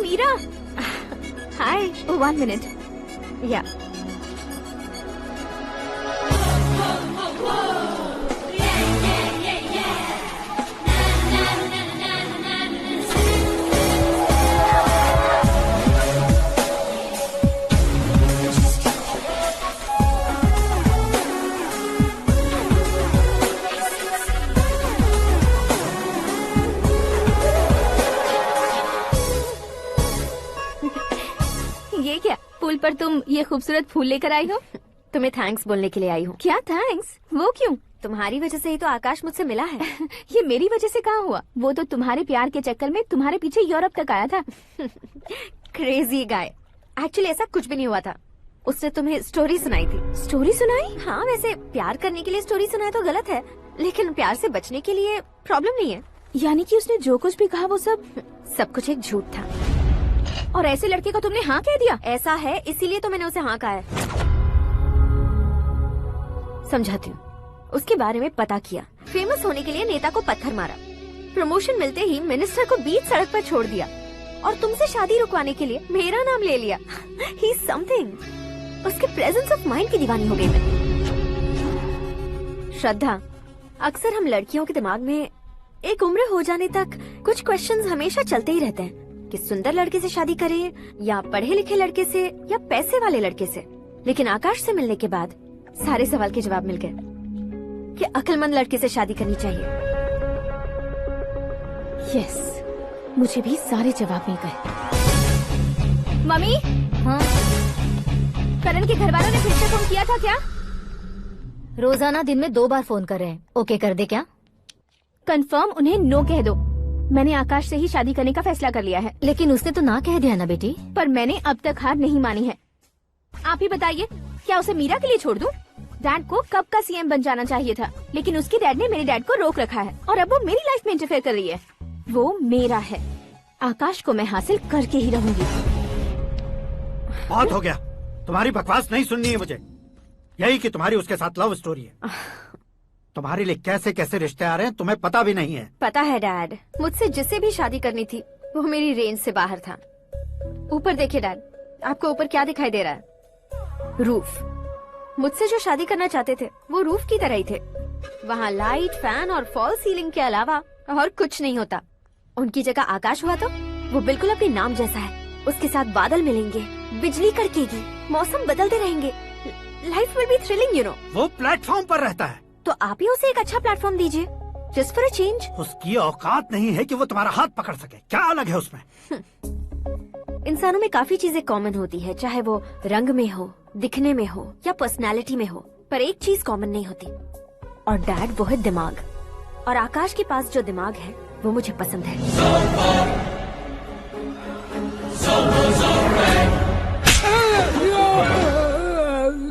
मीरा। हाय, 1 minute. या ये क्या, पुल पर तुम ये खूबसूरत फूल लेकर आई हो? तुम्हें थैंक्स बोलने के लिए आई हूँ। क्या थैंक्स? वो क्यों? तुम्हारी वजह से ही तो आकाश मुझसे मिला है। ये मेरी वजह से कहाँ हुआ? वो तो तुम्हारे प्यार के चक्कर में तुम्हारे पीछे यूरोप तक आया था। Crazy guy. एक्चुअली ऐसा कुछ भी नहीं हुआ था। उसने तुम्हें स्टोरी सुनाई थी। स्टोरी सुनाई? हाँ, वैसे प्यार करने के लिए स्टोरी सुनाए तो गलत है, लेकिन प्यार से बचने के लिए प्रॉब्लम नहीं है। यानी कि उसने जो कुछ भी कहा वो सब कुछ एक झूठ था। और ऐसे लड़के को तुमने हाँ कह दिया? ऐसा है, इसीलिए तो मैंने उसे हाँ कहा है। समझाती हूँ। उसके बारे में पता किया, फेमस होने के लिए नेता को पत्थर मारा, प्रमोशन मिलते ही मिनिस्टर को बीच सड़क पर छोड़ दिया, और तुमसे शादी रुकवाने के लिए मेरा नाम ले लिया। He is something. उसके प्रेजेंस ऑफ माइंड की दीवानी हो गई मैं। श्रद्धा, अक्सर हम लड़कियों के दिमाग में एक उम्र हो जाने तक कुछ क्वेश्चंस हमेशा चलते ही रहते हैं कि सुंदर लड़के से शादी करें या पढ़े लिखे लड़के से या पैसे वाले लड़के से। लेकिन आकाश से मिलने के बाद सारे सवाल के जवाब मिल गए कि अक्लमंद लड़के से शादी करनी चाहिए। यस, मुझे भी सारे जवाब मिल गए। मम्मी, हाँ? करण के घर वालों ने फिर से फोन किया था क्या? रोजाना दिन में 2 बार फोन कर रहे हैं। ओके कर दे क्या? कंफर्म उन्हें नो कह दो। मैंने आकाश से ही शादी करने का फैसला कर लिया है। लेकिन उसने तो ना कह दिया ना बेटी। पर मैंने अब तक हार नहीं मानी है। आप ही बताइए, क्या उसे मीरा के लिए छोड़ दूं? डैड को कब का सीएम बन जाना चाहिए था, लेकिन उसके डैड ने मेरे डैड को रोक रखा है और अब वो मेरी लाइफ में इंटरफेयर कर रही है। वो मेरा है, आकाश को मैं हासिल करके ही रहूंगी। बहुत हो गया, तुम्हारी बकवास नहीं सुननी है मुझे। यही कि तुम्हारी उसके साथ लव स्टोरी है। तुम्हारे लिए कैसे कैसे रिश्ते आ रहे हैं तुम्हें पता भी नहीं है। पता है डैड, मुझसे जिसे भी शादी करनी थी वो मेरी रेंज से बाहर था। ऊपर देखिए डैड, आपको ऊपर क्या दिखाई दे रहा है? रूफ। मुझसे जो शादी करना चाहते थे वो रूफ की तरह ही थे। वहाँ लाइट, फैन और फॉल सीलिंग के अलावा और कुछ नहीं होता। उनकी जगह आकाश हुआ तो वो बिल्कुल अपने नाम जैसा है। उसके साथ बादल मिलेंगे, बिजली कड़केगी, मौसम बदलते रहेंगे, life will be thrilling you know. वो प्लेटफॉर्म पर रहता है तो आप ही उसे एक अच्छा प्लेटफॉर्म दीजिए, जस्ट फॉर अ चेंज। उसकी औकात नहीं है कि वो तुम्हारा हाथ पकड़ सके। क्या अलग है उसमें? इंसानों में काफी चीजें कॉमन होती है, चाहे वो रंग में हो, दिखने में हो या पर्सनालिटी में हो, पर एक चीज कॉमन नहीं होती, और डैड वो है दिमाग। और आकाश के पास जो दिमाग है वो मुझे पसंद है।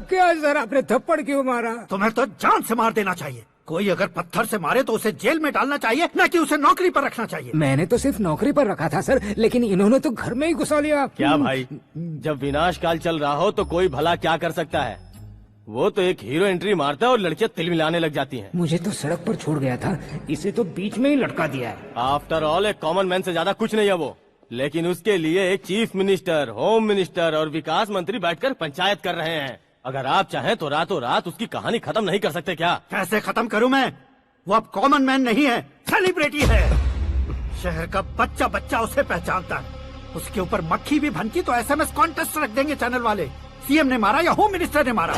क्या सर, आपने थप्पड़ क्यों मारा? तुम्हें तो जान से मार देना चाहिए। कोई अगर पत्थर से मारे तो उसे जेल में डालना चाहिए, न कि उसे नौकरी पर रखना चाहिए। मैंने तो सिर्फ नौकरी पर रखा था सर, लेकिन इन्होंने तो घर में ही घुसा लिया। क्या भाई, जब विनाश काल चल रहा हो तो कोई भला क्या कर सकता है? वो तो एक हीरो एंट्री मारता है और लड़कियां तिल मिलाने लग जाती हैं। मुझे तो सड़क पर छोड़ गया था, इसे तो बीच में ही लटका दिया है। आफ्टर ऑल एक कॉमन मैन से ज्यादा कुछ नहीं है वो, लेकिन उसके लिए एक चीफ मिनिस्टर, होम मिनिस्टर और विकास मंत्री बैठकर पंचायत कर रहे हैं। अगर आप चाहें तो रातों रात उसकी कहानी खत्म नहीं कर सकते क्या? कैसे खत्म करूं मैं? वो अब कॉमन मैन नहीं है, सेलिब्रिटी है। शहर का बच्चा बच्चा उसे पहचानता है। उसके ऊपर मक्खी भी भनकी तो SMS कॉन्टेस्ट रख देंगे चैनल वाले। सीएम ने मारा या होम मिनिस्टर ने मारा।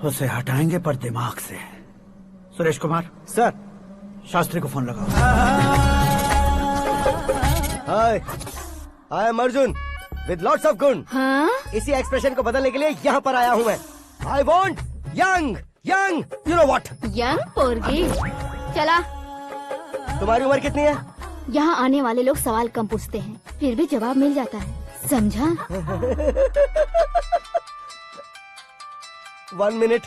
उसे हटाएंगे पर दिमाग से। सुरेश कुमार सर। शास्त्री को फोन लगाओ। Hi, I am Arjun with lots of गुण। हाँ? इसी एक्सप्रेशन को बदलने के लिए यहाँ पर आया हूँ मैं। I want young young, you know what? Young पोरगी। चला। तुम्हारी उम्र कितनी है? यहाँ आने वाले लोग सवाल कम पूछते हैं, फिर भी जवाब मिल जाता है, समझा? 1 मिनट।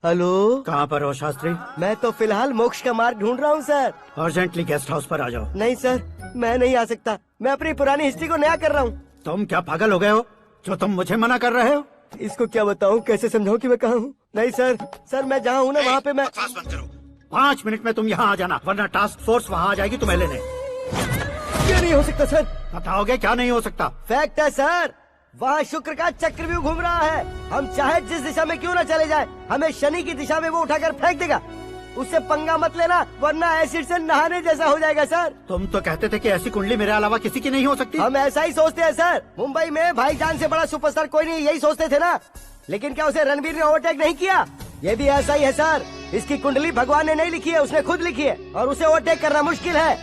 हेलो, कहाँ पर हो शास्त्री? मैं तो फिलहाल मोक्ष का मार्ग ढूंढ रहा हूँ सर। अर्जेंटली गेस्ट हाउस पर आ जाओ। नहीं सर, मैं नहीं आ सकता। मैं अपनी पुरानी हिस्ट्री को नया कर रहा हूँ। तुम क्या पागल हो गए हो जो तुम मुझे मना कर रहे हो? इसको क्या बताऊँ, कैसे समझाऊँ कि मैं कहाँ हूँ? नहीं सर, सर मैं जहाँ हूँ ना वहाँ पे मैं। बकवास बंद करो। 5 मिनट में तुम यहाँ आ जाना, वरना टास्क फोर्स वहाँ आ जाएगी तुम्हें लेने। ये नहीं हो सकता सर। बताओगे क्या नहीं हो सकता? फैक्ट है सर, वहाँ शुक्र का चक्रव्यूह घूम रहा है। हम चाहे जिस दिशा में क्यों न चले जाए, हमें शनि की दिशा में वो उठाकर फेंक देगा। उससे पंगा मत लेना, वरना एसिड से नहाने जैसा हो जाएगा सर। तुम तो कहते थे कि ऐसी कुंडली मेरे अलावा किसी की नहीं हो सकती। हम ऐसा ही सोचते हैं सर। मुंबई में भाईजान से बड़ा सुपरस्टार कोई नहीं, यही सोचते थे ना। लेकिन क्या उसे रणबीर ने ओवरटेक नहीं किया? ये भी ऐसा ही है सर। इसकी कुंडली भगवान ने नहीं लिखी है, उसने खुद लिखी है, और उसे ओवरटेक करना मुश्किल है।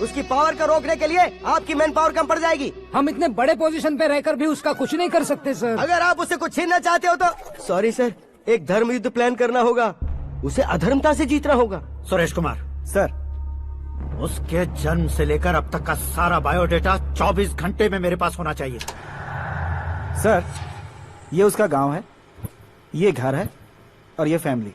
उसकी पावर को रोकने के लिए आपकी मैन पावर कम पड़ जाएगी। हम इतने बड़े पोजीशन पे रहकर भी उसका कुछ नहीं कर सकते सर। अगर आप उससे कुछ छीनना चाहते हो तो सॉरी सर, एक धर्म युद्ध प्लान करना होगा। उसे अधर्मता से जीतना होगा। सुरेश कुमार सर, उसके जन्म से लेकर अब तक का सारा बायोडेटा 24 घंटे में मेरे पास होना चाहिए। सर, ये उसका गांव है, ये घर है और ये फैमिली।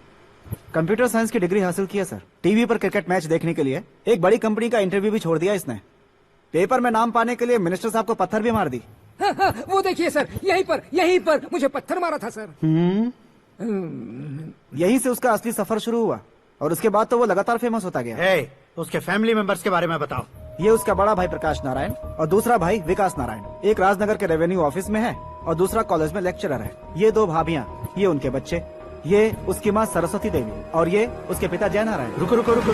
कंप्यूटर साइंस की डिग्री हासिल की है सर। टीवी पर क्रिकेट मैच देखने के लिए एक बड़ी कंपनी का इंटरव्यू भी छोड़ दिया इसने। पेपर में नाम पाने के लिए मिनिस्टर साहब को पत्थर भी मार दी। हाँ, हाँ, वो देखिए सर, यहीं पर मुझे पत्थर मारा था सर। यहीं से उसका असली सफर शुरू हुआ और उसके बाद तो वो लगातार फेमस होता गया। उसके फैमिली मेंबर्स के बारे में बताओ। ये उसका बड़ा भाई प्रकाश नारायण और दूसरा भाई विकास नारायण। एक राजनगर के रेवेन्यू ऑफिस में है और दूसरा कॉलेज में लेक्चरर है। ये 2 भाभियां, ये उनके बच्चे, ये उसकी माँ सरस्वती देवी और ये उसके पिता जय नारायण। रुको रुको रुको,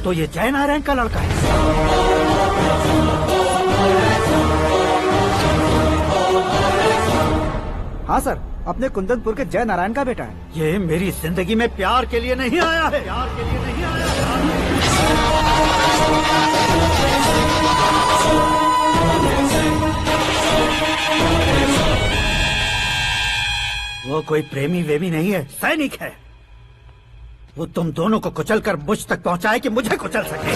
तो ये जय नारायण का लड़का है। हाँ सर, अपने कुंदनपुर के जय नारायण का बेटा है। ये मेरी जिंदगी में प्यार के लिए नहीं आया है, प्यार के लिए नहीं आया है। वो कोई प्रेमी वेमी नहीं है, सैनिक है। वो तुम दोनों को कुचलकर मुझ तक पहुंचाए कि मुझे कुचल सके।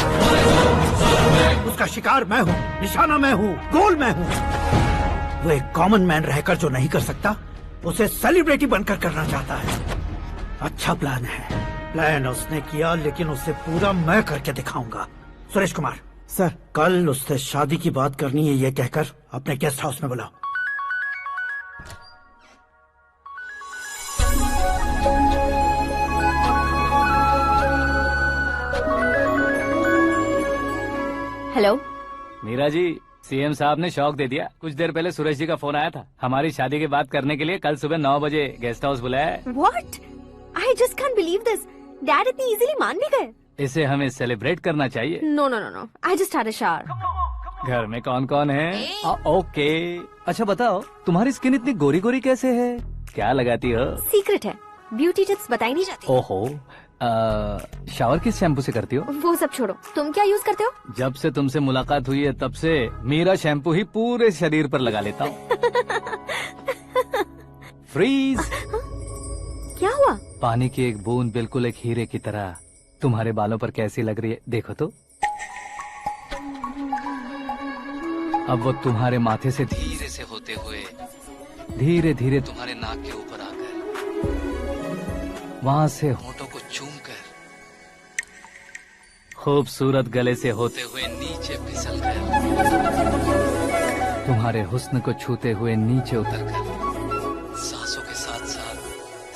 उसका शिकार मैं हूँ, निशाना मैं हूँ, गोल मैं हूँ। वो एक कॉमन मैन रहकर जो नहीं कर सकता, उसे सेलिब्रिटी बनकर करना चाहता है। अच्छा प्लान है। प्लान उसने किया, लेकिन उसे पूरा मैं करके दिखाऊंगा। सुरेश कुमार सर, कल उससे शादी की बात करनी है, ये कहकर अपने गेस्ट हाउस में बुलाओ। हेलो मीरा जी, सीएम साहब ने शौक दे दिया। कुछ देर पहले सुरेश जी का फोन आया था, हमारी शादी की बात करने के लिए कल सुबह 9 बजे गेस्ट हाउस बुलाया है। What? I just can't believe this. Dad इतनी इजीली मान भी गए। इसे हमें सेलिब्रेट करना चाहिए। No no no no, I just had a shower. घर में कौन कौन है? ओके, अच्छा बताओ, तुम्हारी स्किन इतनी गोरी गोरी कैसे है? क्या लगाती हो? सीक्रेट है, ब्यूटी टिप्स बताई नहीं जाती। ओहो, शावर किस शैम्पू से करती हो? वो सब छोड़ो, तुम क्या यूज करते हो? जब से तुमसे मुलाकात हुई है तब से मेरा शैम्पू ही पूरे शरीर पर लगा लेता हूँ। फ्रीज। क्या हुआ? पानी की एक बूंद बिल्कुल एक हीरे की तरह तुम्हारे बालों पर कैसी लग रही है, देखो तो। अब वो तुम्हारे माथे से धीरे से होते हुए धीरे धीरे तुम्हारे नाक के ऊपर आकर वहां से होठों को चूमकर खूबसूरत गले से होते हुए नीचे फिसलकर तुम्हारे हुस्न को छूते हुए नीचे उतरकर सांसों के साथ साथ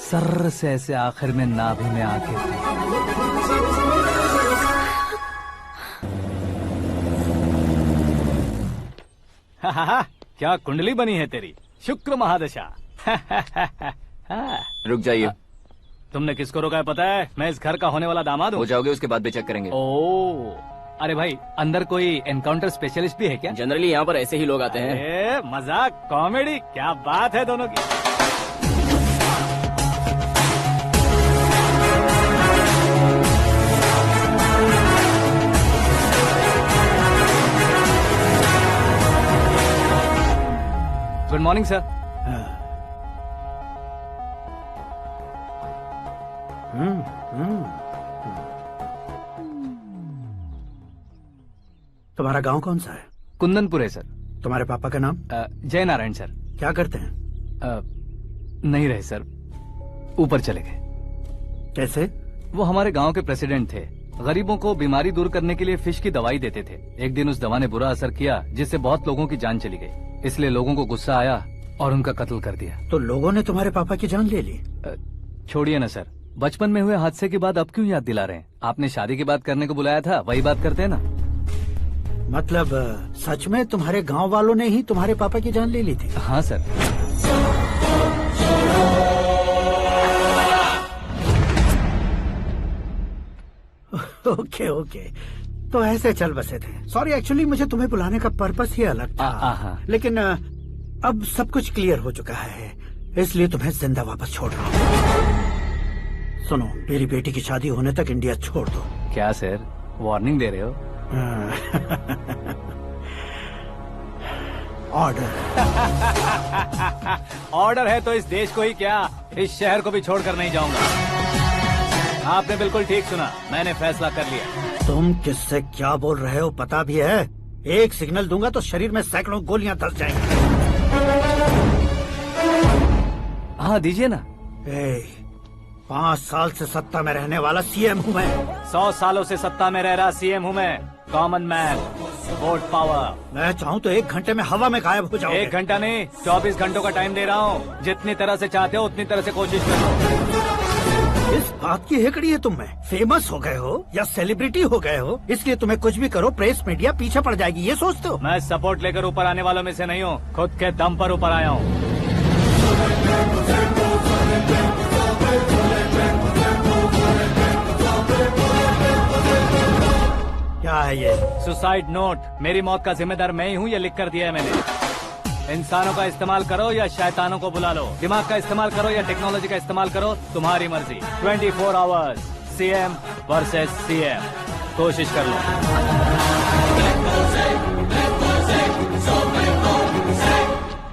सर्र से ऐसे आखिर में नाभि में आके क्या कुंडली बनी है तेरी, शुक्र महादशा। रुक जाइए। तुमने किसको रोका है पता है? मैं इस घर का होने वाला दामाद हूँ। हो जाओगे उसके बाद भी चेक करेंगे। ओ, अरे भाई, अंदर कोई एनकाउंटर स्पेशलिस्ट भी है क्या? जनरली यहाँ पर ऐसे ही लोग आते हैं। मजाक, कॉमेडी, क्या बात है दोनों की। Good morning sir. तुम्हारा गांव कौन सा है? कुंदनपुर है सर। तुम्हारे पापा का नाम? जय नारायण सर। क्या करते हैं? नहीं रहे सर, ऊपर चले गए। कैसे? वो हमारे गांव के प्रेसिडेंट थे, गरीबों को बीमारी दूर करने के लिए फिश की दवाई देते थे। एक दिन उस दवा ने बुरा असर किया जिससे बहुत लोगों की जान चली गई। इसलिए लोगों को गुस्सा आया और उनका कत्ल कर दिया। तो लोगों ने तुम्हारे पापा की जान ले ली? छोड़िए ना सर, बचपन में हुए हादसे के बाद अब क्यों याद दिला रहे हैं? आपने शादी की बात करने को बुलाया था, वही बात करते हैं ना। मतलब सच में तुम्हारे गांव वालों ने ही तुम्हारे पापा की जान ले ली थी? हाँ सर। ओके ओके, तो ऐसे चल बसे थे। सॉरी, एक्चुअली मुझे तुम्हें बुलाने का पर्पस ही अलग था। लेकिन अब सब कुछ क्लियर हो चुका है, इसलिए तुम्हें जिंदा वापस छोड़ रहा हूँ। सुनो, मेरी बेटी की शादी होने तक इंडिया छोड़ दो। क्या सर, वार्निंग दे रहे हो? ऑर्डर। ऑर्डर है तो इस देश को ही क्या, इस शहर को भी छोड़कर नहीं जाऊंगा। आपने बिल्कुल ठीक सुना, मैंने फैसला कर लिया। तुम किससे क्या बोल रहे हो पता भी है? एक सिग्नल दूंगा तो शरीर में सैकड़ों गोलियां धस जाएंगी। हाँ दीजिए ना। 5 साल से सत्ता में रहने वाला सीएम हूँ मैं। 100 सालों से सत्ता में रह रहा सीएम हूँ मैं। Common man, vote power. मैं चाहूँ तो 1 घंटे में हवा में गायब हो जाऊँ। 1 घंटा नहीं, 24 घंटों का टाइम दे रहा हूँ। जितनी तरह से चाहते हो उतनी तरह से कोशिश करो। इस बात की हेकड़ी है तुम में? फेमस हो गए हो या सेलिब्रिटी हो गए हो, इसलिए तुम्हें कुछ भी करो प्रेस मीडिया पीछे पड़ जाएगी, ये सोचते हो? मैं सपोर्ट लेकर ऊपर आने वालों में से नहीं हूँ, खुद के दम पर ऊपर आया हूँ। क्या है ये? Suicide note. मेरी मौत का जिम्मेदार मैं ही हूँ, ये लिख कर दिया है मैंने। इंसानों का इस्तेमाल करो या शैतानों को बुला लो, दिमाग का इस्तेमाल करो या टेक्नोलॉजी का इस्तेमाल करो, तुम्हारी मर्जी। 24 आवर्स, सीएम वर्सेस सीएम, कोशिश कर लो।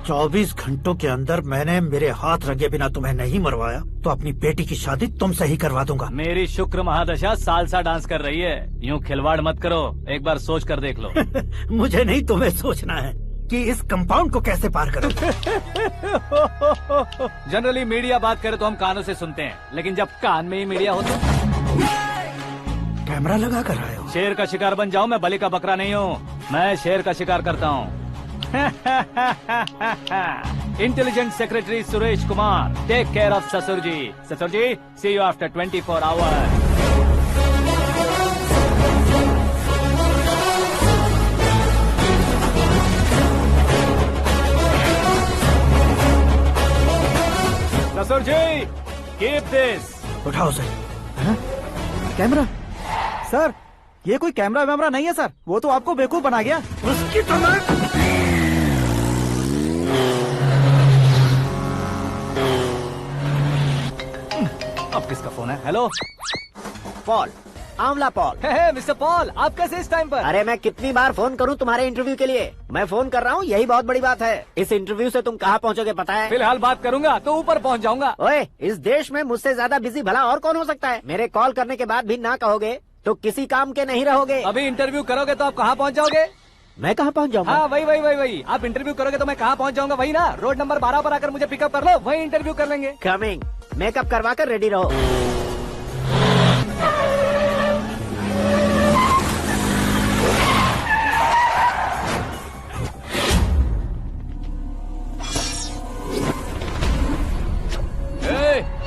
24 घंटों के अंदर मैंने मेरे हाथ रंगे बिना तुम्हें नहीं मरवाया तो अपनी बेटी की शादी तुमसे ही करवा दूंगा। मेरी शुक्र महादशा सालसा डांस कर रही है, यूँ खिलवाड़ मत करो, एक बार सोच कर देख लो। मुझे नहीं, तुम्हें सोचना है कि इस कंपाउंड को कैसे पार करें। जनरली मीडिया बात करे तो हम कानों से सुनते हैं, लेकिन जब कान में ही मीडिया हो तो कैमरा लगा कर आए हो। शेर का शिकार बन जाऊं, मैं बलि का बकरा नहीं हूँ, मैं शेर का शिकार करता हूँ। Intelligent secretary Suresh Kumar, take care of ससुर जी। ससुर जी, सी यू आफ्टर 24 आवर्स। ससुर जी, कीप दिस। उठाओ सर। कैमरा? सर, ये कोई कैमरा वैमरा नहीं है सर, वो तो आपको बेवकूफ बना गया। उसकी तो मैं... अब किसका फोन है? हेलो पॉल, आंवला पॉल। मिस्टर पॉल, आप कैसे इस टाइम पर? अरे मैं कितनी बार फोन करूं तुम्हारे इंटरव्यू के लिए? मैं फोन कर रहा हूं, यही बहुत बड़ी बात है। इस इंटरव्यू से तुम कहां पहुंचोगे पता है? फिलहाल बात करूंगा तो ऊपर पहुंच जाऊंगा। ओए, इस देश में मुझसे ज्यादा बिजी भला और कौन हो सकता है? मेरे कॉल करने के बाद भी ना कहोगे तो किसी काम के नहीं रहोगे। अभी इंटरव्यू करोगे तो आप कहाँ पहुँच जाओगे? मैं कहाँ पहुँच जाऊंगा? हाँ वही। आप इंटरव्यू करोगे तो मैं कहाँ पहुँच जाऊंगा? वही ना, रोड नंबर 12 पर आकर मुझे पिकअप कर लो, वही इंटरव्यू कर लेंगे। कमिंग। मेकअप करवा कर रेडी रहो।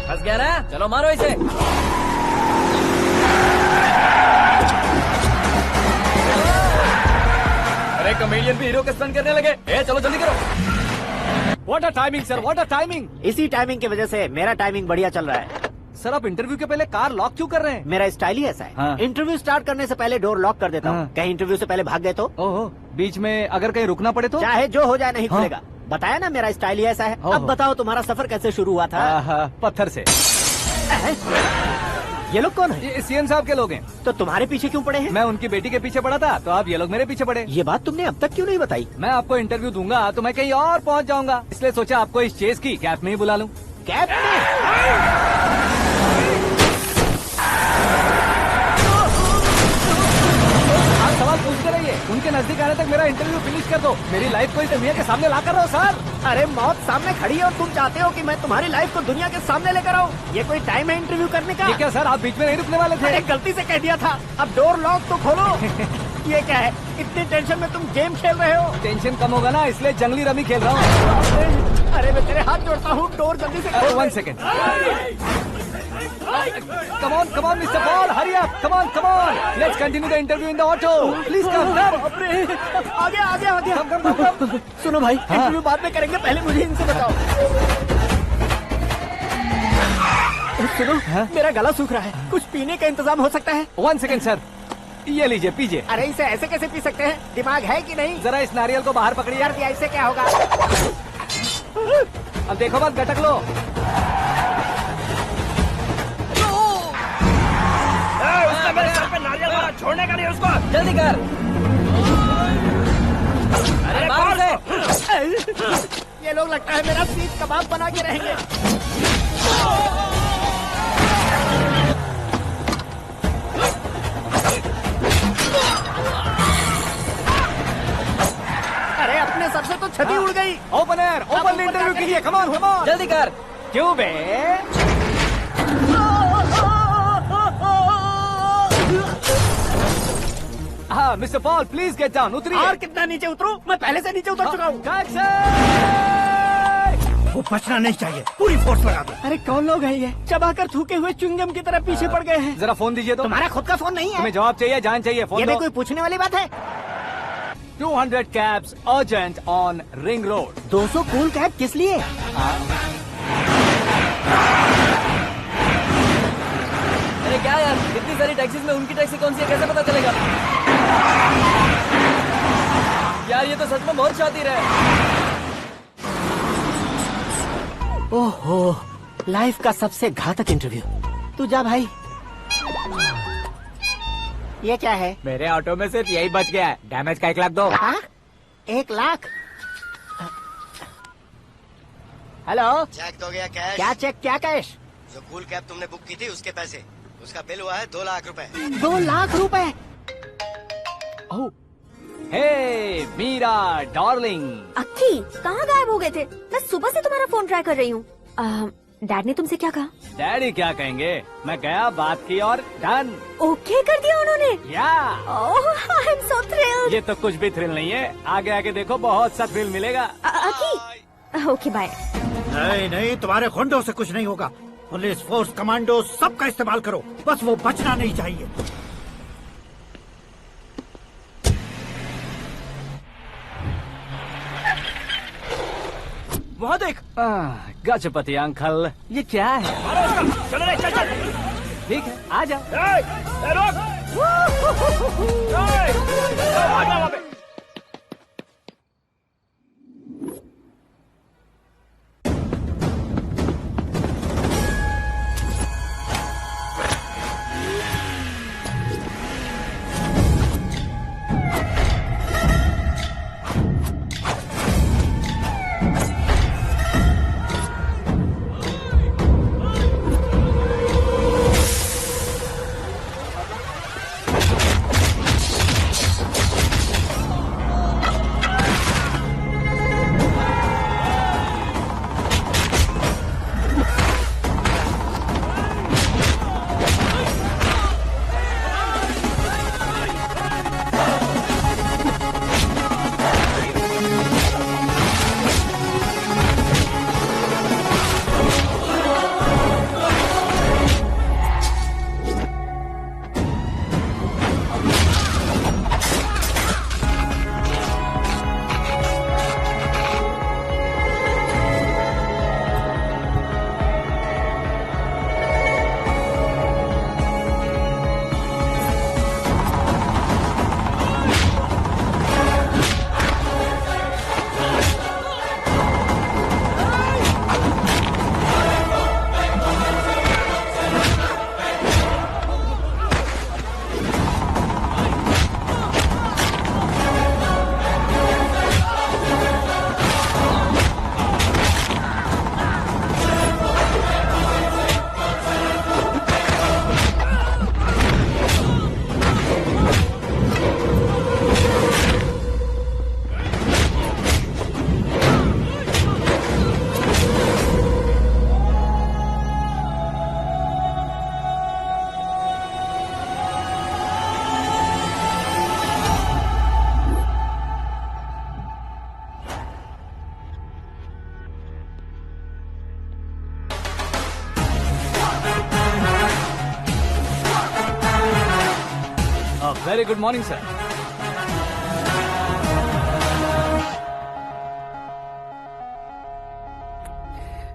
फंस गया ना, चलो मारो इसे। अरे कमेडियन भी हीरो के स्टंट करने लगे। चलो जल्दी करो। What a timing sir, what a timing. इसी टाइमिंग की वजह से मेरा टाइमिंग बढ़िया चल रहा है। सर आप इंटरव्यू के पहले कार लॉक क्यों कर रहे हैं? मेरा स्टाइल ही ऐसा है। हाँ। इंटरव्यू स्टार्ट करने से पहले डोर लॉक कर देता हूँ। हाँ। कहीं इंटरव्यू से पहले भाग गए तो? ओहो, बीच में अगर कहीं रुकना पड़े तो? चाहे जो हो जाए नहीं हाँ। खुलेगा। बताया ना मेरा स्टाइल ही ऐसा है। अब बताओ तुम्हारा सफर कैसे शुरू हुआ था? पत्थर से। ये लोग कौन है? ये सीएम साहब के लोग हैं। तो तुम्हारे पीछे क्यों पड़े हैं? मैं उनकी बेटी के पीछे पड़ा था तो आप ये लोग मेरे पीछे पड़े। ये बात तुमने अब तक क्यों नहीं बताई? मैं आपको इंटरव्यू दूंगा तो मैं कहीं और पहुंच जाऊंगा, इसलिए सोचा आपको इस चेस की कैप में ही बुला लूं। कैप में? आप सवाल पूछते रहिए, उनके नजदीक आने तक मेरा इंटरव्यू फिनिश कर दो। मेरी लाइफ को इस दुनिया के सामने ला कर रहो सर। अरे मौत सामने खड़ी है और तुम चाहते हो कि मैं तुम्हारी लाइफ को दुनिया के सामने लेकर आऊं? ये कोई टाइम है इंटरव्यू करने का? ये क्या सर, आप बीच में नहीं रुकने वाले थे? अरे गलती से कह दिया था, अब डोर लॉक तो खोलो। ये क्या है, इतनी टेंशन में तुम गेम खेल रहे हो? टेंशन कम होगा ना, इसलिए जंगली रमी खेल रहा हूँ। अरे मैं तेरे हाथ जोड़ता हूँ, डोर जल्दी से खोलो। 1 second. Come on, Mr. Paul, hurry up. Come on. Let's continue the interview in the auto. Please come. आ गया। Come. सुनो भाई, इंटरव्यू बाद में करेंगे, पहले मुझे इनसे बताओ। सुनो, मेरा गला सूख रहा है, कुछ पीने का इंतजाम हो सकता है? 1 सेकेंड सर, ये लीजिए पीजिए। अरे इसे ऐसे कैसे पी सकते हैं? दिमाग है कि नहीं? जरा इस नारियल को बाहर पकड़िए। यार इससे क्या होगा? अब देखो मत, गटक लो। उसने मेरे सर पे नारियल मारा, छोड़ने का नहीं उसको। जल्दी कर। अरे बाहर से। ये लोग लगता है मेरा सीख कबाब बना के रहेंगे। अरे अपने सर से तो छती उड़ गई। ओपन इंटरव्यू के लिए। कम ऑन जल्दी कर। क्यों बे? हाँ mister Paul, please get down. उतरिए। और कितना नीचे उतरूं? मैं पहले से नीचे उतर चुका हूँ। वो बचना नहीं चाहिए, पूरी फोर्स लगा दो। अरे कौन लोग हैं ये? चबाकर थूके हुए च्युइंगम की तरह पीछे पड़ गए हैं। जरा फोन दीजिए तो। तुम्हारा खुद का फोन नहीं है? तुम्हें जवाब चाहिए, जान चाहिए, फोन ये दो। भी कोई पूछने वाली बात है? 200 cabs urgent on Ring Road. 200 cool cab किस लिए? अरे क्या यार, इतनी सारी टैक्सीज में उनकी टैक्सी कौन सी है, कैसे पता चलेगा? यार ये तो सच में बहुत शातिर है। ओहो, लाइफ का सबसे घातक इंटरव्यू। तू जा भाई। ये क्या है? मेरे ऑटो में सिर्फ यही बच गया है। डैमेज का 1 लाख दो। 1 लाख? हेलो, चेक तो गया कैश। क्या चेक, क्या कैश? जो कूल कैब तुमने बुक की थी उसके पैसे, उसका बिल हुआ है 2 लाख रुपए। 2 लाख रुपए? हे मीरा डार्लिंग। अक्की, कहाँ गायब हो गए थे? मैं सुबह से तुम्हारा फोन ट्राई कर रही हूँ। डैड ने तुमसे क्या कहा? डैडी क्या कहेंगे, मैं गया, बात की और डन। ओके कर दिया उन्होंने? या आई एम सो थ्रिल्ड। ये तो कुछ भी थ्रिल नहीं है, आगे आगे देखो बहुत सा थ्रिल मिलेगा। अक्की, ओके बाय। नहीं, तुम्हारे गुंडों से कुछ नहीं होगा। पुलिस फोर्स, कमांडो, सबका इस्तेमाल करो, बस वो बचना नहीं चाहिए। वहाँ देख। गजपति अंकल, ये क्या है? चलो रे, चल। ठीक है, आ जा। Very good morning sir.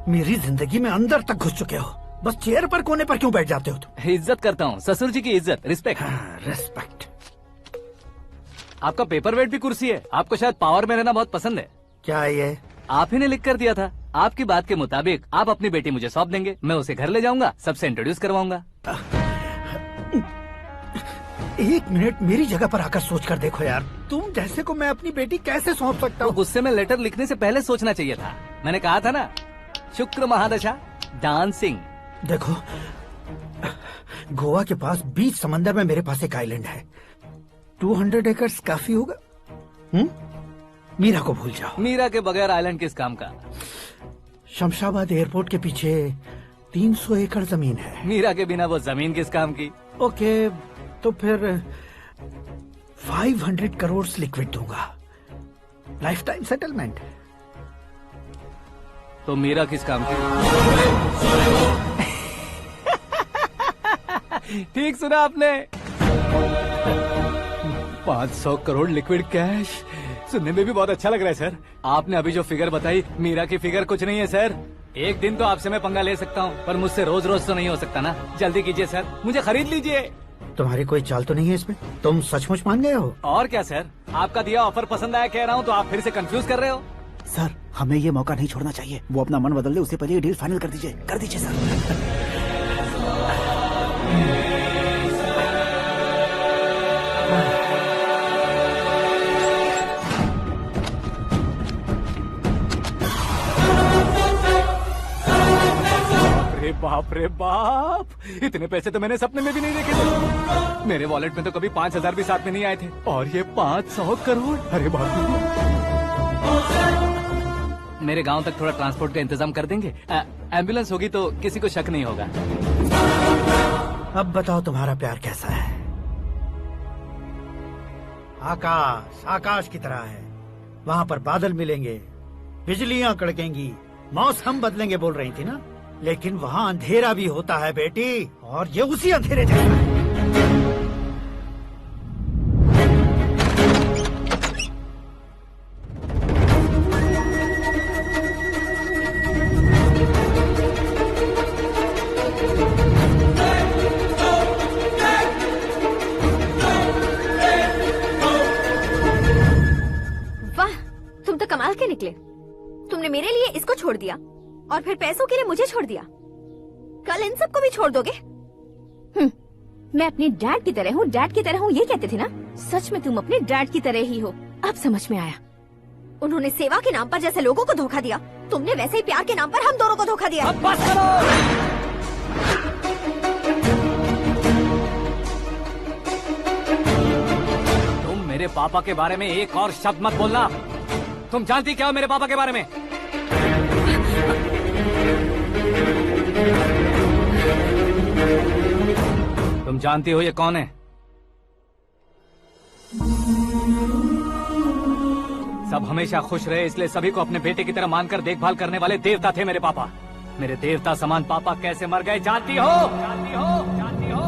मेरी जिंदगी में अंदर तक घुस चुके हो, बस चेयर पर कोने पर क्यों बैठ जाते हो तुम? इज्जत करता हूँ, ससुर जी की इज्जत, रिस्पेक्ट। रेस्पेक्ट। आपका पेपर वेट भी कुर्सी है। आपको शायद पावर में रहना बहुत पसंद है। क्या है ये? आप ही ने लिख कर दिया था। आपकी बात के मुताबिक आप अपनी बेटी मुझे सौंप देंगे, मैं उसे घर ले जाऊंगा, सबसे इंट्रोड्यूस करवाऊंगा। एक मिनट मेरी जगह पर आकर सोच कर देखो यार, तुम जैसे को मैं अपनी बेटी कैसे सौंप सकता हूँ? गुस्से में लेटर लिखने से पहले सोचना चाहिए था। मैंने कहा था ना, शुक्र महादशा डांसिंग। देखो, गोवा के पास बीच समंदर में मेरे पास एक आइलैंड है, 200 एकर्स काफी होगा। मीरा को भूल जाओ। मीरा के बगैर आइलैंड किस काम का? शमशाबाद एयरपोर्ट के पीछे 300 एकड़ जमीन है। मीरा के बिना वो जमीन किस काम की? ओके, तो फिर 500 करोड़ लिक्विड दूंगा, लाइफ टाइम सेटलमेंट। तो मीरा किस काम की? ठीक सुना आपने, 500 करोड़ लिक्विड कैश। सुनने में भी बहुत अच्छा लग रहा है सर। आपने अभी जो फिगर बताई, मीरा की फिगर कुछ नहीं है सर। एक दिन तो आपसे मैं पंगा ले सकता हूँ, पर मुझसे रोज रोज तो नहीं हो सकता ना। जल्दी कीजिए सर, मुझे खरीद लीजिए। तुम्हारी कोई चाल तो नहीं है इसमें? तुम सचमुच मान गए हो? और क्या सर, आपका दिया ऑफर पसंद आया कह रहा हूँ, तो आप फिर से कंफ्यूज कर रहे हो। सर, हमें ये मौका नहीं छोड़ना चाहिए। वो अपना मन बदल दे, उससे पहले ये डील फाइनल कर दीजिए। कर दीजिए सर। बाप रे बाप, इतने पैसे तो मैंने सपने में भी नहीं देखे थे। मेरे वॉलेट में तो कभी 5,000 भी साथ में नहीं आए थे, और ये 500 करोड़। अरे बाप रे। मेरे गांव तक थोड़ा ट्रांसपोर्ट का इंतजाम कर देंगे? एम्बुलेंस होगी तो किसी को शक नहीं होगा। अब बताओ तुम्हारा प्यार कैसा है? आकाश आकाश की तरह है, वहाँ पर बादल मिलेंगे, बिजलियाँ कड़केंगी, मौसम बदलेंगे बोल रही थी ना, लेकिन वहाँ अंधेरा भी होता है बेटी, और ये उसी अंधेरे जैसा है। वाह, तुम तो कमाल के निकले। तुमने मेरे लिए इसको छोड़ दिया और फिर पैसों के लिए मुझे छोड़ दिया। कल इन सबको भी छोड़ दोगे? मैं अपने डैड की तरह हूँ, डैड की तरह हूँ, ये कहते थे ना। सच में तुम अपने डैड की तरह ही हो, अब समझ में आया। उन्होंने सेवा के नाम पर जैसे लोगों को धोखा दिया, तुमने वैसे ही प्यार के नाम पर हम दोनों को धोखा दिया। अब बस करो। तुम मेरे पापा के बारे में एक और शब्द मत बोलना। तुम जानती क्या हो मेरे पापा के बारे में? तुम जानती हो ये कौन है? सब हमेशा खुश रहे, इसलिए सभी को अपने बेटे की तरह मानकर देखभाल करने वाले देवता थे मेरे पापा। मेरे देवता समान पापा कैसे मर गए जानती हो? जानती हो? जानती हो?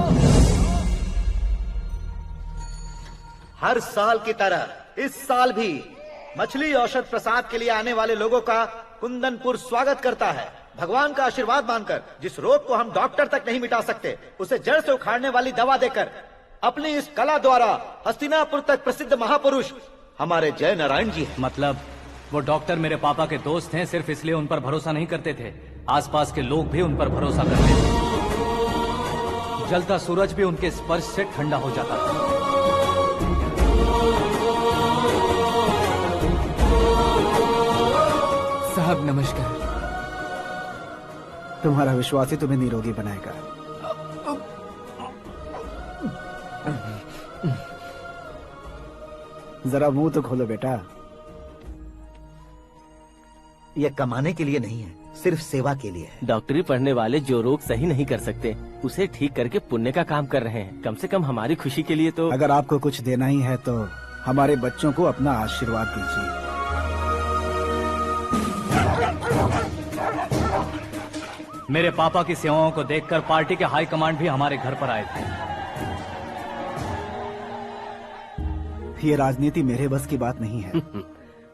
हर साल की तरह इस साल भी मछली औषध प्रसाद के लिए आने वाले लोगों का कुंदनपुर स्वागत करता है। भगवान का आशीर्वाद मानकर जिस रोग को हम डॉक्टर तक नहीं मिटा सकते, उसे जड़ से उखाड़ने वाली दवा देकर अपनी इस कला द्वारा हस्तिनापुर तक प्रसिद्ध महापुरुष हमारे जय नारायण जी हैं। मतलब वो डॉक्टर मेरे पापा के दोस्त हैं, सिर्फ इसलिए उन पर भरोसा नहीं करते थे, आसपास के लोग भी उन पर भरोसा करते थे। जलता सूरज भी उनके स्पर्श से ठंडा हो जाता था। साहब नमस्कार। तुम्हारा विश्वास ही तुम्हें निरोगी बनाएगा। जरा मुंह तो खोलो बेटा। यह कमाने के लिए नहीं है, सिर्फ सेवा के लिए है। डॉक्टरी पढ़ने वाले जो रोग सही नहीं कर सकते, उसे ठीक करके पुण्य का काम कर रहे हैं। कम से कम हमारी खुशी के लिए तो। अगर आपको कुछ देना ही है तो हमारे बच्चों को अपना आशीर्वाद दीजिए। मेरे पापा की सेवाओं को देखकर पार्टी के हाई कमांड भी हमारे घर पर आए थे। ये राजनीति मेरे बस की बात नहीं है।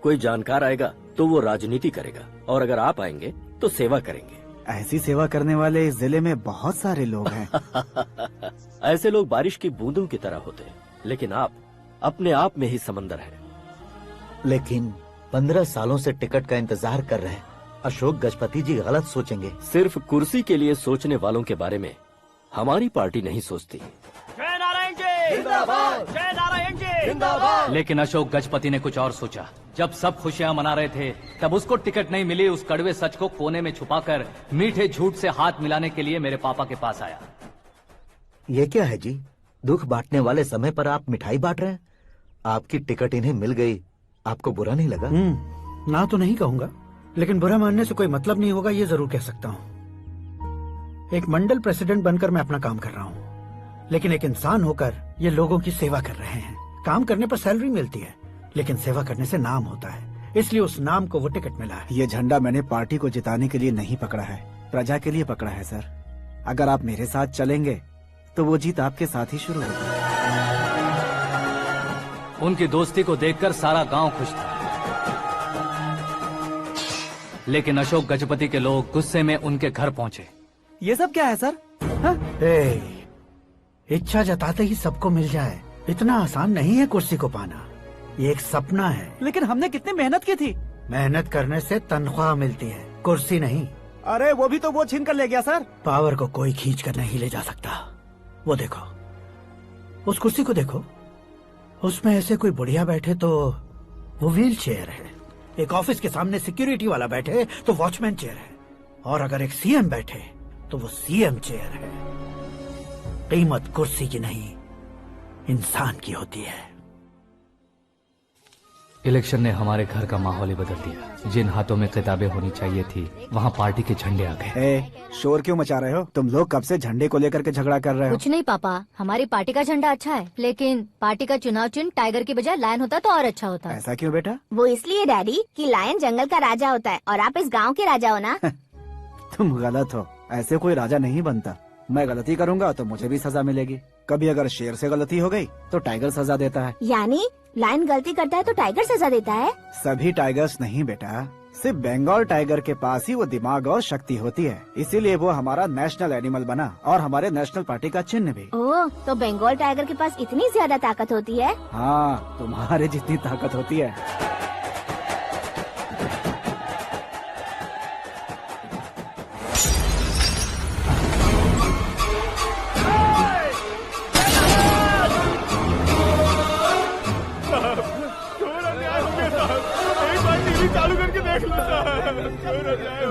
कोई जानकार आएगा तो वो राजनीति करेगा, और अगर आप आएंगे तो सेवा करेंगे। ऐसी सेवा करने वाले इस जिले में बहुत सारे लोग हैं। ऐसे लोग बारिश की बूंदों की तरह होते हैं, लेकिन आप अपने आप में ही समंदर हैं। लेकिन 15 सालों से टिकट का इंतजार कर रहे हैं। अशोक गजपति जी गलत सोचेंगे। सिर्फ कुर्सी के लिए सोचने वालों के बारे में हमारी पार्टी नहीं सोचती। जय नारायण जी जिंदाबाद, जय नारायण जी जिंदाबाद। लेकिन अशोक गजपति ने कुछ और सोचा। जब सब खुशियां मना रहे थे तब उसको टिकट नहीं मिली। उस कड़वे सच को कोने में छुपाकर मीठे झूठ से हाथ मिलाने के लिए मेरे पापा के पास आया। ये क्या है जी? दुख बांटने वाले समय पर आप मिठाई बांट रहे हैं। आपकी टिकट इन्हें मिल गई, आपको बुरा नहीं लगा? ना तो नहीं कहूंगा, लेकिन बुरा मानने से कोई मतलब नहीं होगा, ये जरूर कह सकता हूँ। एक मंडल प्रेसिडेंट बनकर मैं अपना काम कर रहा हूँ, लेकिन एक इंसान होकर ये लोगों की सेवा कर रहे हैं। काम करने पर सैलरी मिलती है, लेकिन सेवा करने से नाम होता है, इसलिए उस नाम को वो टिकट मिला है। ये झंडा मैंने पार्टी को जिताने के लिए नहीं पकड़ा है, प्रजा के लिए पकड़ा है सर। अगर आप मेरे साथ चलेंगे तो वो जीत आपके साथ ही शुरू होगी। उनकी दोस्ती को देखकर सारा गांव खुश था, लेकिन अशोक गजपति के लोग गुस्से में उनके घर पहुंचे। ये सब क्या है सर? इच्छा जताते ही सबको मिल जाए, इतना आसान नहीं है कुर्सी को पाना। ये एक सपना है। लेकिन हमने कितनी मेहनत की थी। मेहनत करने से तनख्वाह मिलती है, कुर्सी नहीं। अरे वो भी तो वो छीन कर ले गया सर। पावर को कोई खींच कर नहीं ले जा सकता। वो देखो, उस कुर्सी को देखो, उसमें ऐसे कोई बुढ़िया बैठे तो वो व्हील चेयर है। एक ऑफिस के सामने सिक्योरिटी वाला बैठे तो वॉचमैन चेयर है, और अगर एक सीएम बैठे तो वो सीएम चेयर है। कीमत कुर्सी की नहीं, इंसान की होती है। इलेक्शन ने हमारे घर का माहौल ही बदल दिया। जिन हाथों में किताबें होनी चाहिए थी, वहाँ पार्टी के झंडे आ गए। शोर क्यों मचा रहे हो? तुम लोग कब से झंडे को लेकर के झगड़ा कर रहे हो? कुछ नहीं पापा, हमारी पार्टी का झंडा अच्छा है, लेकिन पार्टी का चुनाव चिन्ह टाइगर की बजाय लायन होता तो और अच्छा होता। ऐसा क्यों बेटा? वो इसलिए डैडी कि लायन जंगल का राजा होता है और आप इस गांव के राजा हो ना। तुम गलत हो, ऐसे कोई राजा नहीं बनता। मैं गलती करूंगा तो मुझे भी सजा मिलेगी। कभी अगर शेर से गलती हो गई तो टाइगर सजा देता है। यानी लायन गलती करता है तो टाइगर सजा देता है? सभी टाइगर्स नहीं बेटा, सिर्फ बंगाल टाइगर के पास ही वो दिमाग और शक्ति होती है, इसीलिए वो हमारा नेशनल एनिमल बना और हमारे नेशनल पार्टी का चिन्ह भी। ओह, तो बंगाल टाइगर के पास इतनी ज्यादा ताकत होती है? हाँ, तुम्हारे जितनी ताकत होती है।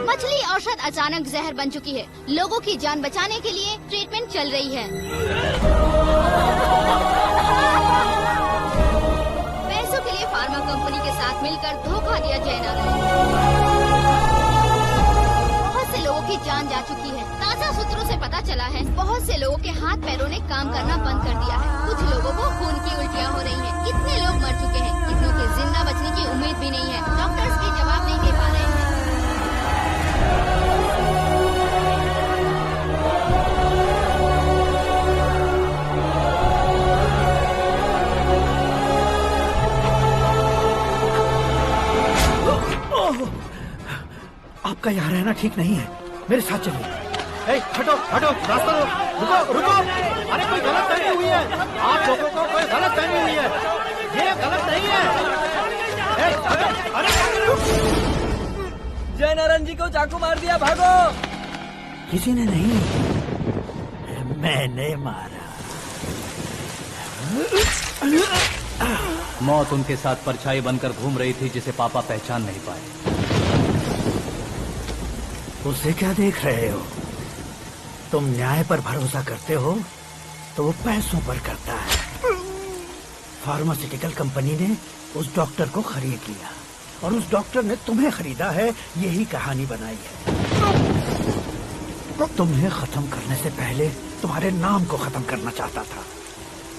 मछली औषध अचानक जहर बन चुकी है। लोगों की जान बचाने के लिए ट्रीटमेंट चल रही है। पैसों के लिए फार्मा कंपनी के साथ मिलकर धोखा दिया जैना। बहुत से लोगों की जान जा चुकी है। ताजा सूत्रों से पता चला है बहुत से लोगों के हाथ पैरों ने काम करना बंद कर दिया है। कुछ लोगों को खून की उल्टियाँ हो रही हैं। कितने लोग मर चुके हैं, कितनों के जिंदा बचने की उम्मीद भी नहीं है। डॉक्टर्स भी जवाब नहीं दे पा रहे हैं। आपका यहाँ रहना ठीक नहीं है, मेरे साथ चलिए। हटो हटो, रास्ता दो। रुको रुको, अरे कोई गलत फहमी हुई है। आप लोगों को कोई गलत फहमी हुई है, ये गलत नहीं है। जय नारायण जी को चाकू मार दिया, भागो। किसी ने नहीं, मैंने मारा। मौत उनके साथ परछाई बनकर घूम रही थी, जिसे पापा पहचान नहीं पाए। उसे क्या देख रहे हो? तुम न्याय पर भरोसा करते हो तो वो पैसों पर करता है। फार्मास्यूटिकल कंपनी ने उस डॉक्टर को खरीद लिया और उस डॉक्टर ने तुम्हें खरीदा है, यही कहानी बनाई है। तुम्हें खत्म करने से पहले तुम्हारे नाम को खत्म करना चाहता था,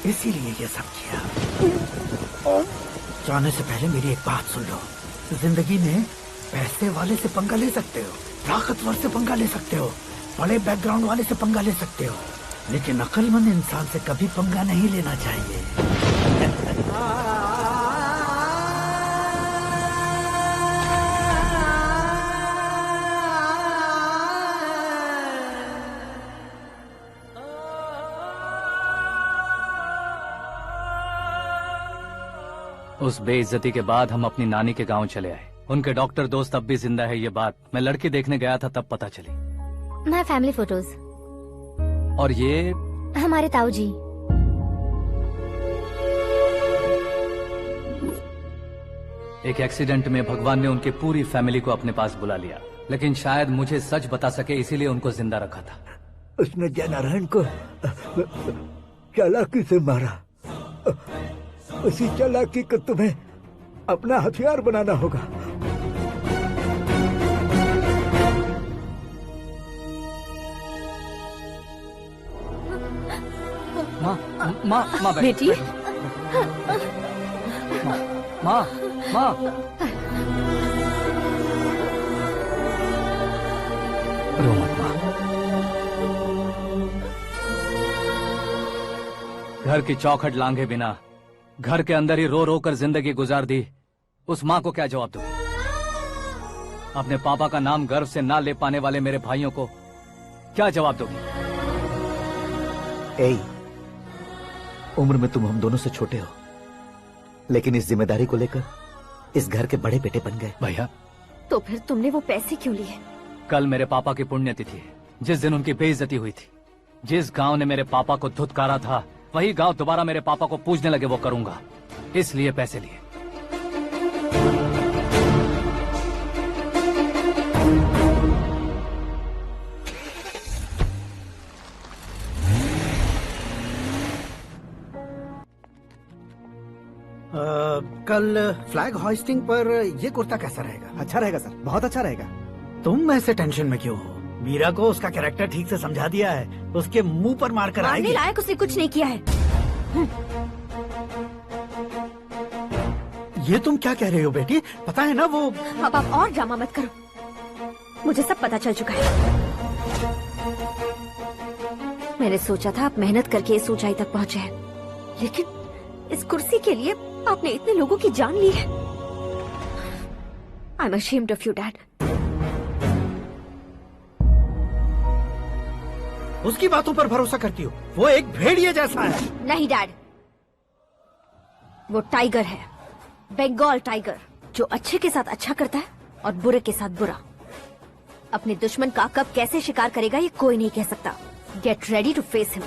इसीलिए ये सब किया। जाने से पहले मेरी एक बात सुन लो। जिंदगी में पैसे वाले से पंगा ले सकते हो, ताकतवर से पंगा ले सकते हो, बड़े बैकग्राउंड वाले से पंगा ले सकते हो, लेकिन अक्लमंद इंसान से कभी पंगा नहीं लेना चाहिए। उस बेइज्जती के बाद हम अपनी नानी के गांव चले आए। उनके डॉक्टर दोस्त अब भी जिंदा है, ये बात मैं लड़की देखने गया था तब पता चली। My family photos. और ये हमारे ताऊ जी। एक एक्सीडेंट में भगवान ने उनकी पूरी फैमिली को अपने पास बुला लिया, लेकिन शायद मुझे सच बता सके इसीलिए उनको जिंदा रखा था। उसने जयनारायण को चालाकी से मारा। उसी चालाकी को तुम्हें अपना हथियार बनाना होगा। माँ बेटी। माँ रो मत माँ। घर की चौखट लांघे बिना घर के अंदर ही रो रो कर जिंदगी गुजार दी उस माँ को क्या जवाब दूं? अपने पापा का नाम गर्व से ना ले पाने वाले मेरे भाइयों को क्या जवाब दोगी? उम्र में तुम हम दोनों से छोटे हो, लेकिन इस जिम्मेदारी को लेकर इस घर के बड़े बेटे बन गए। भैया, तो फिर तुमने वो पैसे क्यों लिए? कल मेरे पापा की पुण्यतिथि है, जिस दिन उनकी बेइज्जती हुई थी। जिस गांव ने मेरे पापा को धुतकारा था वही गांव दोबारा मेरे पापा को पूजने लगे वो करूंगा, इसलिए पैसे लिए। कल फ्लैग होइस्टिंग पर ये कुर्ता कैसा रहेगा? अच्छा रहेगा सर, बहुत अच्छा रहेगा। तुम ऐसे टेंशन में क्यों हो? मीरा को उसका कैरेक्टर ठीक से समझा दिया है, उसके मुंह पर मारकर आएगी। मारने लायक उसने कुछ नहीं किया है। ये तुम क्या कह रहे हो बेटी? पता है ना वो। अब आप और ड्रामा मत करो, मुझे सब पता चल चुका है। मैंने सोचा था आप मेहनत करके इस ऊंचाई तक पहुंचे हैं, लेकिन इस कुर्सी के लिए आपने इतने लोगों की जान ली है। I am ashamed of you dad. उसकी बातों पर भरोसा करती हो? वो एक भेड़िए जैसा है। नहीं डैड, वो टाइगर है, बंगाल टाइगर, जो अच्छे के साथ अच्छा करता है और बुरे के साथ बुरा। अपने दुश्मन का कब कैसे शिकार करेगा ये कोई नहीं कह सकता। Get ready to face him.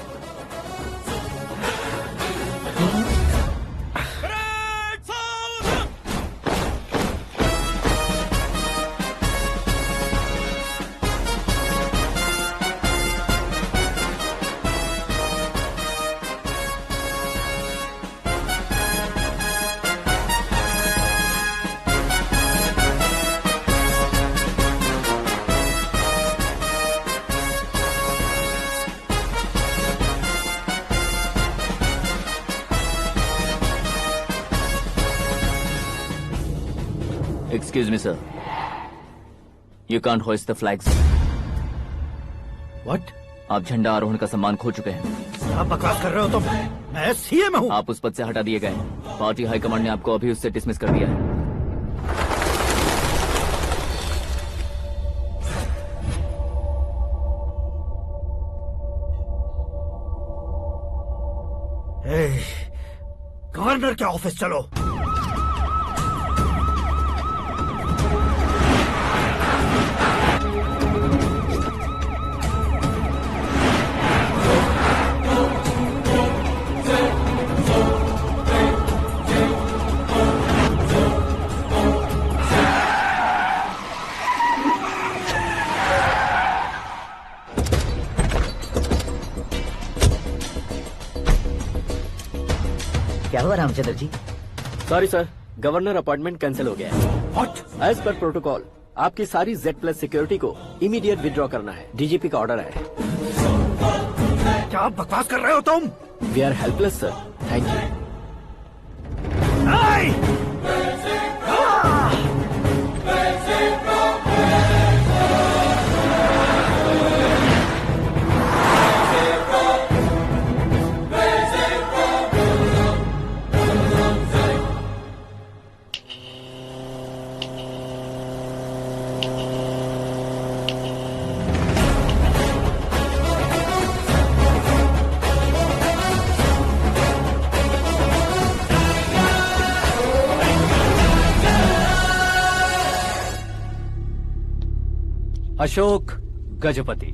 Excuse me, sir. You can't hoist the flags. What? आप झंडा आरोहण का सम्मान खो चुके हैं। आप बकवास कर रहे हो तुम? मैं सीएम हूँ। आप उस पद से हटा दिए गए। पार्टी हाईकमांड ने आपको अभी उससे डिसमिस कर दिया है। गवर्नर के ऑफिस चलो। क्या हुआ Ramchandra ji? Sorry sir, governor appointment cancel हो गया है। What? एज पर प्रोटोकॉल आपकी सारी Z+ सिक्योरिटी को इमीडिएट विड्रॉ करना है। डीजीपी का ऑर्डर है। क्या बकवास कर रहे हो तुम? We are helpless sir, thank you. Ashok Gajapati.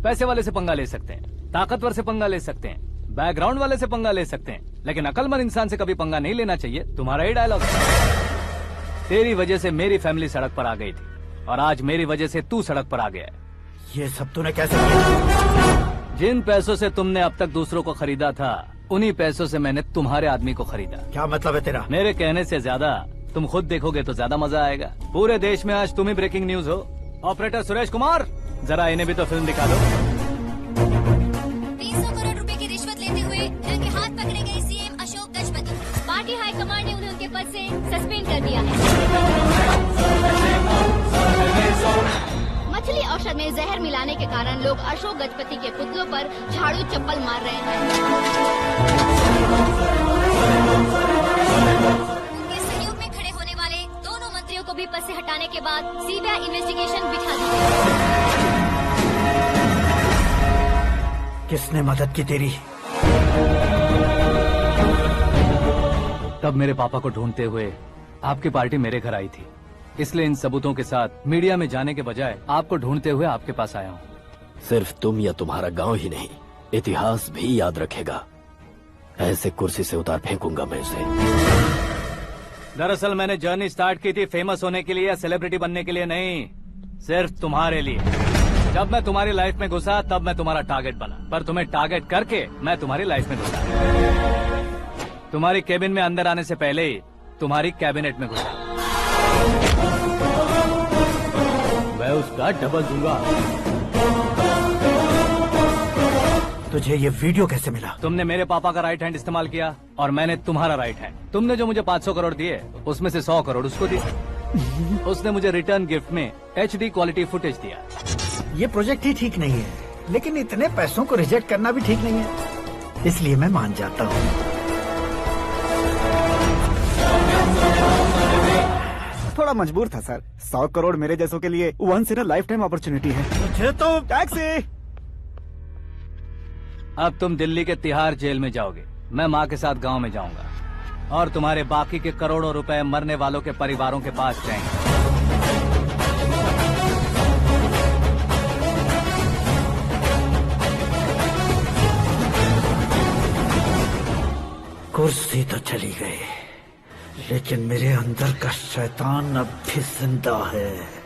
पैसे वाले से पंगा ले सकते हैं, ताकतवर से पंगा ले सकते हैं, बैकग्राउंड वाले से पंगा ले सकते हैं, लेकिन अकलमंद इंसान से कभी पंगा नहीं लेना चाहिए। तुम्हारा ही डायलॉग। तेरी वजह से मेरी फैमिली सड़क पर आ गई थी और आज मेरी वजह से तू सड़क पर आ गया है। ये सब तूने कैसे किया? जिन पैसों से तुमने अब तक दूसरों को खरीदा था, उन्हीं पैसों से मैंने तुम्हारे आदमी को खरीदा। क्या मतलब है तेरा? मेरे कहने से ज्यादा तुम खुद देखोगे तो ज्यादा मजा आएगा। पूरे देश में आज तुम ही ब्रेकिंग न्यूज हो। ऑपरेटर सुरेश कुमार, जरा इन्हें भी तो फिल्म दिखा दो। 300 करोड़ रुपए की रिश्वत लेते हुए इनके हाथ पकड़े गए CM Ashok Gajapati. Party high command ने उन्हें उनके पद से सस्पेंड कर दिया है। मछली औषध में जहर मिलाने के कारण लोग अशोक गजपति के पुतलों पर झाड़ू चप्पल मार रहे हैं। उनके सहयोग में खड़े होने वाले दोनों मंत्रियों को भी पद से हटाने के बाद सीबीआई इन्वेस्टिगेशन बिठा दी गई। किसने मदद की तेरी? तब मेरे पापा को ढूंढते हुए आपकी पार्टी मेरे घर आई थी, इसलिए इन सबूतों के साथ मीडिया में जाने के बजाय आपको ढूंढते हुए आपके पास आया हूँ। सिर्फ तुम या तुम्हारा गांव ही नहीं, इतिहास भी याद रखेगा। ऐसे कुर्सी से उतार फेंकूंगा मैं उसे। दरअसल मैंने जर्नी स्टार्ट की थी फेमस होने के लिए या सेलिब्रिटी बनने के लिए नहीं, सिर्फ तुम्हारे लिए। जब मैं तुम्हारी लाइफ में घुसा तब मैं तुम्हारा टारगेट बना, पर तुम्हें टारगेट करके मैं तुम्हारी लाइफ में घुसा। तुम्हारी केबिन में अंदर आने से पहले ही तुम्हारी कैबिनेट में घुसा। मैं उसका डबल दूंगा। तुझे ये वीडियो कैसे मिला? तुमने मेरे पापा का राइट हैंड इस्तेमाल किया और मैंने तुम्हारा राइट हैंड। तुमने जो मुझे 500 करोड़ दिए, उसमें से 100 करोड़ उसको दिए। उसने मुझे रिटर्न गिफ्ट में HD क्वालिटी फुटेज दिया। ये प्रोजेक्ट ही ठीक नहीं है, लेकिन इतने पैसों को रिजेक्ट करना भी ठीक नहीं है, इसलिए मैं मान जाता हूँ। थोड़ा मजबूर था सर। 100 करोड़ मेरे जैसों के लिए once in a lifetime opportunity है। मुझे तो टैक्सी। अब तुम दिल्ली के तिहाड़ जेल में जाओगे, मैं माँ के साथ गांव में जाऊंगा और तुम्हारे बाकी के करोड़ों रुपए मरने वालों के परिवारों के पास जाएंगे। कुर्सी तो चली गई, लेकिन मेरे अंदर का शैतान अब भी जिंदा है।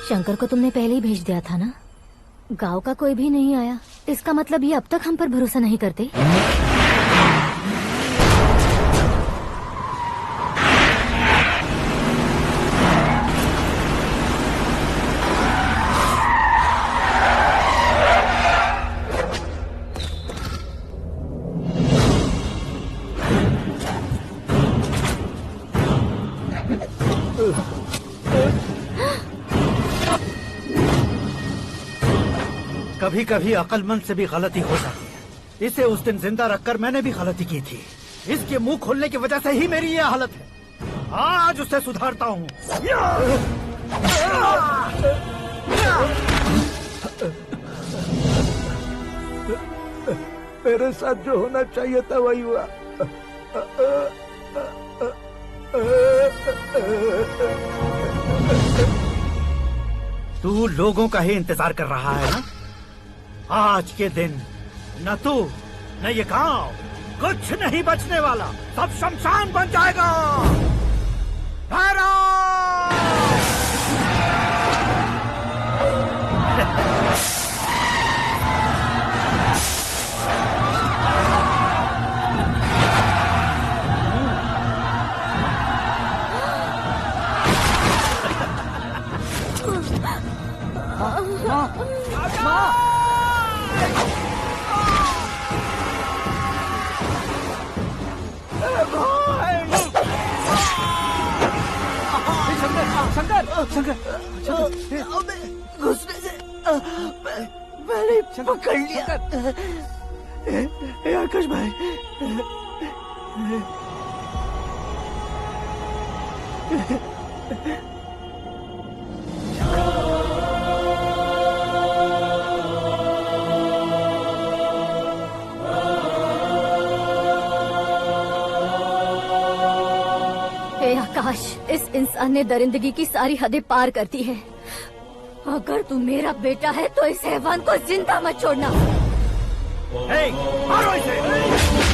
शंकर को तुमने पहले ही भेज दिया था ना? गांव का कोई भी नहीं आया, इसका मतलब ये अब तक हम पर भरोसा नहीं करते। कभी कभी अक्लमंद से भी गलती हो जाती है। इसे उस दिन जिंदा रखकर मैंने भी गलती की थी। इसके मुंह खोलने की वजह से ही मेरी ये हालत है। आज उसे सुधारता हूँ। मेरे साथ जो होना चाहिए था वही हुआ। तू लोगों का ही इंतजार कर रहा है ना? आज के दिन न तू न ये गांव कुछ नहीं बचने वाला, सब शमशान बन जाएगा। शंकर, शंकर, घुसने से मैंने पकड़ लिया। आकाश भाई, हे आकाश, इस इंसान ने दरिंदगी की सारी हदें पार कर दी है। अगर तू मेरा बेटा है तो इस हैवान को जिंदा मत छोड़ना। मारो इसे।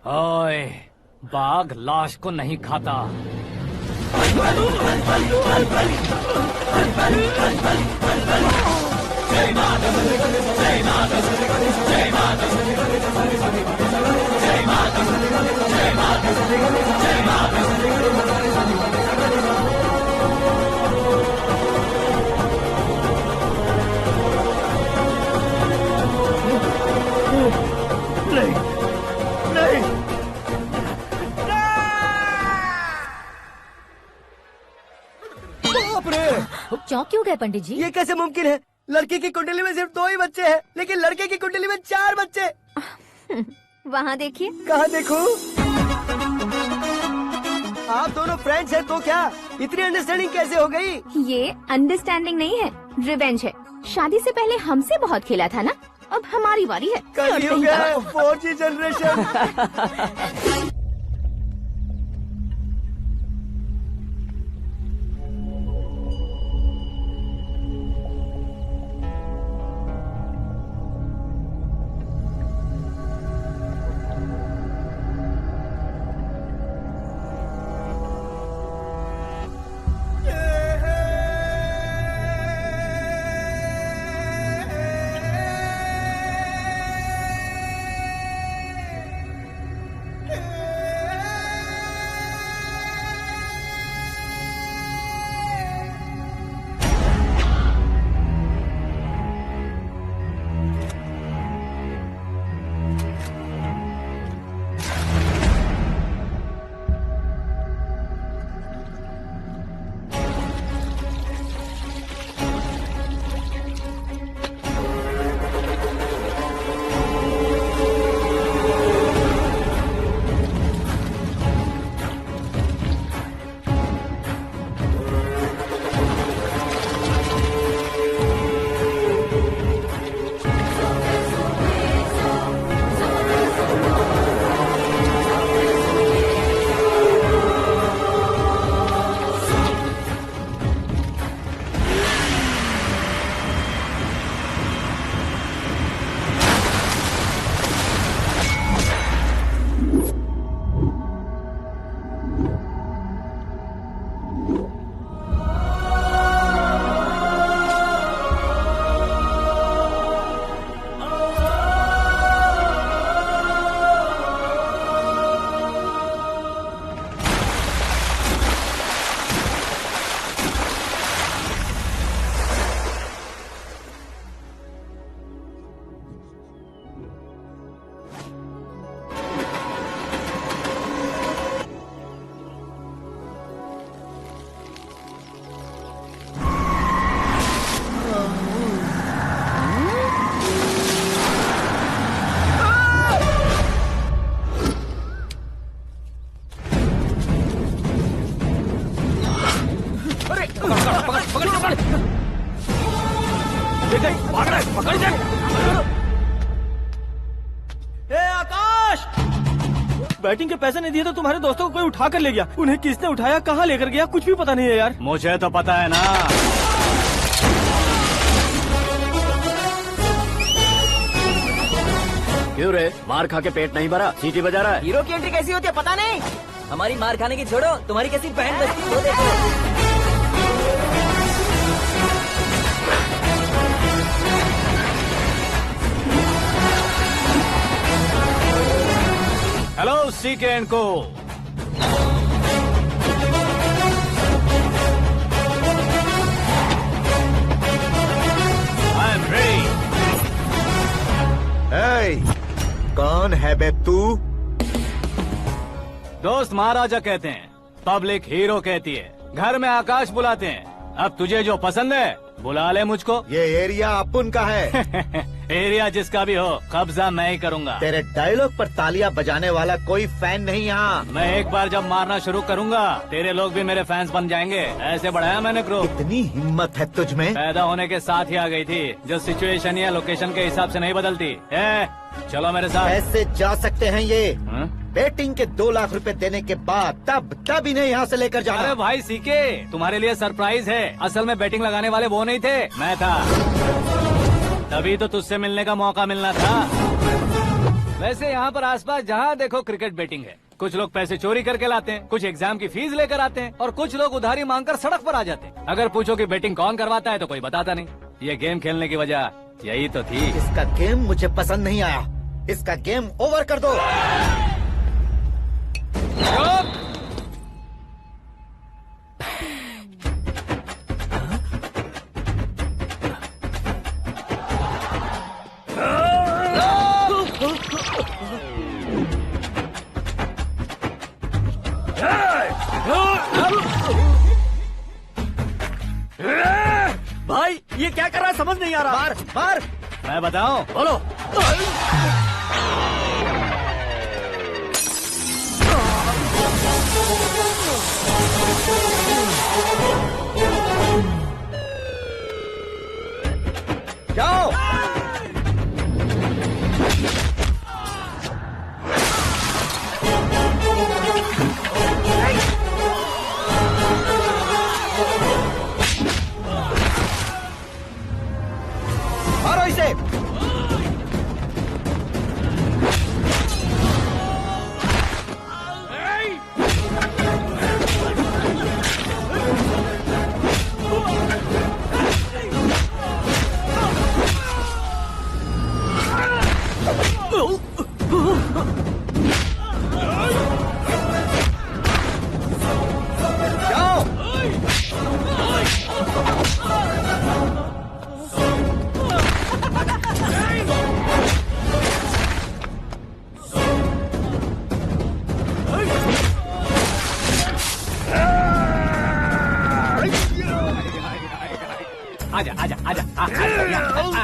ओए, बाघ लाश को नहीं खाता। चौंक क्यों गए पंडित जी? ये कैसे मुमकिन है? लड़की की कुंडली में सिर्फ 2 ही बच्चे हैं, लेकिन लड़के की कुंडली में 4 बच्चे। वहाँ देखिए। कहाँ देखूं? आप दोनों फ्रेंड्स हैं तो क्या इतनी अंडरस्टैंडिंग कैसे हो गई? ये अंडरस्टैंडिंग नहीं है, रिवेंज है। शादी से पहले हमसे बहुत खेला था ना, अब हमारी बारी है। कलयुग है, 4G जनरेशन। ए आकाश, बैटिंग के पैसे नहीं दिए तो तुम्हारे दोस्तों को कोई उठा कर ले गया। उन्हें किसने उठाया, कहाँ लेकर गया, कुछ भी पता नहीं है यार। मुझे तो पता है ना। क्यों रे, मार खा के पेट नहीं भरा, सीटी बजा रहा है? हीरो की एंट्री कैसी होती है पता नहीं। हमारी मार खाने की छोड़ो, तुम्हारी कैसी बहन बचती है वो देखो। हेलो सीके एंड को। I am ready. कौन है बे तू? दोस्त महाराजा कहते हैं, पब्लिक हीरो कहती है, घर में आकाश बुलाते हैं। अब तुझे जो पसंद है बुला ले मुझको। ये एरिया अपुन का है। एरिया जिसका भी हो, कब्जा मैं ही करूंगा। तेरे डायलॉग पर तालियां बजाने वाला कोई फैन नहीं यहाँ। मैं एक बार जब मारना शुरू करूंगा, तेरे लोग भी मेरे फैंस बन जाएंगे। ऐसे बढ़ाया मैंने ग्रुप। इतनी हिम्मत है तुझ में? पैदा होने के साथ ही आ गई थी, जो सिचुएशन या लोकेशन के हिसाब से नहीं बदलती। चलो मेरे साथ। कैसे जा सकते हैं ये? बेटिंग के 2 लाख रुपए देने के बाद तब इन्हें यहाँ से लेकर जाना। अरे भाई सीके, तुम्हारे लिए सरप्राइज है। असल में बैटिंग लगाने वाले वो नहीं थे, मैं था। तभी तो तुझसे मिलने का मौका मिलना था। वैसे यहाँ पर आसपास जहाँ देखो क्रिकेट बैटिंग है। कुछ लोग पैसे चोरी करके लाते हैं, कुछ एग्जाम की फीस लेकर आते हैं, और कुछ लोग उधारी मांगकर सड़क पर आ जाते हैं। अगर पूछो कि बैटिंग कौन करवाता है तो कोई बताता नहीं। ये गेम खेलने की वजह यही तो थी। इसका गेम मुझे पसंद नहीं आया। इसका गेम ओवर कर दो। भाई ये क्या कर रहा है, समझ नहीं आ रहा। मार मार। मैं बताऊं? बोलो। जाओ। मारो इसे। आजा आजा आजा आजा आजा।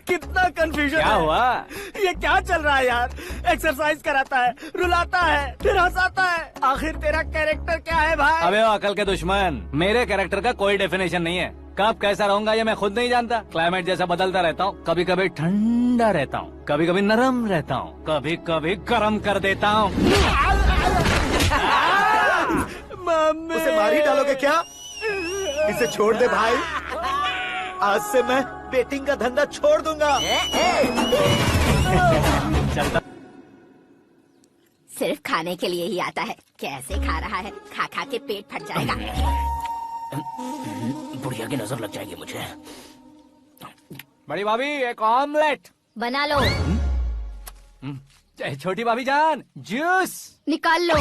कितना कंफ्यूजन क्या है। हुआ? ये क्या चल रहा है यार? एक्सरसाइज कराता है, रुलाता है, फिर हंसाता है। आखिर तेरा कैरेक्टर क्या है भाई? अबे ओ अकल के दुश्मन, मेरे कैरेक्टर का कोई डेफिनेशन नहीं है। कब कैसा रहूंगा ये मैं खुद नहीं जानता। क्लाइमेट जैसा बदलता रहता हूँ। कभी कभी ठंडा रहता हूँ, कभी कभी नरम रहता हूँ, कभी कभी गर्म कर देता हूँ। उसे मार ही डालोगे क्या? इसे छोड़ दे भाई। आज से मैं बेटिंग का धंधा छोड़ दूंगा। चलता। सिर्फ खाने के लिए ही आता है। कैसे खा रहा है, खा खा के पेट फट जाएगा। बुढ़िया की नजर लग जाएगी मुझे। बड़ी भाभी एक ऑमलेट बना लो। छोटी भाभी जान जूस निकाल लो।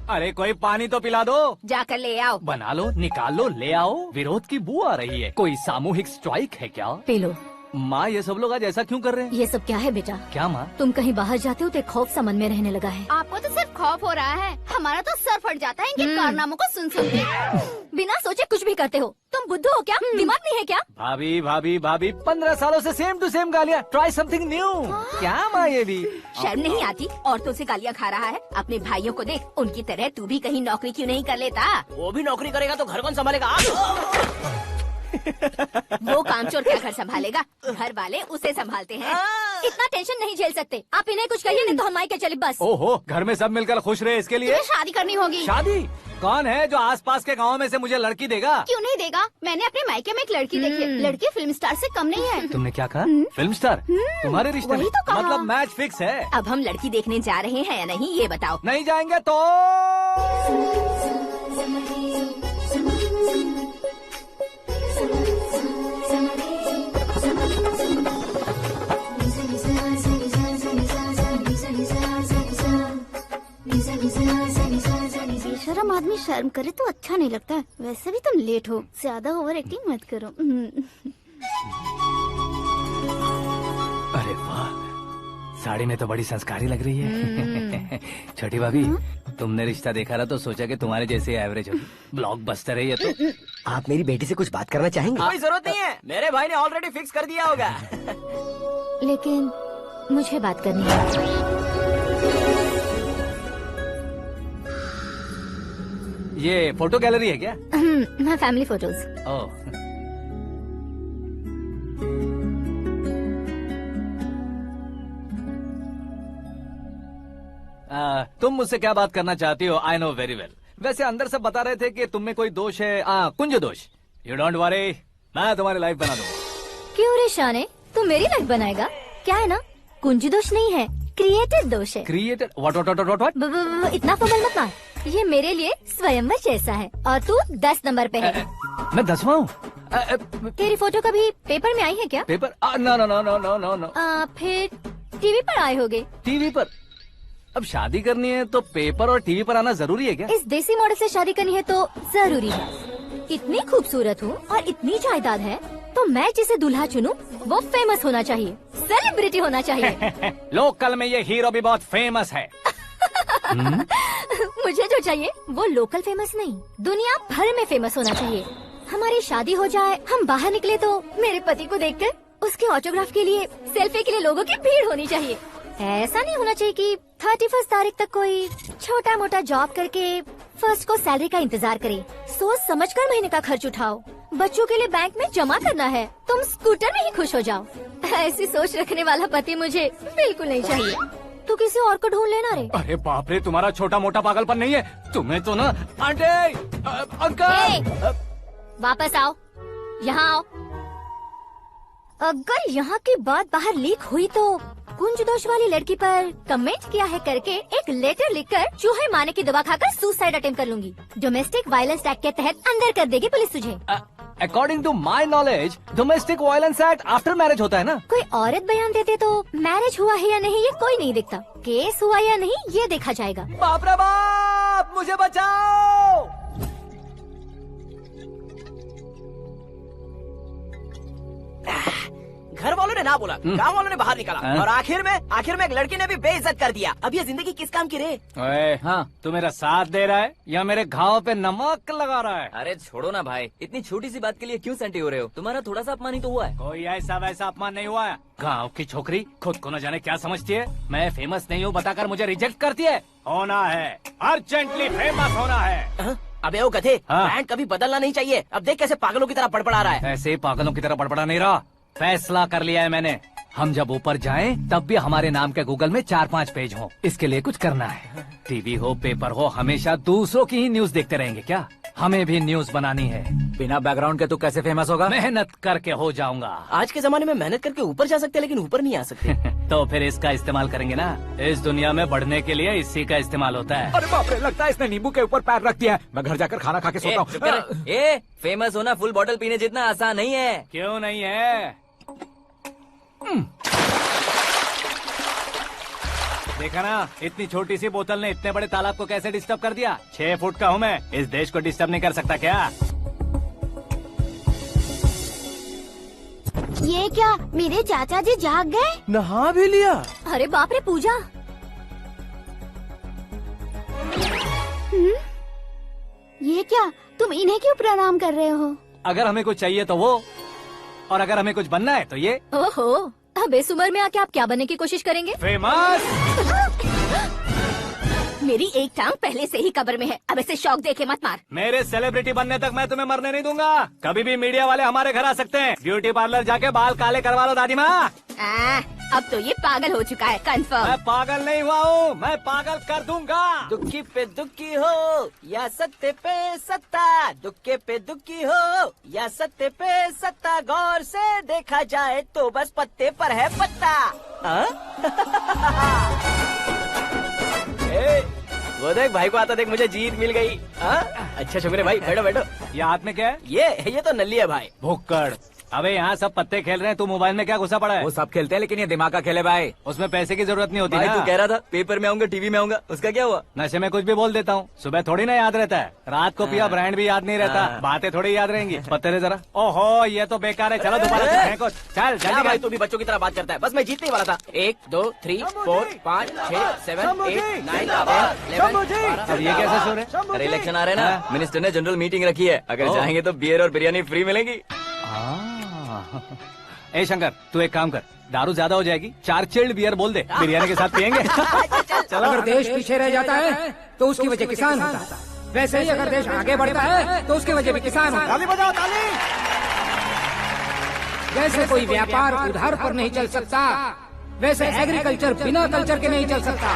अरे कोई पानी तो पिला दो। जाकर ले आओ। बना लो, निकाल लो, ले आओ। विरोध की बू आ रही है। कोई सामूहिक स्ट्राइक है क्या? P low. माँ ये सब लोग आज ऐसा क्यों कर रहे हैं? ये सब क्या है बेटा? क्या माँ? तुम कहीं बाहर जाते हो तो एक खौफ सा मन में रहने लगा है। आपको तो सिर्फ खौफ हो रहा है। हमारा तो सर फट जाता है इनके कारनामों को सुन सुन के। बिना सोचे कुछ भी करते हो। तुम बुद्धू हो क्या? दिमाग नहीं है क्या? भाभी भाभी भाभी 15 सालों से सेम टू सेम गालियाँ। Try something new. क्या माँ ये भी शर्म नहीं आती? औरतों से गालियाँ खा रहा है। अपने भाइयों को देख, उनकी तरह तू भी कहीं नौकरी क्यों नहीं कर लेता? वो भी नौकरी करेगा तो घर कौन संभालेगा? वो कामचोर क्या घर संभालेगा? घर वाले उसे संभालते हैं। इतना टेंशन नहीं झेल सकते। आप इन्हें कुछ कहिए नहीं तो हम मायके चले बस। ओहो, घर में सब मिलकर खुश रहे इसके लिए। तुम्हें शादी करनी होगी। शादी? कौन है जो आसपास के गाँव में से मुझे लड़की देगा? क्यों नहीं देगा? मैंने अपने मायके में एक लड़की देखी है। लड़की फिल्म स्टार से कम नहीं है। तुमने क्या कहा? Film star? तुम्हारे रिश्ते में? वही तो कहा। मतलब मैच फिक्स है। अब हम लड़की देखने जा रहे हैं या नहीं ये बताओ। नहीं जाएंगे तो बेशरम आदमी शर्म करे तो अच्छा नहीं लगता। वैसे भी तुम लेट हो, ज्यादा ओवर एक्टिंग मत करो। अरे वाह, साड़ी में तो बड़ी संस्कारी लग रही है। छोटी भाभी, तुमने रिश्ता देखा ना तो सोचा कि तुम्हारे जैसे एवरेज होगी। ब्लॉकबस्टर है ये तो। आप मेरी बेटी से कुछ बात करना चाहेंगे? कोई जरूरत नहीं है, मेरे भाई ने ऑलरेडी फिक्स कर दिया होगा। लेकिन मुझे बात करनी है। ये फोटो गैलरी है क्या? मैं फैमिली फोटोज। ओह, तुम मुझसे क्या बात करना चाहती हो? I know very well. वैसे अंदर सब बता रहे थे कि तुम में कोई दोष है। कुंज दोष। यू डोंट वरी, मैं तुम्हारी लाइफ बना दूंगा। क्यों रे शाने, तू मेरी लाइफ बनाएगा? क्या है ना, कुंज दोष नहीं है, क्रिएटेड दोष है। क्रिएटेड? व्हाट? इतना फबल मत मार। ये मेरे लिए स्वयंवर जैसा है और तू 10 नंबर पे है। मैं 10वां हूँ? तेरी फोटो कभी पेपर में आई है क्या? Paper? No no no no no no no. फिर टीवी पर आए होगे। टीवी पर? अब शादी करनी है तो पेपर और टीवी पर आना जरूरी है क्या? इस देसी मॉडल से शादी करनी है तो जरूरी है। इतनी खूबसूरत हूँ और इतनी जायदाद है तो मैं जिसे दूल्हा चुनूं वो फेमस होना चाहिए, सेलिब्रिटी होना चाहिए। लोकल में ये हीरो भी बहुत फेमस है। मुझे जो चाहिए वो लोकल फेमस नहीं, दुनिया भर में फेमस होना चाहिए। हमारी शादी हो जाए, हम बाहर निकले तो मेरे पति को देखकर उसके ऑटोग्राफ के लिए, सेल्फी के लिए लोगों की भीड़ होनी चाहिए। ऐसा नहीं होना चाहिए कि 31 तारीख तक कोई छोटा मोटा जॉब करके फर्स्ट को सैलरी का इंतजार करे। सोच समझकर महीने का खर्च उठाओ। बच्चों के लिए बैंक में जमा करना है, तुम स्कूटर में ही खुश हो जाओ। ऐसी सोच रखने वाला पति मुझे बिल्कुल नहीं चाहिए। तू किसी और को ढूंढ लेना रे। अरे बाप रे, तुम्हारा छोटा मोटा पागलपन नहीं है। तुम्हें तो ना आंटी, अंकल। वापस आओ, यहाँ आओ। अगर यहाँ की बात बाहर लीक हुई तो कुंज दोष वाली लड़की पर कमेंट किया है करके एक लेटर लिखकर चूहे मारने की दवा खाकर सुसाइड अटेम्प्ट कर लूंगी। डोमेस्टिक वायलेंस एक्ट के तहत अंदर कर देगी पुलिस तुझे। According to my knowledge domestic violence act after marriage होता है ना? कोई औरत बयान देते तो मैरिज हुआ है या नहीं ये कोई नहीं दिखता, केस हुआ या नहीं ये देखा जाएगा। बाप रे बाप, मुझे बचाओ। घर वालों ने ना बोला, गांव वालों ने बाहर निकाला और आखिर में एक लड़की ने भी बेइज्जत कर दिया। अब ये जिंदगी किस काम की रे? ओए, हाँ, तू मेरा साथ दे रहा है या मेरे घाव पे नमक लगा रहा है? अरे छोड़ो ना भाई, इतनी छोटी सी बात के लिए क्यों सेंटी हो रहे हो? तुम्हारा थोड़ा सा अपमान ही तो हुआ है। कोई ऐसा वैसा अपमान नहीं हुआ है। गाँव की छोकरी खुद को न जाने क्या समझती है। मैं फेमस नहीं हूँ बताकर मुझे रिजेक्ट करती है। होना है, अर्जेंटली फेमस होना है। अबे ओ गधे, ब्रांड कभी बदलना नहीं चाहिए। अब देख कैसे पागलों की तरह बड़बड़ा रहा है। ऐसे पागलों की तरह बड़बड़ा नहीं रहा, फैसला कर लिया है मैंने। हम जब ऊपर जाएं तब भी हमारे नाम के गूगल में 4-5 पेज हो। इसके लिए कुछ करना है। टीवी हो, पेपर हो, हमेशा दूसरों की ही न्यूज देखते रहेंगे क्या? हमें भी न्यूज बनानी है। बिना बैकग्राउंड के तू कैसे फेमस होगा? मेहनत करके हो जाऊंगा। आज के जमाने में मेहनत करके ऊपर जा सकते हैं लेकिन ऊपर नहीं आ सकते। तो फिर इसका इस्तेमाल करेंगे ना। इस दुनिया में बढ़ने के लिए इसी का इस्तेमाल होता है। अरे बाप रे, लगता है इसने नींबू के ऊपर पैर रख दिया है। मैं घर जाकर खाना खा के सोता हूँ। फेमस होना फुल बॉटल पीने जितना आसान नहीं है। क्यों नहीं है? देखा ना, इतनी छोटी सी बोतल ने इतने बड़े तालाब को कैसे डिस्टर्ब कर दिया। 6 फुट का हूँ मैं, इस देश को डिस्टर्ब नहीं कर सकता क्या? ये क्या, मेरे चाचा जी जाग गए? नहा भी लिया? अरे बाप रे पूजा, ये क्या, तुम इन्हें क्यों प्रणाम कर रहे हो? अगर हमें कुछ चाहिए तो वो, और अगर हमें कुछ बनना है तो ये। ओहो, अब इस उम्र में आके आप क्या बनने की कोशिश करेंगे? फेमस। मेरी एक टांग पहले से ही कब्र में है, अब ऐसे शौक देके मत मार। मेरे सेलिब्रिटी बनने तक मैं तुम्हें मरने नहीं दूंगा। कभी भी मीडिया वाले हमारे घर आ सकते हैं। ब्यूटी पार्लर जाके बाल काले करवा लो दादी माँ। अब तो ये पागल हो चुका है, कंफर्म। मैं पागल नहीं हुआ हूँ, मैं पागल कर दूंगा। दुखी पे दुखी हो या सत्य पे सत्ता, दुखे पे दुखी हो या सत्य पे सत्ता, गौर से देखा जाए तो बस पत्ते पर है पत्ता। वो देख भाई को आता देख, मुझे जीत मिल गई। अच्छा शुक्र है भाई, बैठो बैठो। ये हाथ में क्या है? ये तो नल्ली है भाई। भुक्कड़। अबे यहाँ सब पत्ते खेल रहे हैं, तू मोबाइल में क्या घुसा पड़ा है? वो सब खेलते हैं लेकिन ये दिमाग का खेल है भाई। उसमें पैसे की जरूरत नहीं होती भाई ना। तू कह रहा था पेपर में आऊंगा, टीवी में आऊंगा, उसका क्या हुआ? नशे में कुछ भी बोल देता हूँ, सुबह थोड़ी ना याद रहता है। रात को पिया ब्रांड भी याद नहीं रहता, बातें थोड़ी याद रहेंगी। पत्ते दे जरा। ओहो ये तो बेकार है, चलो दोबारा फेंको। चल जल्दी भाई, तू भी बच्चों की तरह बात करता है। बस मैं जीतने वाला था। 1 2 3 4 5 6 7 8 9 10 11 अब ये कैसे सो रहे? अरे इलेक्शन आ रहे हैं ना, मिनिस्टर ने जनरल मीटिंग रखी है, अगर जाएंगे तो बियर और बिरयानी फ्री मिलेगी। ए शंकर, तू एक काम कर, दारू ज्यादा हो जाएगी, 4 चिल्ड बियर बोल दे, बिरयानी के साथ पियेंगे। चलो। अगर देश पीछे रह जाता है तो उसकी वजह किसान होता है, वैसे ही अगर देश आगे बढ़ता है तो उसकी वजह भी किसान होता है। ताली बजाओ, ताली। जैसे कोई व्यापार उधार पर नहीं चल सकता, वैसे एग्रीकल्चर बिना कल्चर के नहीं चल सकता।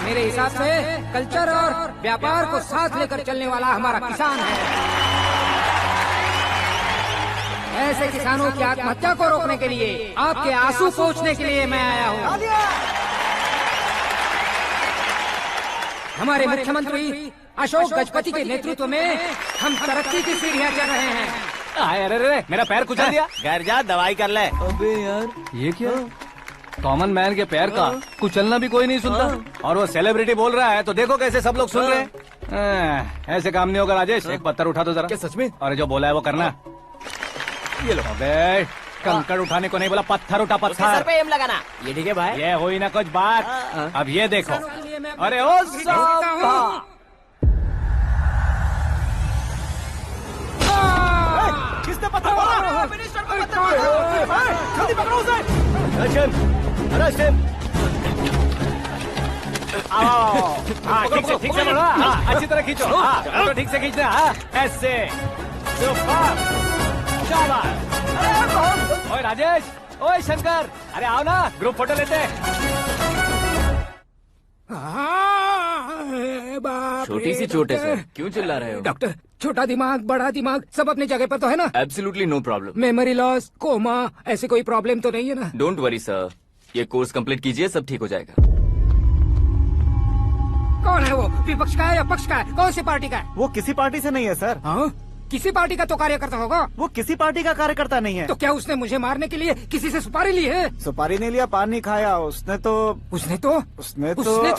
मेरे हिसाब से कल्चर और व्यापार को साथ लेकर चलने वाला हमारा किसान है। ऐसे किसानों की आत्महत्या को रोकने के लिए, आपके आंसू पोंछने के लिए मैं आया हूँ। हमारे मुख्यमंत्री अशोक गजपति के नेतृत्व में हम तरक्की की सीढ़ियाँ चढ़ रहे हैं। अरे मेरा पैर कुचल दिया। घर जा दवाई कर ले। अबे यार ये क्या? कॉमन मैन के पैर का कुचलना भी कोई नहीं सुनता, और वो सेलिब्रिटी बोल रहा है तो देखो कैसे सब लोग सुन रहे हैं। ऐसे काम नहीं होगा राजेश, एक पत्थर उठा दो जरा। क्या सच में? और जो बोला है वो करना। ये लो। अबे कंकड़ उठाने को नहीं बोला, पत्थर उठा, सर पत्थर। पे एम लगाना। ये ठीक है भाई। ये हुई ना कुछ बात। अब ये देखो। अरे ओ साहब, किसने पत्थर मारा? जल्दी पकड़ो उसे। हाँ ठीक से बढ़ो, हाँ अच्छी तरह खींचो, हाँ तो ठीक से खींचना, हाँ ऐसे। ओए राजेश, ओए शंकर, अरे आओ ना, ग्रुप फोटो लेते हैं। छोटी सी चोट है सर, क्यों चिल्ला रहे हो? डॉक्टर, छोटा दिमाग बड़ा दिमाग सब अपनी जगह पर तो है ना? Absolutely no problem. Memory loss, coma, ऐसी कोई प्रॉब्लम तो नहीं है ना? डोंट वरी सर, ये कोर्स कंप्लीट कीजिए, सब ठीक हो जाएगा। कौन है वो? विपक्ष का है या पक्ष का है? कौन सी पार्टी का है? वो किसी पार्टी से नहीं है सर। हाँ? किसी पार्टी का तो कार्यकर्ता होगा। वो किसी पार्टी का कार्यकर्ता नहीं है। तो क्या उसने मुझे मारने के लिए किसी से सुपारी ली है? सुपारी नहीं लिया, पान नहीं खाया, उसने तो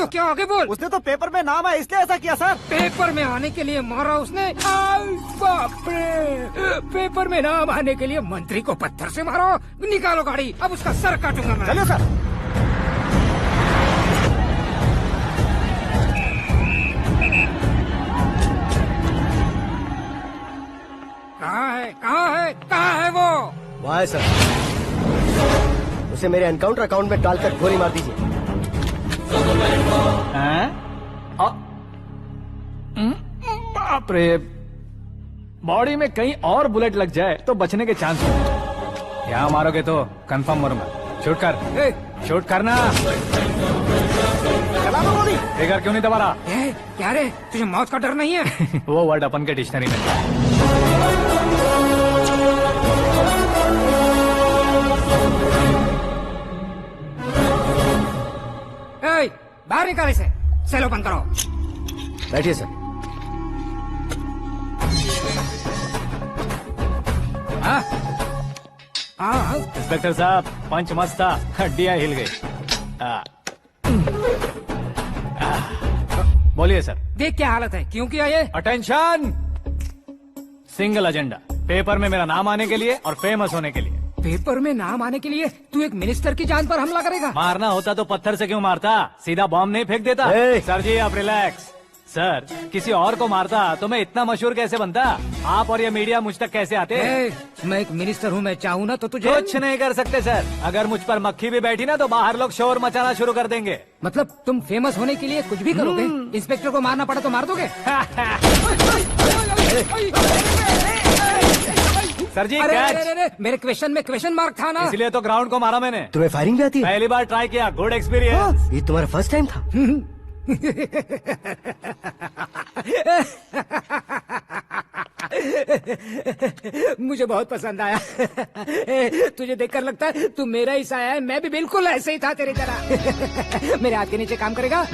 क्या आगे बोल? उसने तो पेपर में नाम है इसलिए ऐसा किया सर। पेपर में आने के लिए मारा उसने? बाप रे, पेपर में नाम आने के लिए मंत्री को पत्थर से मारो? निकालो गाड़ी, अब उसका सर काटूंगा मैं। चलो सर। कहाँ है वो? वहाँ है सर, उसे मेरे एनकाउंटर अकाउंट में डालकर गोली मार दीजिए। बाप रे, बॉडी में कहीं और बुलेट लग जाए तो बचने के चांस हो। यहाँ मारोगे तो कंफर्म मरूंगा। शूट कर, शूट करना। फिगर क्यों नहीं दबा रहा? क्या रे, तुझे मौत का डर नहीं है? वो वर्ड अपन के डिक्शनरी में। बाहर निकाल इसे, सेल ओपन करो। बैठिए सर। इंस्पेक्टर साहब, पंच मस्त था, हड्डियां हिल गई। बोलिए सर। देख क्या हालत है, क्यों किया ये? अटेंशन, सिंगल एजेंडा, पेपर में मेरा नाम आने के लिए और फेमस होने के लिए। पेपर में नाम आने के लिए तू एक मिनिस्टर की जान पर हमला करेगा? मारना होता तो पत्थर से क्यों मारता, सीधा बॉम्ब नहीं फेंक देता। सर जी आप रिलैक्स, सर किसी और को मारता तो मैं इतना मशहूर कैसे बनता? आप और ये मीडिया मुझ तक कैसे आते? मैं एक मिनिस्टर हूँ, मैं चाहूँ ना तो तुझे कुछ नहीं कर सकते सर। अगर मुझ पर मक्खी भी बैठी ना तो बाहर लोग शोर मचाना शुरू कर देंगे। मतलब तुम फेमस होने के लिए कुछ भी करोगे? इंस्पेक्टर को मारना पड़ा तो मार दोगे? सर जी अरे, मेरे क्वेश्चन में क्वेश्चन मार्क था ना, इसलिए तो ग्राउंड को मारा मैंने। तुम्हें फायरिंग भी आती है? पहली बार ट्राई किया, गुड एक्सपीरियंस। ये तुम्हारा फर्स्ट टाइम था? मुझे बहुत पसंद आया। तुझे देखकर लगता है तू मेरा ही साया है। मैं भी बिल्कुल ऐसे ही था तेरी तरह। मेरे हाथ के नीचे काम करेगा?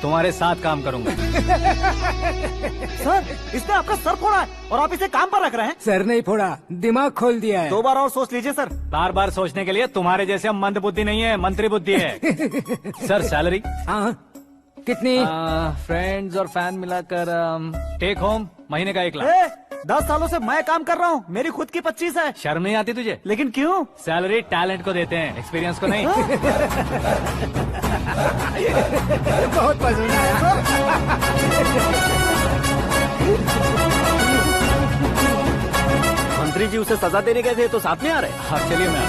तुम्हारे साथ काम करूंगा। सर इसने आपका सर फोड़ा है और आप इसे काम पर रख रहे हैं। सर नहीं फोड़ा, दिमाग खोल दिया है। 2 बार और सोच लीजिए सर। बार बार सोचने के लिए तुम्हारे जैसे मंद बुद्धि नहीं है, मंत्री बुद्धि है। Sir salary? हाँ कितनी? फ्रेंड्स और फैन मिलाकर टेक होम महीने का 1 लाख। 10 सालों से मैं काम कर रहा हूँ, मेरी खुद की 25 है। शर्म नहीं आती तुझे? लेकिन क्यों? सैलरी टैलेंट को देते हैं, एक्सपीरियंस को नहीं। बहुत पसंद आया। मंत्री जी उसे सजा देने गए थे तो साथ में आ रहे? हाँ चलिए मैं।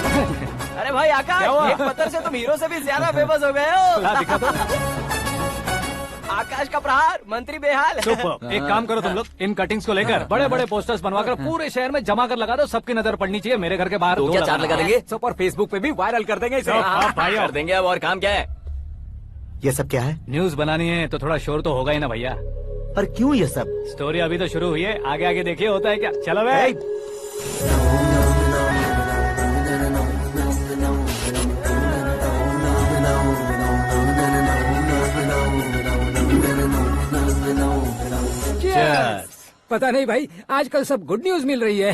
अरे भाई आकाश, एक पत्थर से तुम हीरो से भी ज्यादा फेमस हो गए हो। दिखा दो। आकाश का प्रहार, मंत्री बेहाल। सुपर। एक काम करो तुम लोग, इन कटिंग्स को लेकर बड़े बड़े पोस्टर्स बनवाकर पूरे शहर में जमा कर लगा दो। सबकी नजर पड़नी चाहिए। मेरे घर के बाहर तो क्या 4 लगा देंगे? सब और फेसबुक पे भी वायरल कर देंगे इसे। भाई कर देंगे। अब और काम क्या है? ये सब क्या है? न्यूज बनानी है तो थोड़ा शोर तो होगा ही ना भैया। पर क्यों ये सब? स्टोरी अभी तो शुरू हुई है, आगे आगे देखिए होता है क्या। चलो भाई। पता नहीं भाई, आजकल सब गुड न्यूज मिल रही है।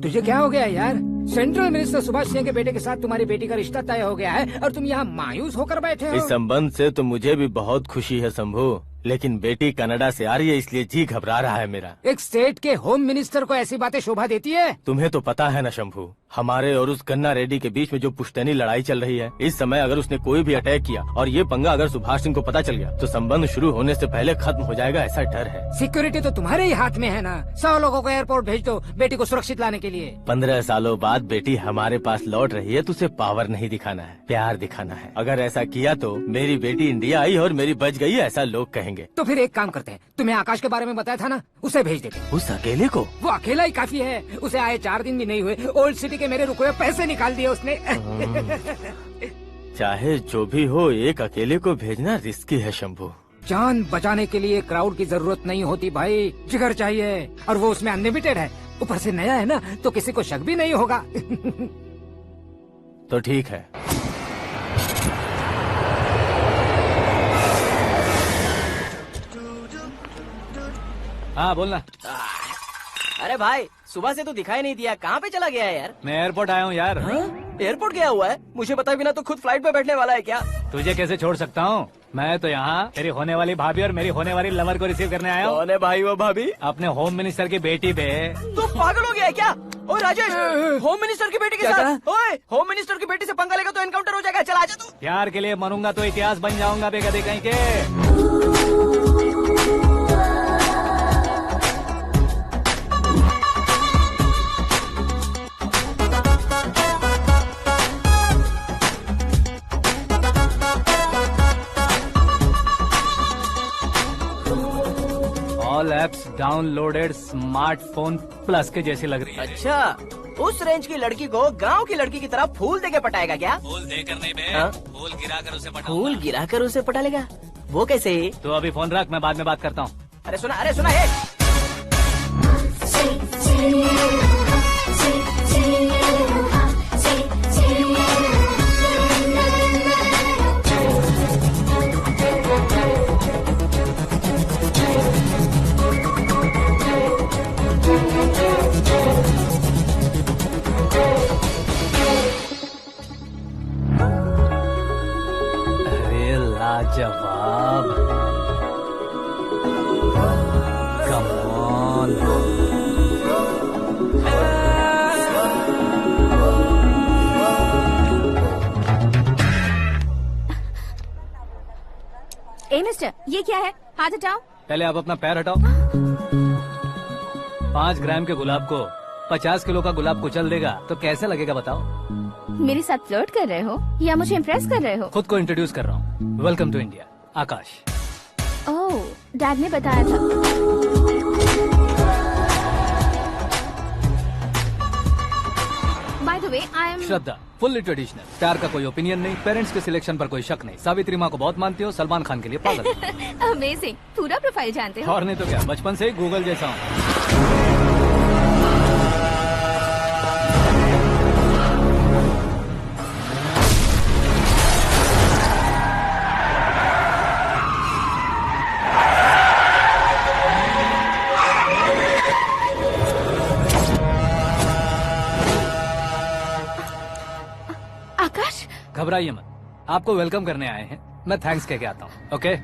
तुझे क्या हो गया यार? सेंट्रल मिनिस्टर सुभाष सिंह के बेटे के साथ तुम्हारी बेटी का रिश्ता तय हो गया है और तुम यहाँ मायूस होकर बैठे हो। इस संबंध से तो मुझे भी बहुत खुशी है शंभू, लेकिन बेटी कनाडा से आ रही है इसलिए जी घबरा रहा है मेरा। एक स्टेट के होम मिनिस्टर को ऐसी बातें शोभा देती है? तुम्हें तो पता है ना शंभू, हमारे और उस गन्ना रेड्डी के बीच में जो पुश्तैनी लड़ाई चल रही है। इस समय अगर उसने कोई भी अटैक किया और ये पंगा अगर सुभाष सिंह को पता चल गया तो संबंध शुरू होने से पहले खत्म हो जाएगा, ऐसा डर है। सिक्योरिटी तो तुम्हारे ही हाथ में है ना। 100 लोगों को एयरपोर्ट भेज दो बेटी को सुरक्षित लाने के लिए। 15 सालों बाद बेटी हमारे पास लौट रही है तो उसे पावर नहीं दिखाना है, प्यार दिखाना है। अगर ऐसा किया तो मेरी बेटी इंडिया आई और मेरी बच गई, ऐसा लोग कहेंगे। तो फिर एक काम करते हैं, तुम्हें आकाश के बारे में बताया था ना, उसे भेज देते। उस अकेले को? वो अकेला ही काफी है। उसे आए 4 दिन भी नहीं हुए, ओल्ड सिटी के मेरे रुके हुए पैसे निकाल दिए उसने। चाहे जो भी हो, एक अकेले को भेजना रिस्की है शंभू। जान बचाने के लिए क्राउड की जरूरत नहीं होती भाई, जिगर चाहिए, और वो उसमें अनलिमिटेड है। ऊपर से नया है ना तो किसी को शक भी नहीं होगा। तो ठीक है। हाँ बोलना। अरे भाई सुबह से तो दिखाई नहीं दिया, कहाँ पे चला गया है यार? मैं एयरपोर्ट आया हूँ यार। एयरपोर्ट गया हुआ है? मुझे बताए बिना तो खुद फ्लाइट पे बैठने वाला है क्या? तुझे कैसे छोड़ सकता हूँ? मैं तो यहाँ तेरी होने वाली भाभी और मेरी होने वाली लवर को रिसीव करने आया हूँ। कौन है भाई वो भाभी? अपने होम मिनिस्टर की बेटी पे। तो पागल हो गया है क्या? ओए राजेश, होम मिनिस्टर की बेटी के साथ? ओए, होम मिनिस्टर की बेटी से पंगा लेगा तो एनकाउंटर हो जाएगा। चल आजा तू। प्यार के लिए मरूंगा तो इतिहास बन जाऊंगा बेगदे कहीं के। All apps downloaded smartphone plus के जैसी लग रही है। अच्छा, उस रेंज की लड़की को गांव की लड़की की तरह फूल देके पटाएगा क्या? फूल देकर नहीं बे, फूल गिराकर उसे पटा। फूल गिराकर उसे पटा लेगा? वो कैसे? तो अभी फोन रख, मैं बाद में बात करता हूँ। अरे सुना है। लाजवाब, कम ऑन। ए मिस्टर, ये क्या है? हाथ हटाओ। पहले आप अपना पैर हटाओ। 5 ग्राम के गुलाब को 50 किलो का गुलाब कुचल देगा तो कैसे लगेगा बताओ? मेरे साथ फ्लर्ट कर रहे हो या मुझे इम्प्रेस कर रहे हो? खुद को इंट्रोड्यूस कर रहा हूँ। Welcome to India, Akash. Oh, dad ने बताया था। By the way, I am Shraddha, fully traditional. प्यार का कोई ओपिनियन नहीं, पेरेंट्स के सिलेक्शन पर कोई शक नहीं। सावित्री माँ को बहुत मानती हो, सलमान खान के लिए पागल। अमेजिंग, पूरा प्रोफाइल जानते हो। और नहीं तो क्या, बचपन से ही गूगल जैसा हूँ। आकाश, घबराइए मत, आपको वेलकम करने आए हैं। मैं थैंक्स कह के आता हूँ। ओके?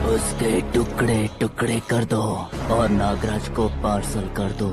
उसके टुकड़े टुकड़े कर दो और नागराज को पार्सल कर दो।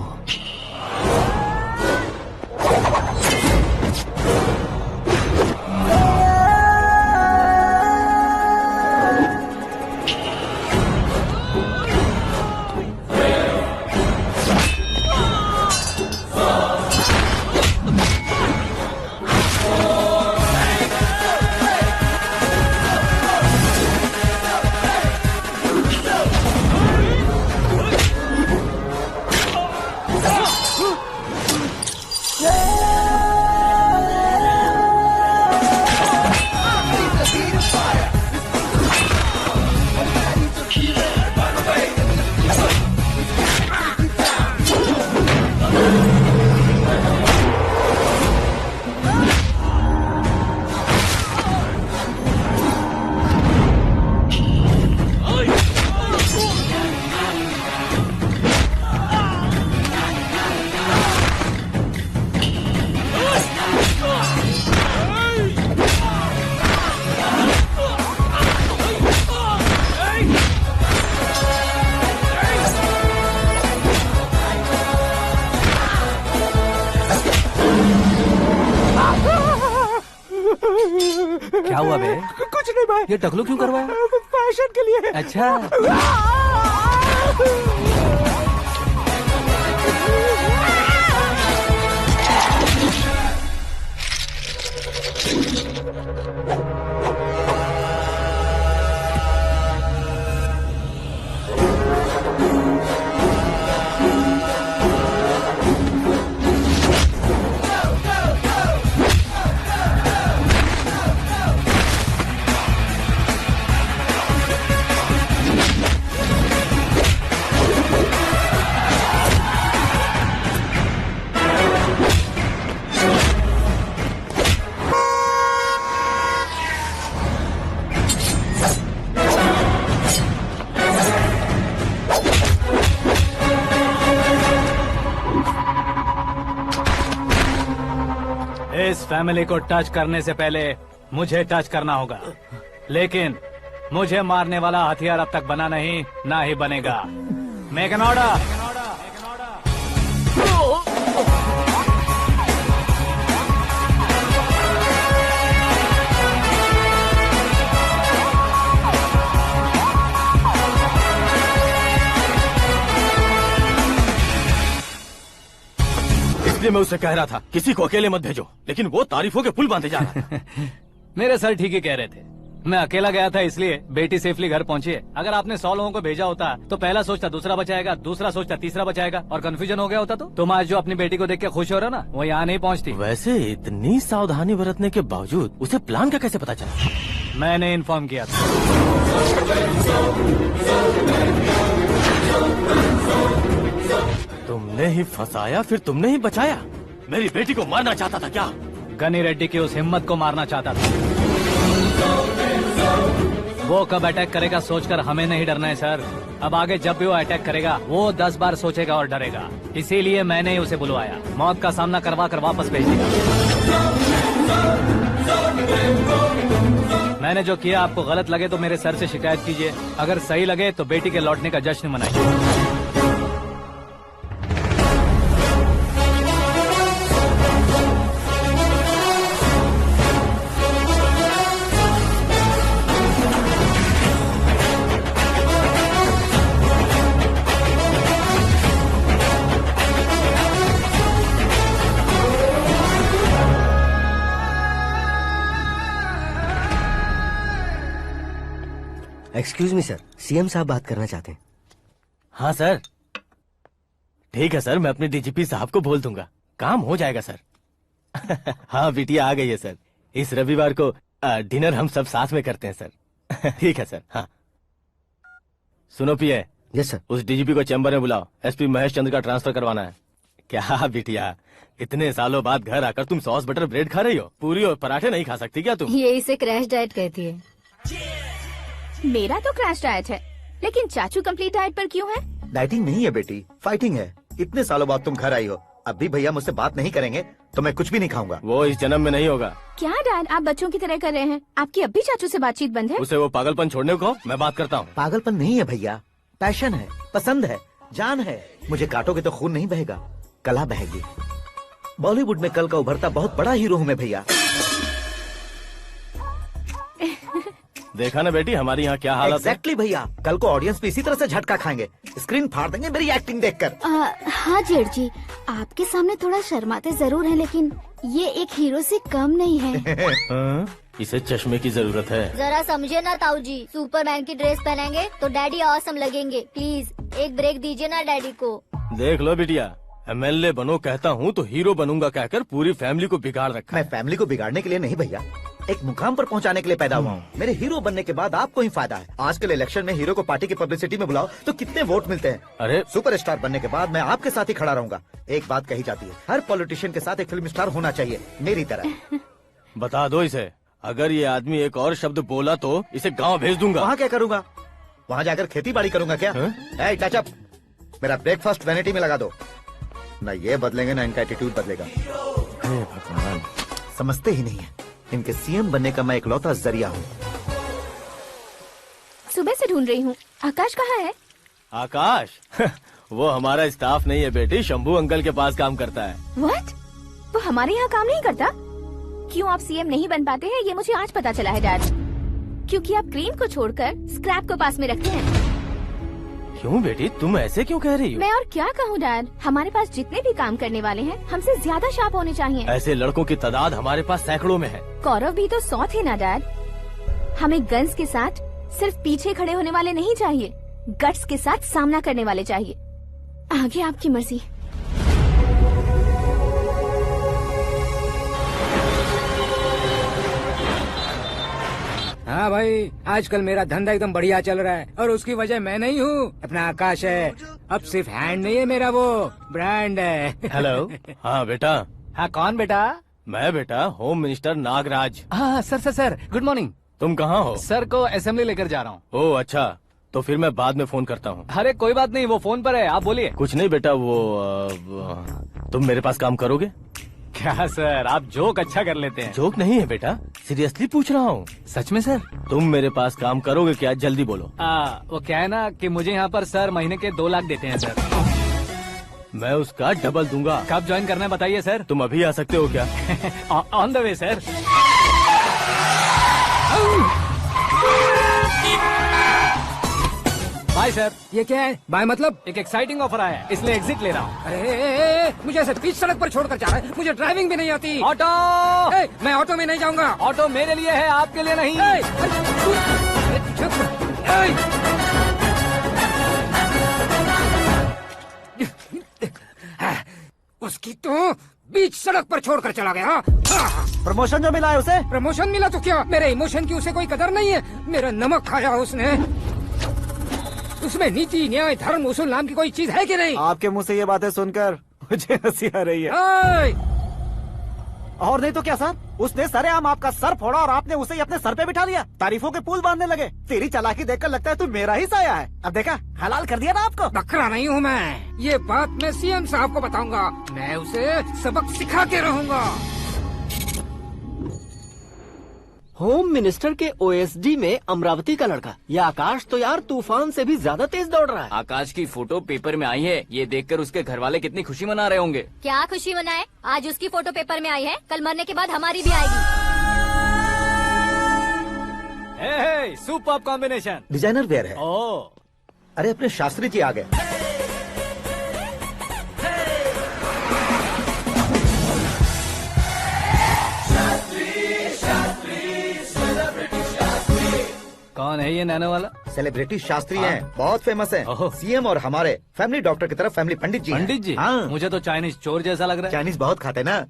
क्या हुआ बे? कुछ नहीं भाई। ये टकलू क्यों करवाया? फैशन के लिए। अच्छा। इस फैमिली को टच करने से पहले मुझे टच करना होगा, लेकिन मुझे मारने वाला हथियार अब तक बना नहीं, ना ही बनेगा। Make an order. इसलिए मैं उससे कह रहा था किसी को अकेले मत भेजो, लेकिन वो तारीफों के पुल बांधे जा रहा था। मेरे सर ठीक ही कह रहे थे। मैं अकेला गया था इसलिए बेटी सेफली घर पहुंची है। अगर आपने 100 लोगों को भेजा होता तो पहला सोचता दूसरा बचाएगा, दूसरा सोचता तीसरा बचाएगा, और कंफ्यूजन हो गया होता। तो तुम आज जो अपनी बेटी को देख के खुश हो रहे हो ना, वो यहाँ नहीं पहुँचती। वैसे इतनी सावधानी बरतने के बावजूद उसे प्लान का कैसे पता चला? मैंने इन्फॉर्म किया था। तुमने ही फंसाया, फिर तुमने ही बचाया। मेरी बेटी को मारना चाहता था क्या? गनी रेड्डी की उस हिम्मत को मारना चाहता था। वो कब अटैक करेगा सोचकर हमें नहीं डरना है सर। अब आगे जब भी वो अटैक करेगा वो 10 बार सोचेगा और डरेगा। इसीलिए मैंने ही उसे बुलवाया। मौत का सामना करवा कर वापस भेज देगा। मैंने जो किया आपको गलत लगे तो मेरे सर से शिकायत कीजिए, अगर सही लगे तो बेटी के लौटने का जश्न मनाइए। एक्सक्यूज मी सर, सीएम साहब बात करना चाहते हैं। हाँ सर, ठीक है सर, मैं अपने डीजीपी साहब को बोल दूंगा, काम हो जाएगा सर। हाँ बिटिया आ गई है सर, इस रविवार को डिनर हम सब साथ में करते हैं सर। ठीक है सर। हाँ सुनो पिए। Yes sir. उस डीजीपी को चैम्बर में बुलाओ, एसपी महेश चंद्र का ट्रांसफर करवाना है। क्या बिटिया, इतने सालों बाद घर आकर तुम सॉस बटर ब्रेड खा रही हो, पूरी और पराठे नहीं खा सकती क्या तुम? ये इसे क्रैश डाइट कहती है। मेरा तो क्रैश डाइट है, लेकिन चाचू कंप्लीट डाइट पर क्यों है? डाइटिंग नहीं है बेटी, फाइटिंग है। इतने सालों बाद तुम घर आई हो, अब भी भैया मुझसे बात नहीं करेंगे तो मैं कुछ भी नहीं खाऊंगा। वो इस जन्म में नहीं होगा। क्या डैड, आप बच्चों की तरह कर रहे हैं? आपकी अब भी चाचू से बातचीत बंद है? उसे वो पागलपन छोड़ने को मैं बात करता हूँ। पागलपन नहीं है भैया, पैशन है, पसंद है, जान है। मुझे काटोगे तो खून नहीं बहेगा, कला बहेगी। बॉलीवुड में कल का उभरता बहुत बड़ा हीरो हूँ मैं भैया। देखा ना बेटी हमारी यहाँ क्या हालत है। एग्जैक्टली भैया, कल को ऑडियंस भी इसी तरह से झटका खाएंगे, स्क्रीन फाड़ देंगे मेरी एक्टिंग देखकर। हाँ जेठ जी, आपके सामने थोड़ा शर्माते जरूर हैं, लेकिन ये एक हीरो से कम नहीं है। इसे चश्मे की जरूरत है। जरा समझे ना ताऊ जी, सुपरमैन की ड्रेस पहनेंगे तो डैडी ऑसम लगेंगे। प्लीज एक ब्रेक दीजिए ना डैडी को। देख लो बिटिया, एमएलए बनो कहता हूँ तो हीरो बनूंगा कहकर पूरी फैमिली को बिगाड़ रखा। मैं फैमिली को बिगाड़ने के लिए नहीं भैया, एक मुकाम पर पहुंचाने के लिए पैदा हुआ हूँ। मेरे हीरो बनने के बाद आपको ही फायदा है। आजकल इलेक्शन में हीरो को पार्टी की पब्लिसिटी में बुलाओ तो कितने वोट मिलते हैं। अरे सुपरस्टार बनने के बाद मैं आपके साथ ही खड़ा रहूंगा। एक बात कही जाती है, हर पॉलिटिशियन के साथ एक फिल्म स्टार होना चाहिए, मेरी तरह। बता दो इसे, अगर ये आदमी एक और शब्द बोला तो इसे गाँव भेज दूंगा। वहाँ क्या करूँगा? वहाँ जाकर खेती बाड़ी करूँगा क्या? टच अप, मेरा ब्रेकफास्ट वैनिटी में लगा दो। न ये बदलेंगे न इनका एटीट्यूड बदलेगा। भगवान, समझते ही नहीं है, इनके सीएम बनने का मैं इकलौता जरिया हूँ। सुबह से ढूंढ रही हूँ, आकाश कहाँ है? आकाश? वो हमारा स्टाफ नहीं है बेटी, शंभू अंकल के पास काम करता है। व्हाट? वो हमारे यहाँ काम नहीं करता? क्यों आप सीएम नहीं बन पाते हैं ये मुझे आज पता चला है डैड। क्योंकि आप क्रीम को छोड़कर स्क्रैप को पास में रखते हैं। क्यों बेटी, तुम ऐसे क्यों कह रही हो? मैं और क्या कहूँ डैड, हमारे पास जितने भी काम करने वाले हैं हमसे ज्यादा शार्प होने चाहिए। ऐसे लड़कों की तादाद हमारे पास सैकड़ों में है। कौरव भी तो 100 थे ना डैड। हमें गन्स के साथ सिर्फ पीछे खड़े होने वाले नहीं चाहिए, गट्स के साथ सामना करने वाले चाहिए। आगे आपकी मर्जी। हाँ भाई, आजकल मेरा धंधा एकदम बढ़िया चल रहा है और उसकी वजह मैं नहीं हूँ, अपना आकाश है। अब सिर्फ हैंड नहीं है मेरा, वो ब्रांड है। हेलो। हाँ बेटा। हाँ कौन बेटा? मैं बेटा, होम मिनिस्टर नागराज। हाँ सर गुड मॉर्निंग। तुम कहाँ हो? सर को असेंबली लेकर जा रहा हूँ। ओह अच्छा, तो फिर मैं बाद में फोन करता हूँ। अरे कोई बात नहीं, वो फोन पर है, आप बोलिए। कुछ नहीं बेटा, तुम मेरे पास काम करोगे? क्या सर, आप जोक अच्छा कर लेते हैं। जोक नहीं है बेटा, सीरियसली पूछ रहा हूँ। सच में सर? तुम मेरे पास काम करोगे क्या? जल्दी बोलो। वो क्या है ना कि मुझे यहाँ पर सर महीने के 2 लाख देते हैं सर। मैं उसका डबल दूंगा। कब ज्वाइन करना है बताइए सर। तुम अभी आ सकते हो क्या? On the way sir. Bye sir. ये क्या है? बाय मतलब? एक एक्साइटिंग ऑफर आया है, इसलिए एग्जिट ले रहा हूँ। अरे मुझे ऐसे बीच सड़क पर छोड़कर जा रहा है, मुझे ड्राइविंग भी नहीं आती। ऑटो! मैं ऑटो में नहीं जाऊंगा। ऑटो मेरे लिए है, आपके लिए नहीं। उसकी तो बीच सड़क पर छोड़कर चला गया। प्रमोशन जो मिला है उसे? प्रमोशन मिला तो क्या, मेरे इमोशन की उसे कोई कदर नहीं है। मेरा नमक खाया उसने। उसमें नीति न्याय धर्म उसूल नाम की कोई चीज है कि नहीं? आपके मुंह से ये बातें सुनकर मुझे हंसी आ रही है। और नहीं तो क्या सर, उसने सरेआम आपका सर फोड़ा और आपने उसे ही अपने सर पे बिठा लिया। तारीफों के पुल बांधने लगे। तेरी चालाकी देखकर लगता है तू मेरा ही साया है। अब देखा, हलाल कर दिया ना आपको। बकरा नहीं हूँ मैं, ये बात मैं सीएम साहब को बताऊंगा। मैं उसे सबक सिखा के रहूंगा। होम मिनिस्टर के ओएसडी में अमरावती का लड़का। ये आकाश तो यार तूफान से भी ज्यादा तेज दौड़ रहा है। आकाश की फोटो पेपर में आई है, ये देखकर उसके घर वाले कितनी खुशी मना रहे होंगे। क्या खुशी मनाए? आज उसकी फोटो पेपर में आई है, कल मरने के बाद हमारी भी आएगी। Superb combination. डिजाइनर वेयर है। ओह, अरे अपने शास्त्री जी आ गए। कौन है ये नैनो वाला? सेलिब्रिटी शास्त्री हैं, बहुत फेमस हैं। सीएम और हमारे फैमिली डॉक्टर की तरफ फैमिली पंडित जी हैं। पंडित जी? हाँ। मुझे तो चाइनीज चोर जैसा लग रहा है। चाइनीज बहुत खाते ना।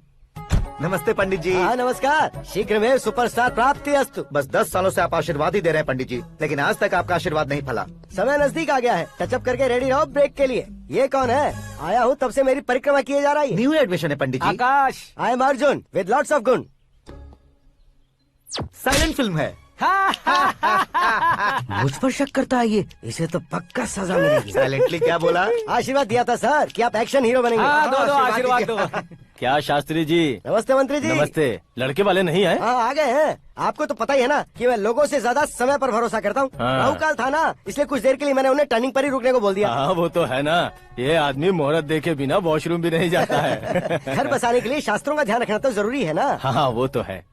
नमस्ते पंडित जी। हाँ नमस्कार। शीघ्र में सुपरस्टार प्राप्ति अस्तु। बस 10 सालों से आप आशीर्वाद ही दे रहे हैं पंडित जी, लेकिन आज तक आपका आशीर्वाद नहीं फला। समय नजदीक आ गया है, टचअप करके रेडी रहो ब्रेक के लिए। ये कौन है? आया हूँ तब से मेरी परिक्रमा किए जा रही है। न्यू एडमिशन है Pandit ji. Akash. I am Arjun with lots of गुण। साइलेंट फिल्म है। मुझ पर शक करता है ये, इसे तो पक्का सजा मिलेगी। साइलेंटली क्या बोला? आशीर्वाद दिया था सर कि आप एक्शन हीरो बनेंगे। दो आशीर्वाद दो। क्या शास्त्री जी? नमस्ते मंत्री जी। नमस्ते। लड़के वाले नहीं आए? हाँ आ गए हैं। आपको तो पता ही है ना कि मैं लोगों से ज्यादा समय पर भरोसा करता हूँ। हाँ। राहु काल था ना, इसलिए कुछ देर के लिए मैंने उन्हें टर्निंग पर ही रुकने को बोल दिया। हाँ वो तो है ना, ये आदमी मुहूर्त देखे बिना वॉशरूम भी नहीं जाता है। घर बसाने के लिए शास्त्रों का ध्यान रखना तो जरूरी है ना। हाँ वो तो है।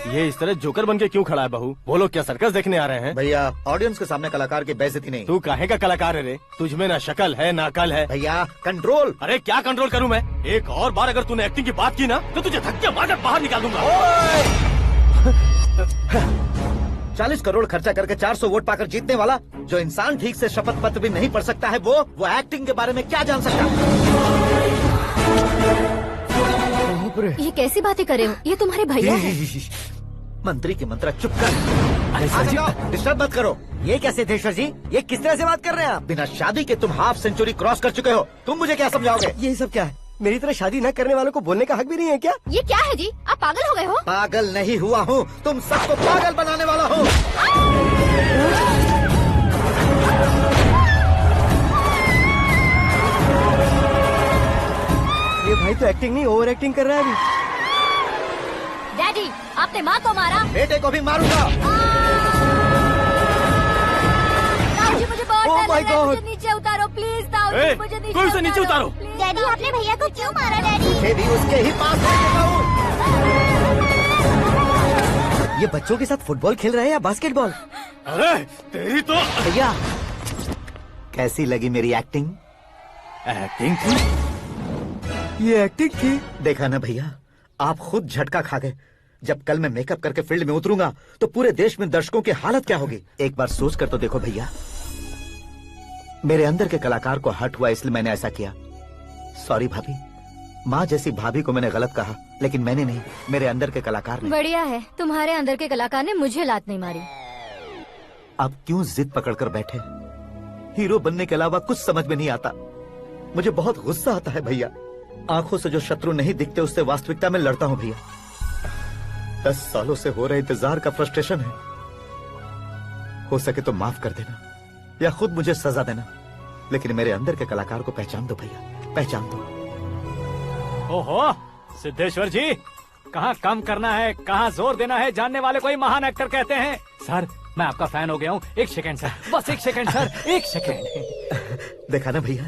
ये इस तरह जोकर बन के क्यों खड़ा है बहू? वो लोग क्या सर्कस देखने आ रहे हैं? भैया ऑडियंस के सामने कलाकार की बेइज्जती नहीं। तू काहे का कलाकार है रे? तुझमें ना शक्ल है ना अकल है। भैया कंट्रोल। अरे क्या कंट्रोल करूं मैं? एक और बार अगर तूने एक्टिंग की बात की ना तो तुझे धक्के मारकर बाहर निकाल दूंगा। 40 करोड़ खर्चा करके 400 वोट पाकर जीतने वाला, जो इंसान ठीक से शपथ पत्र भी नहीं पढ़ सकता है, वो एक्टिंग के बारे में क्या जान सकता है? ये कैसी बातें कर रहे हो? ये तुम्हारे भैया हैं। मंत्री की मंत्रा चुप कर। अरे डिस्टर्ब मत करो। ये क्या सिद्धेश्वर जी, ये किस तरह से बात कर रहे हैं आप? बिना शादी के तुम हाफ सेंचुरी क्रॉस कर चुके हो, तुम मुझे क्या समझाओगे? ये सब क्या है? मेरी तरह शादी न करने वालों को बोलने का हक भी नहीं है क्या? ये क्या है जी? आप पागल हो गए हो? पागल नहीं हुआ हूँ, तुम सबको पागल बनाने वाला हूँ। ये भाई तो एक्टिंग नहीं ओवर एक्टिंग कर रहा है अभी। डैडी, आपने माँ को मारा। बेटे को भी मारूंगा। ताऊजी मुझे बहुत Oh डर my लग रहा है, God! मुझे नीचे उतारो प्लीज। ताऊजी मुझे नीचे उतारो। डैडी आपने भैया को क्यों मारा डैडी? मुझे भी उसके ही पास लेके जाऊं। ये बच्चों के साथ फुटबॉल खेल रहे हैं या बास्केटबॉल? अरे तेरी तो। भैया कैसी लगी मेरी एक्टिंग? एक्टिंग थी? ये एक्टिंग थी? देखा ना भैया, आप खुद झटका खा गए। जब कल मैं मेकअप करके फील्ड में उतरूंगा तो पूरे देश में दर्शकों की हालत क्या होगी? एक बार सोच कर तो देखो भैया। मेरे अंदर के कलाकार को हर्ट हुआ इसलिए मैंने ऐसा किया। सॉरी भाभी। माँ जैसी भाभी को मैंने गलत कहा, लेकिन मैंने नहीं, मेरे अंदर के कलाकार ने। बढ़िया है, तुम्हारे अंदर के कलाकार ने मुझे लात नहीं मारी। आप क्यों जिद पकड़कर बैठे? हीरो बनने के अलावा कुछ समझ में नहीं आता। मुझे बहुत गुस्सा आता है भैया। आंखों से जो शत्रु नहीं दिखते उससे वास्तविकता में लड़ता हूँ भैया। 10 सालों से हो रहे इंतजार का फ्रस्ट्रेशन है। हो सके तो माफ कर देना या खुद मुझे सजा देना, लेकिन मेरे अंदर के कलाकार को पहचान दो भैया, पहचान दो। ओहो सिद्धेश्वर जी, कहाँ कम करना है कहाँ जोर देना है, जानने वाले को ही महान एक्टर कहते हैं। सर मैं आपका फैन हो गया हूँ। एक सेकंड सर, बस एक सेकंड सर, एक सेकंड। देखा ना भैया,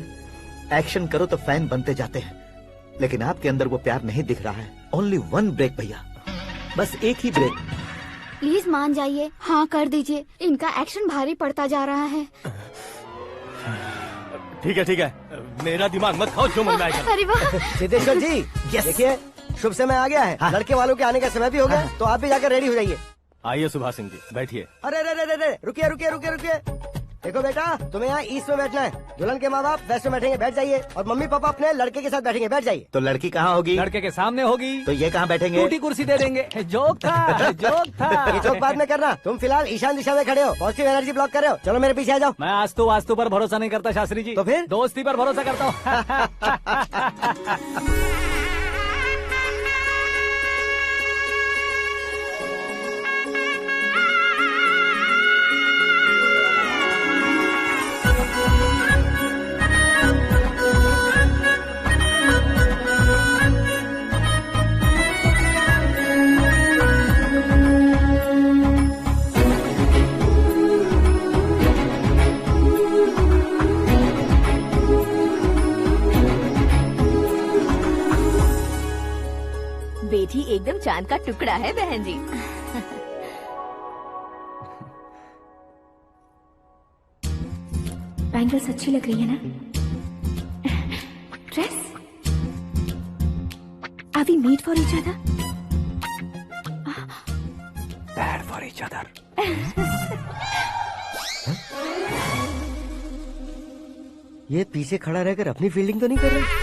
एक्शन करो तो फैन बनते जाते हैं, लेकिन आपके अंदर वो प्यार नहीं दिख रहा है। ओनली 1 ब्रेक भैया, बस एक ही ब्रेक। प्लीज मान जाइए, हाँ कर दीजिए। इनका एक्शन भारी पड़ता जा रहा है। ठीक है, मेरा दिमाग मत खाओ, जो मन में आएगा। अरे वाह सिद्धेश्वर जी, देखिए शुभ समय आ गया है। हाँ। लड़के वालों के आने का समय भी हो गया, तो आप भी जाकर रेडी हो जाइए। आइए सुभाष सिंह जी, बैठिए। अरे रुकिए। देखो बेटा, तुम्हें यहाँ ईस्ट में बैठना है। दुल्हन के माँ बाप वेस्ट में बैठेंगे, बैठ जाइए। और मम्मी पापा अपने लड़के के साथ बैठेंगे, बैठ जाइए। तो लड़की कहाँ होगी? लड़के के सामने होगी। तो ये कहाँ बैठेंगे? टूटी कुर्सी दे देंगे। जोक था। ये जोक बाद में करना। तुम फिलहाल ईशान दिशा में खड़े हो, पॉजिटिव एनर्जी ब्लॉक कर रहे हो। चलो मेरे पीछे आ जाओ। मैं वास्तु पर भरोसा नहीं करता शास्त्री जी। तो फिर? दोस्ती पर भरोसा करता हूँ। चांद का टुकड़ा है बहन जी। बैंगल्स अच्छी लग रही है ना? Dress? Are we made for each other? Bad for each other. ये पीछे खड़ा रहकर अपनी फील्डिंग तो नहीं कर रहा?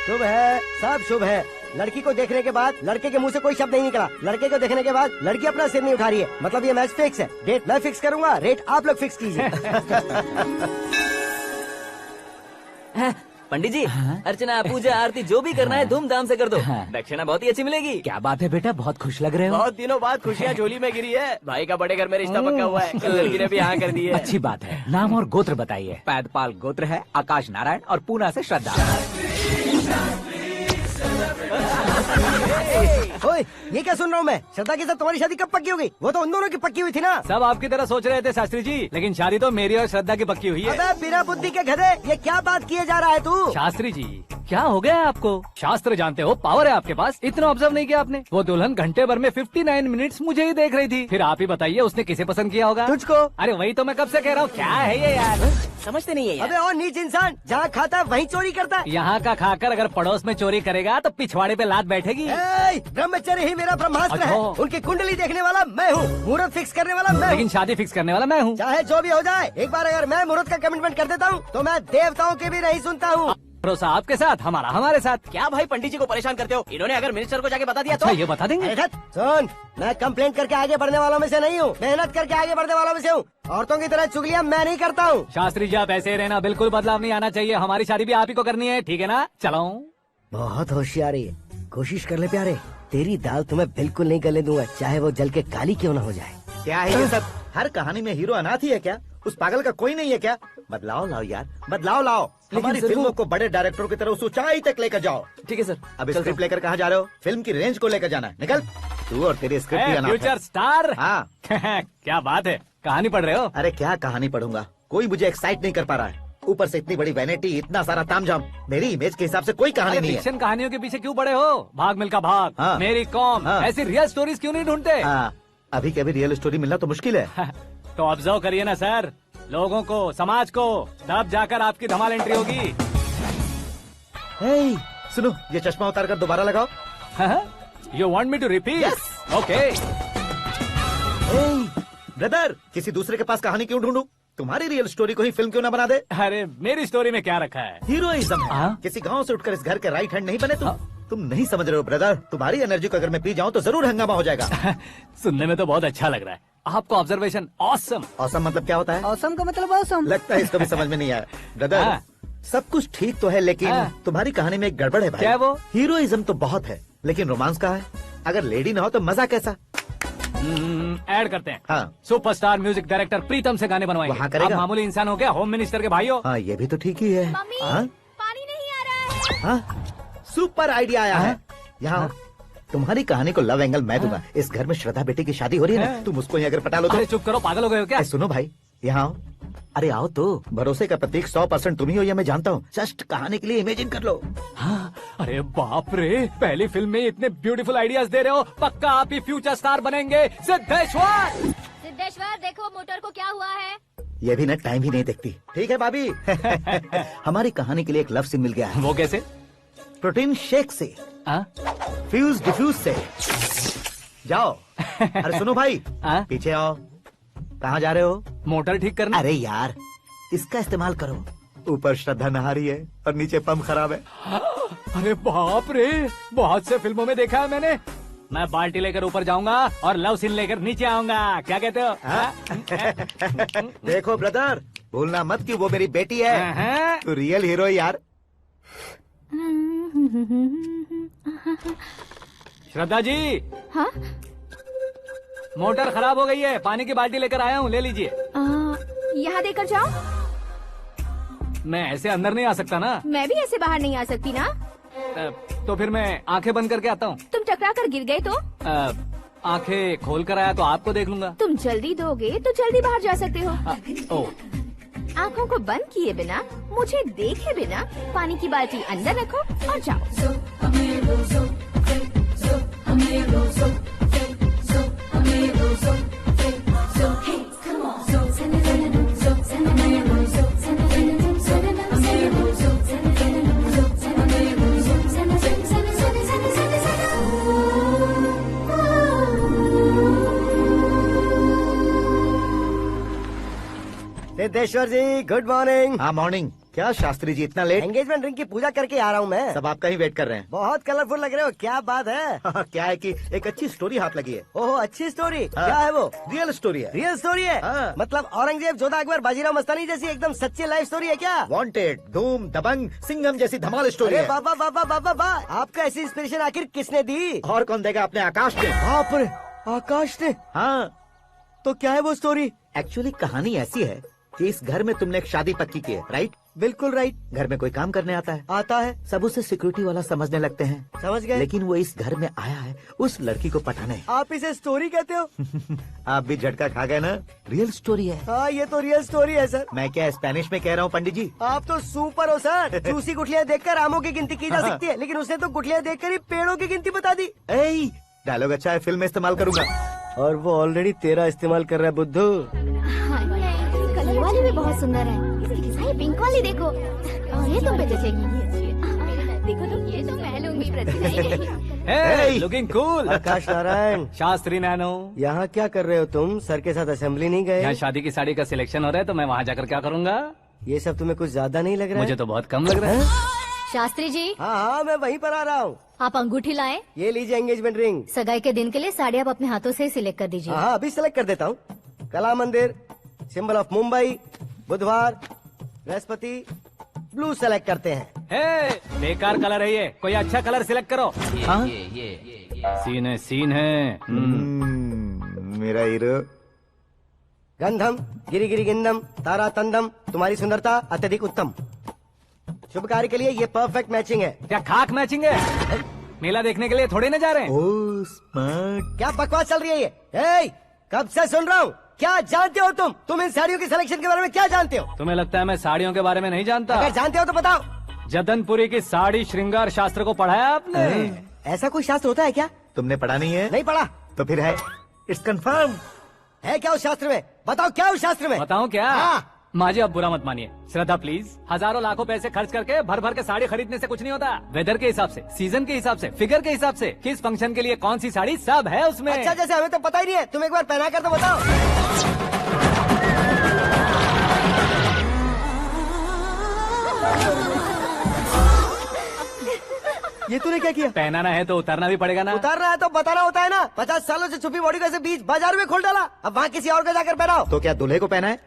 शुभ है, सब शुभ है। लड़की को देखने के बाद लड़के के मुंह से कोई शब्द नहीं निकला। लड़के को देखने के बाद लड़की अपना सिर नहीं उठा रही है। मतलब ये मैच फिक्स है। डेट मैं फिक्स करूंगा, रेट आप लोग फिक्स कीजिए। पंडित जी, अर्चना पूजा आरती जो भी करना है धूमधाम से कर दो। दक्षिणा बहुत ही अच्छी मिलेगी। क्या बात है बेटा, बहुत खुश लग रहे हो। बहुत दिनों बाद खुशियाँ झोली में गिरी है। भाई का बड़े घर में रिश्ता पक्का हुआ है। कल लड़की ने भी हाँ कर दी है। अच्छी बात है। नाम और गोत्र बताइए। पैदपाल गोत्र है, आकाश नारायण और पूना से श्रद्धा। ओए, ये क्या सुन रहा हूँ मैं? श्रद्धा के साथ तुम्हारी शादी कब पक्की हो गई? वो तो उन दोनों की पक्की हुई थी ना। सब आपकी तरह सोच रहे थे शास्त्री जी, लेकिन शादी तो मेरी और श्रद्धा की पक्की हुई है। अबे बिना बुद्धि के गधे, ये क्या बात किए जा रहा है तू? शास्त्री जी, क्या हो गया है आपको? शास्त्र जानते हो, पावर है आपके पास। इतना ऑब्जर्व नहीं किया आपने? वो दुल्हन घंटे भर में 59 मिनट्स मुझे ही देख रही थी। फिर आप ही बताइए उसने किसे पसंद किया होगा? तुझको। अरे वही तो मैं कब से कह रहा हूँ, क्या है ये यार? समझते नहीं है यार। अबे और नीच इंसान, जहाँ खाता है वहीं चोरी करता है। यहाँ का खाकर अगर पड़ोस में चोरी करेगा तो पिछवाड़े पे लात बैठेगी। ब्रह्मचर्य ही मेरा ब्रह्मास्त्र है। उनकी कुंडली देखने वाला मैं हूँ, मुहूर्त फिक्स करने वाला मैं हूँ। लेकिन शादी फिक्स करने वाला मैं हूँ। चाहे जो भी हो जाए, एक बार अगर मैं मुहूर्त का कमिटमेंट कर देता हूँ तो मैं देवताओं की भी नहीं सुनता हूँ। भरोसा आपके साथ, हमारा हमारे साथ। क्या भाई पंडित जी को परेशान करते हो? इन्होंने अगर मिनिस्टर को जाके बता दिया अच्छा, तो ये बता देंगे? सुन, मैं कंप्लेंट करके आगे बढ़ने वालों में से नहीं हूँ, मेहनत करके आगे बढ़ने वालों में से हूँ। औरतों की तरह चुगलियाँ मैं नहीं करता हूँ। शास्त्री जी आप ऐसे ही रहना, बिल्कुल बदलाव नहीं आना चाहिए। हमारी शादी भी आप ही को करनी है, ठीक है ना? चलो। बहुत होशियारी है, कोशिश कर ले प्यारे। तेरी दाल तुम्हें बिल्कुल नहीं गलने दूंगा, चाहे वो जल के काली क्यों न हो जाए। क्या है ये सब? हर कहानी में हीरो अनाथ ही है क्या? उस पागल का कोई नहीं है क्या? बदलाव लाओ यार, बदलाव लाओ। हमारी फिल्मों को बड़े डायरेक्टरों की तरह उस ऊंचाई तक लेकर जाओ। ठीक है सर। अब स्क्रिप्ट लेकर कहाँ जा रहे हो? फिल्म की रेंज को लेकर जाना है। निकल तू और तेरी स्क्रिप्ट भी अनाथ है। Future star. हाँ क्या बात है, कहानी पढ़ रहे हो? अरे क्या कहानी पढ़ूंगा, कोई मुझे एक्साइट नहीं कर पा रहा है। ऊपर से इतनी बड़ी वैनिटी, इतना सारा तामझाम। मेरी इमेज के हिसाब से कोई कहानी नहीं है। फिक्शन कहानियों के पीछे क्यों पड़े हो? भाग मिल्खा भाग, हाँ। मेरी कॉम, हाँ। ऐसी रियल स्टोरीज क्यों नहीं ढूंढते? अभी के अभी रियल स्टोरी मिलना तो मुश्किल है। तो ऑब्जर्व करिए ना सर, लोगों को, समाज को, तब जाकर आपकी धमाल एंट्री होगी। सुनो, ये चश्मा उतार कर दोबारा लगाओ। You want me to repeat? Okay. Brother, किसी दूसरे के पास कहानी क्यों ढूंढूं? तुम्हारी रियल स्टोरी को ही फिल्म क्यों ना बना दे? अरे मेरी स्टोरी में क्या रखा है? हीरोइज्म है। किसी गांव से उठकर इस घर के राइट हैंड नहीं बने तुम नहीं समझ रहे हो ब्रदर। तुम्हारी एनर्जी को अगर मैं पी जाऊं तो जरूर हंगामा हो जाएगा। सुनने में तो बहुत अच्छा लग रहा है। आपका ऑब्जर्वेशन ऑसम। ऑसम मतलब क्या होता है? ऑसम का मतलब ऑसम। लगता है इसको भी समझ में नहीं आया। ब्रदर, सब कुछ ठीक तो है, लेकिन तुम्हारी कहानी में एक गड़बड़ है भाई। क्या वो? हीरोइज्म तो बहुत है, लेकिन रोमांस का है। अगर लेडी ना हो तो मजा कैसा? ऐड करते हैं। हाँ। सुपरस्टार म्यूजिक डायरेक्टर प्रीतम से गाने बनवाएंगे। वहाँ करेगा? आप मामूली इंसान हो क्या, होम मिनिस्टर के भाई हो? हाँ, ये भी तो ठीक ही है। पानी नहीं आ रहा है। हाँ, सुपर आइडिया आया है। यहाँ तुम्हारी कहानी को लव एंगल मैं दूंगा। इस घर में श्रद्धा बेटी की शादी हो रही है ना, तुम उसको ही अगर पटा लो तो। अरे चुप करो, पागल हो गए हो क्या? सुनो भाई, यहाँ आओ। अरे आओ तो, भरोसे का प्रतीक 100% तुम ही हो, ये मैं जानता हूँ। जस्ट कहानी के लिए इमेजिन कर लो। हाँ, अरे बाप रे, पहली फिल्म में इतने ब्यूटीफुल आइडियाज दे रहे हो। पक्का आप ही फ्यूचर स्टार बनेंगे। सिद्धेश्वर, सिद्धेश्वर देखो मोटर को क्या हुआ है। ये भी ना टाइम ही नहीं देखती। ठीक है भाभी। हमारी कहानी के लिए एक लव सीन मिल गया है। वो कैसे? प्रोटीन शेक से, फ्यूज डिफ्यूज से। जाओ। अरे सुनो भाई, पीछे आओ। कहाँ जा रहे हो? मोटर ठीक करना। अरे यार, इसका इस्तेमाल करो। ऊपर श्रद्धा नहा रही है और नीचे पंप खराब है। अरे बाप रे, बहुत से फिल्मों में देखा है मैंने। मैं बाल्टी लेकर ऊपर जाऊंगा और लव सीन लेकर नीचे आऊंगा। क्या कहते हो? देखो ब्रदर, भूलना मत कि वो मेरी बेटी है। तू रियल हीरो यार। श्रद्धा जी। हाँ? मोटर खराब हो गई है, पानी की बाल्टी लेकर आया हूँ, ले लीजिए। यहाँ देकर जाओ। मैं ऐसे अंदर नहीं आ सकता ना। मैं भी ऐसे बाहर नहीं आ सकती ना। तो फिर मैं आंखें बंद करके आता हूँ। तुम टकरा कर गिर गए तो? आंखें खोल कर आया तो आपको देख लूंगा। तुम जल्दी दोगे तो जल्दी बाहर जा सकते हो। ओ, आँखों को बंद किए बिना, मुझे देखे बिना पानी की बाल्टी अंदर रखो और जाओ। सिद्धेश्वर जी गुड मॉर्निंग। हाँ मॉर्निंग। क्या शास्त्री जी इतना लेट? एंगेजमेंट रिंग की पूजा करके आ रहा हूँ मैं। सब आपका ही वेट कर रहे हैं। बहुत कलरफुल लग रहे हो, क्या बात है? क्या है कि एक अच्छी स्टोरी हाथ लगी है। ओहो अच्छी स्टोरी। क्या है वो? रियल स्टोरी है। रियल स्टोरी है? मतलब औरंगजेब, जोधा अकबर, बाजीराव मस्तानी जैसी एकदम सच्ची लाइफ स्टोरी है क्या? वांटेड, धूम, दबंग, सिंघम जैसी धमाल स्टोरी है। बाबा बाबा बाबा बा, आपका ऐसी इंस्पिरेशन आखिर किसने दी? और कौन देगा? अपने आकाश ने। बाप रे, आकाश ने? हाँ। तो क्या है वो स्टोरी? एक्चुअली कहानी ऐसी है कि इस घर में तुमने एक शादी पक्की की है, राइट? बिल्कुल राइट। घर में कोई काम करने आता है? आता है। सब उसे सिक्योरिटी वाला समझने लगते हैं। समझ गए। लेकिन वो इस घर में आया है उस लड़की को पटाने। आप इसे स्टोरी कहते हो? आप भी झटका खा गए ना? रियल स्टोरी है। हाँ ये तो रियल स्टोरी है सर। मैं क्या स्पेनिश में कह रहा हूँ पंडित जी? आप तो सुपर हो सर। चूसी गुठलियाँ देखकर आमों की गिनती की जा सकती है, लेकिन उसने तो गुठलियाँ देखकर ही पेड़ों की गिनती बता दी। डायलॉग अच्छा है, फिल्म में इस्तेमाल करूंगा। और वो ऑलरेडी तेरा इस्तेमाल कर रहा है बुद्धू। कलर वाली भी बहुत सुंदर है। ये पिंक वाली देखो, और ये तुम पे जचेगी। देखो तो ये तो मैं लूंगी। Looking cool. Akash Narayan. Shastri nano. यहाँ क्या कर रहे हो तुम? सर के साथ असेंबली नहीं गए? यहाँ शादी की साड़ी का सिलेक्शन हो रहा है, तो मैं वहाँ जाकर क्या करूँगा? ये सब तुम्हें कुछ ज्यादा नहीं लग रहा है? मुझे तो बहुत कम लग रहा है। शास्त्री जी। हाँ मैं वहीं पर आ रहा हूँ। आप अंगूठी लाएं। ये लीजिए एंगेजमेंट रिंग। सगाई के दिन के लिए साड़ी आप अपने हाथों से ही सिलेक्ट कर दीजिए। हाँ अभी सिलेक्ट कर देता हूँ। कला मंदिर, सिंबल ऑफ मुंबई, बुधवार, बृहस्पति, ब्लू सेलेक्ट करते हैं। बेकार कलर है ये, कोई अच्छा कलर सिलेक्ट करो। सीन है, सीन है। मेरा हीरो। गंधम गिरी गिरी गिंदम तारा तंदम, तुम्हारी सुंदरता अत्यधिक उत्तम। शुभ कार्य के लिए ये परफेक्ट मैचिंग है। क्या खाक मैचिंग है? मेला देखने के लिए थोड़ी ना जा रहे हैं। Oh smart. क्या बकवास चल रही है ये? कब से सुन रहा हूँ। क्या जानते हो तुम इन साड़ियों की सिलेक्शन के बारे में क्या जानते हो? तुम्हें लगता है मैं साड़ियों के बारे में नहीं जानता? अगर जानते हो तो बताओ। जदनपुरी की साड़ी श्रृंगार शास्त्र को पढ़ा है आपने? ऐसा कोई शास्त्र होता है क्या? तुमने पढ़ा नहीं है? नहीं पढ़ा। तो फिर है, इट्स कंफर्म। है क्या उस शास्त्र में? बताओ क्या उस शास्त्र में? बताऊं क्या? हाँ। माजी अब बुरा मत मानिए। श्रद्धा प्लीज। हजारों लाखों पैसे खर्च करके भर भर के साड़ी खरीदने से कुछ नहीं होता। वेदर के हिसाब से, सीजन के हिसाब से, फिगर के हिसाब से, किस फंक्शन के लिए कौन सी साड़ी, सब है उसमें। अच्छा जैसे हमें तो पता ही नहीं है, तुम एक बार पहना कर तो बताओ। ये तूने क्या किया? पहनाना है तो उतारना भी पड़ेगा ना। उतारना है तो बताना होता है ना। 50 सालों से छुपी बॉडी को ऐसे बीच बाजार में खोल डाला, अब वहाँ किसी और को जाकर पहनाओ। तो क्या दूल्हे को पहना है?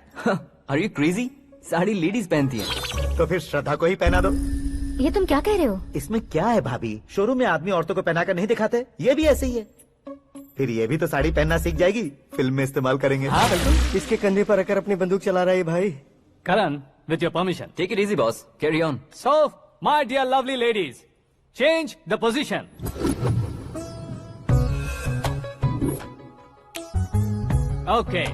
Are you crazy? Sari ladies पहनती है। तो फिर श्रद्धा को ही पहना दो। ये तुम क्या कह रहे हो? इसमें क्या है भाभी? शोरूम में आदमी औरतों को पहनाकर नहीं दिखाते, ये भी ऐसे ही है। फिर ये भी तो साड़ी पहनना सीख जाएगी, फिल्म में इस्तेमाल करेंगे। हाँ बिल्कुल। इसके कंधे पर रखकर अपनी बंदूक चला रहा है भाई। Karan, with your permission. Take it easy boss, carry on. So my dear lovely ladies, change the position. Okay,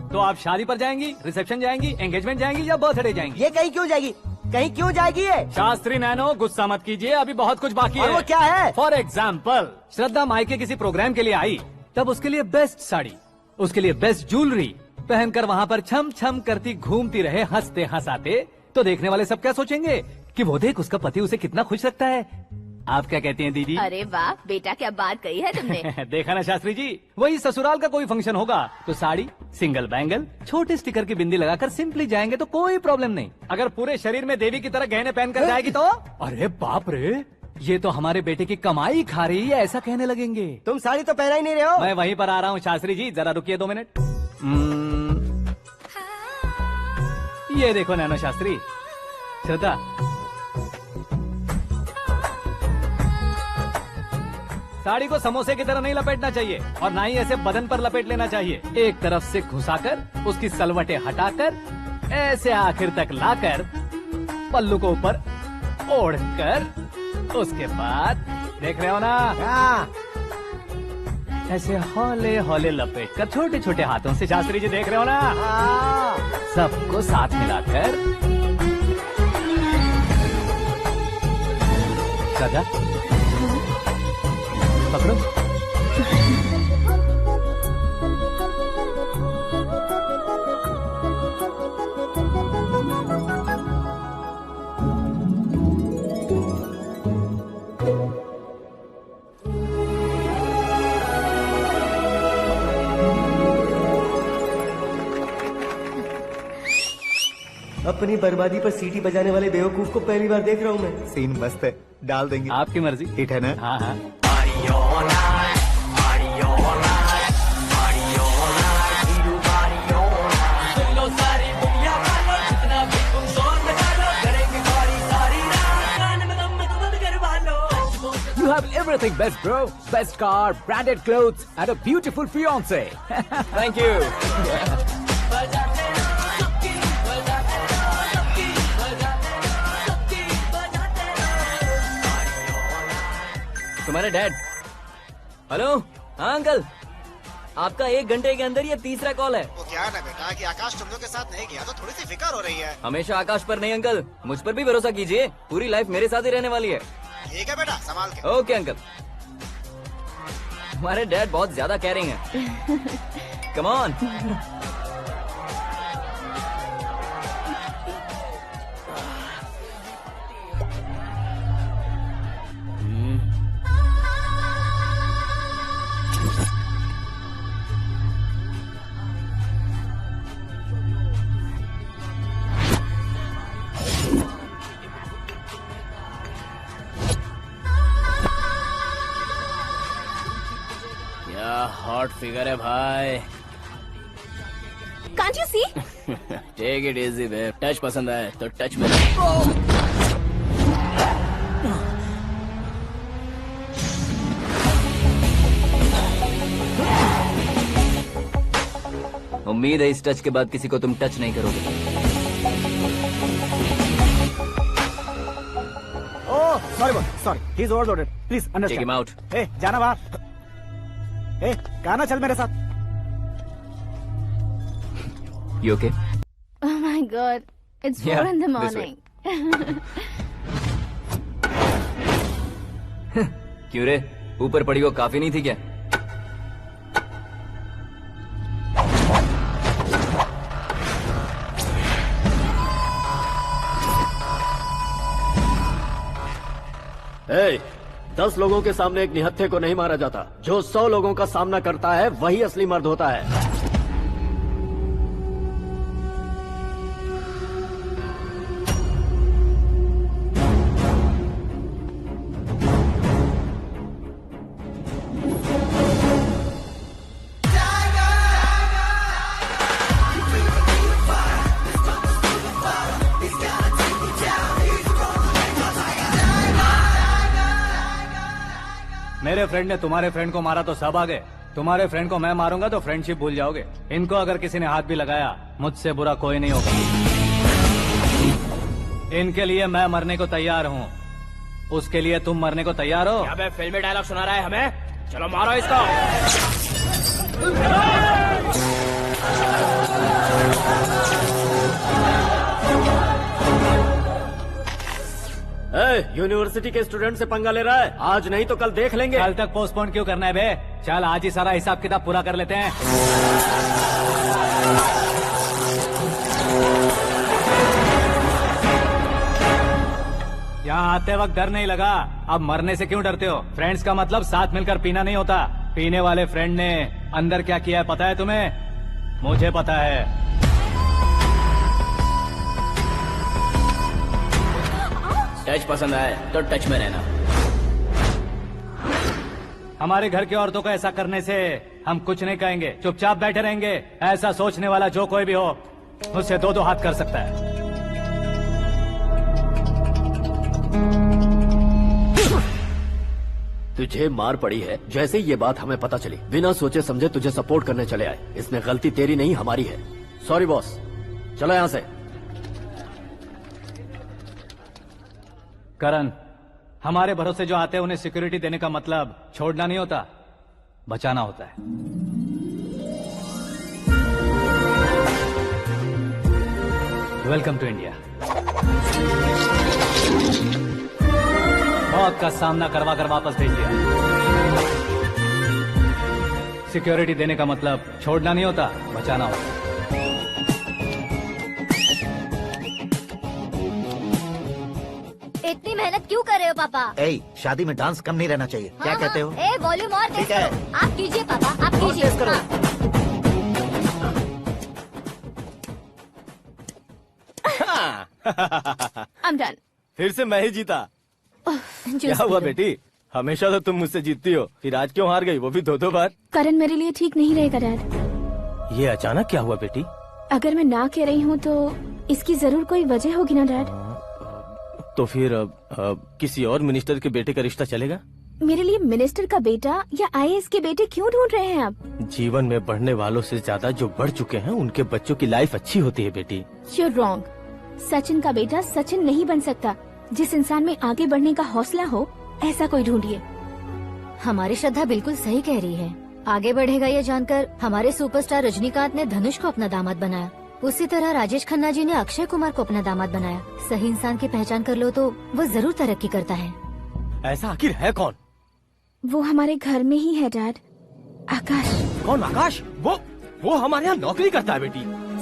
तो आप शादी पर जाएंगी, रिसेप्शन जाएंगी, एंगेजमेंट जाएंगी या बर्थडे जाएंगी? ये कहीं क्यों जाएगी? कहीं क्यों जाएगी ये? शास्त्री नैनो गुस्सा मत कीजिए, अभी बहुत कुछ बाकी और है। वो क्या है? फॉर एग्जाम्पल, श्रद्धा मायके किसी प्रोग्राम के लिए आई, तब उसके लिए बेस्ट साड़ी, उसके लिए बेस्ट ज्वेलरी पहनकर वहाँ पर छम छम करती घूमती रहे हंसते हंसाते, तो देखने वाले सब क्या सोचेंगे कि वो देख उसका पति उसे कितना खुश रखता है। आप क्या कहती हैं दीदी? अरे वाह बेटा, क्या बात कही है तुमने। देखा ना शास्त्री जी, वही ससुराल का कोई फंक्शन होगा तो साड़ी, सिंगल बैंगल, छोटे स्टिकर की बिंदी लगाकर सिंपली जाएंगे तो कोई प्रॉब्लम नहीं। अगर पूरे शरीर में देवी की तरह गहने पहनकर जाएगी तो अरे बाप रे, ये तो हमारे बेटे की कमाई खा रही है, ऐसा कहने लगेंगे। तुम साड़ी तो पहना ही नहीं रहे हो। मैं वहीं पर आ रहा हूँ शास्त्री जी, जरा रुकिए 2 मिनट। ये देखो नैनो शास्त्री, श्रद्धा साड़ी को समोसे की तरह नहीं लपेटना चाहिए और ना ही ऐसे बदन पर लपेट लेना चाहिए। एक तरफ से घुसाकर, उसकी सलवटें हटाकर, ऐसे आखिर तक लाकर, पल्लू को ऊपर ओढ़कर, उसके बाद देख रहे हो ना, ऐसे हौले हौले लपेट कर छोटे छोटे हाथों से, शास्त्री जी देख रहे हो ना, सबको साथ मिलाकर सदा पकड़ो। अपनी बर्बादी पर सीटी बजाने वाले बेवकूफ को पहली बार देख रहा हूँ मैं। सीन मस्त है, डाल देंगे। आपकी मर्जी। हिट है ना? हाँ हाँ। You have everything best, bro. Best car, branded clothes, and a beautiful fiance. Thank you. तुम्हारे डैड। हेलो, हाँ अंकल, आपका 1 घंटे के अंदर ये तीसरा कॉल है। वो क्या है ना बेटा कि आकाश तुम लोग के साथ नहीं गया तो थोड़ी सी फिक्र हो रही है। हमेशा आकाश पर नहीं अंकल, मुझ पर भी भरोसा कीजिए, पूरी लाइफ मेरे साथ ही रहने वाली है। ठीक है बेटा, संभाल के। Okay uncle. हमारे डैड बहुत ज्यादा केयरिंग है। Come on. हॉट फिगर है भाई। Can't you see? Take it easy babe. Touch पसंद आए तो टच में। उम्मीद है इस टच के बाद किसी को तुम टच नहीं करोगे। Oh sorry boss, sorry, he is overloaded, please understand. Take him out. ए जाना बाहर। ए गाना चल मेरे साथ। You okay? Oh my God, it's 4 Yeah, in the this morning. क्यों रे, ऊपर पड़ी वो काफी नहीं थी क्या? ए, 10 लोगों के सामने एक निहत्थे को नहीं मारा जाता। जो 100 लोगों का सामना करता है वही असली मर्द होता है। मेरे फ्रेंड ने तुम्हारे फ्रेंड को मारा तो सब आ गए, तुम्हारे फ्रेंड को मैं मारूंगा तो फ्रेंडशिप भूल जाओगे। इनको अगर किसी ने हाथ भी लगाया, मुझसे बुरा कोई नहीं होगा। इनके लिए मैं मरने को तैयार हूँ, उसके लिए तुम मरने को तैयार हो? क्या बे फिल्मी डायलॉग सुना रहा है हमें? चलो मारो इसको। यूनिवर्सिटी के स्टूडेंट से पंगा ले रहा है, आज नहीं तो कल देख लेंगे। कल तक पोस्टपोन क्यों करना है बे? चल आज ही सारा हिसाब किताब पूरा कर लेते हैं। यहाँ आते वक्त डर नहीं लगा, अब मरने से क्यों डरते हो? फ्रेंड्स का मतलब साथ मिलकर पीना नहीं होता। पीने वाले फ्रेंड ने अंदर क्या किया है पता है तुम्हें? मुझे पता है। टच पसंद आए तो टच में रहना। हमारे घर की औरतों को ऐसा करने से हम कुछ नहीं कहेंगे, चुपचाप बैठे रहेंगे। ऐसा सोचने वाला जो कोई भी हो, उससे 2-2 हाथ कर सकता है। तुझे मार पड़ी है, जैसे ये बात हमें पता चली, बिना सोचे समझे तुझे सपोर्ट करने चले आए। इसमें गलती तेरी नहीं हमारी है। सॉरी बॉस, चलो यहाँ से। करण, हमारे भरोसे जो आते हैं उन्हें सिक्योरिटी देने का मतलब छोड़ना नहीं होता। बचाना होता है। Welcome to India. मौत का सामना करवा कर वापस भेज दिया। सिक्योरिटी देने का मतलब छोड़ना नहीं होता, बचाना होता। इतनी मेहनत क्यों कर रहे हो पापा? ए, शादी में डांस कम नहीं रहना चाहिए। क्या कहते हो? ए, वॉल्यूम और तेज ठीक है। करो। आप कीजिए पापा, आप कीजिए। तेज करो। I'm done. फिर से मैं ही जीता। क्या हुआ बेटी? हमेशा तो तुम मुझसे जीतती हो, फिर आज क्यों हार गई, वो भी 2-2 बार? करण मेरे लिए ठीक नहीं रहेगा डैड। ये अचानक क्या हुआ बेटी? अगर मैं ना कह रही हूँ तो इसकी जरूर कोई वजह होगी ना डैड। तो फिर किसी और मिनिस्टर के बेटे का रिश्ता चलेगा? मेरे लिए मिनिस्टर का बेटा या आईएएस के बेटे क्यों ढूंढ रहे हैं आप? जीवन में बढ़ने वालों से ज्यादा जो बढ़ चुके हैं उनके बच्चों की लाइफ अच्छी होती है बेटी। You're wrong. सचिन का बेटा सचिन नहीं बन सकता। जिस इंसान में आगे बढ़ने का हौसला हो ऐसा कोई ढूंढिए। हमारी श्रद्धा बिल्कुल सही कह रही है। आगे बढ़ेगा ये जानकर हमारे सुपरस्टार रजनीकांत ने धनुष को अपना दामाद बनाया। उसी तरह राजेश खन्ना जी ने अक्षय कुमार को अपना दामाद बनाया। सही इंसान की पहचान कर लो तो वो जरूर तरक्की करता है। ऐसा आखिर है कौन? वो हमारे घर में ही है डैड। आकाश। कौन आकाश? वो हमारे यहाँ नौकरी करता है बेटी।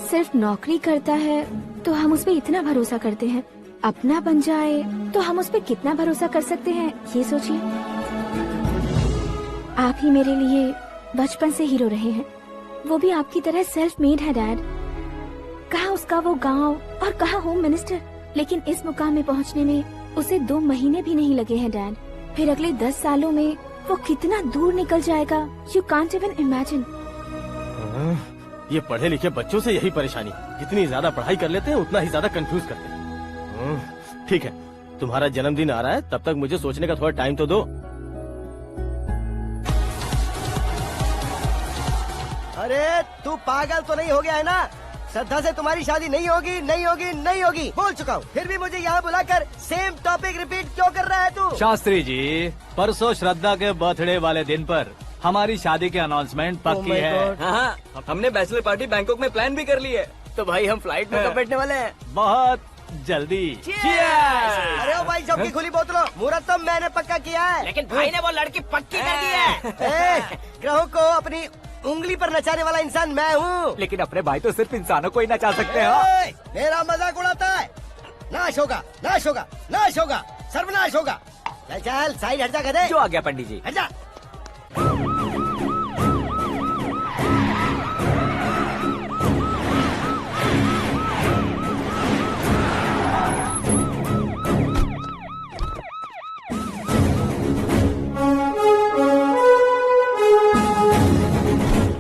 सिर्फ नौकरी करता है तो हम उस पर इतना भरोसा करते हैं। अपना बन जाए तो हम उस पर कितना भरोसा कर सकते हैं ये सोचिए। आप ही मेरे लिए बचपन से हीरो रहे हैं। वो भी आपकी तरह सेल्फ मेड है डैड। कहाँ उसका वो गांव और कहाँ होम मिनिस्टर। लेकिन इस मुकाम में पहुँचने में उसे 2 महीने भी नहीं लगे हैं डैड। फिर अगले 10 सालों में वो कितना दूर निकल जाएगा, यू कांट इवन इमेजिन। ये पढ़े लिखे बच्चों से यही परेशानी, जितनी ज्यादा पढ़ाई कर लेते हैं उतना ही ज्यादा कंफ्यूज करते हैं। ठीक है, तुम्हारा जन्मदिन आ रहा है, तब तक मुझे सोचने का थोड़ा टाइम तो दो। अरे तू पागल तो नहीं हो गया है ना? श्रद्धा से तुम्हारी शादी नहीं होगी, नहीं होगी, नहीं होगी, बोल चुका हूँ। फिर भी मुझे यहाँ बुलाकर सेम टॉपिक रिपीट क्यों कर रहा है तू? शास्त्री जी, परसों श्रद्धा के बर्थडे वाले दिन पर हमारी शादी की अनाउंसमेंट पक्की है। हाँ, हमने बैचलर पार्टी बैंकॉक में प्लान भी कर ली है। तो भाई हम फ्लाइट में कब बैठने वाले हैं? बहुत जल्दी। अरे ओ भाई, सबकी खुली बोतलों, मुहूर्त तो मैंने पक्का किया है। लेकिन भाई ने वो लड़की पक्की कर दी है। ग्रहों को अपनी उंगली पर नचाने वाला इंसान मैं हूँ। लेकिन अपने भाई तो सिर्फ इंसानों को ही नचा सकते हैं। मेरा मजाक उड़ाता है। नाश होगा, नाश होगा, नाश होगा, सर्वनाश होगा। चल साइड हट जा गधे। जो आ गया पंडित जी। हट जा।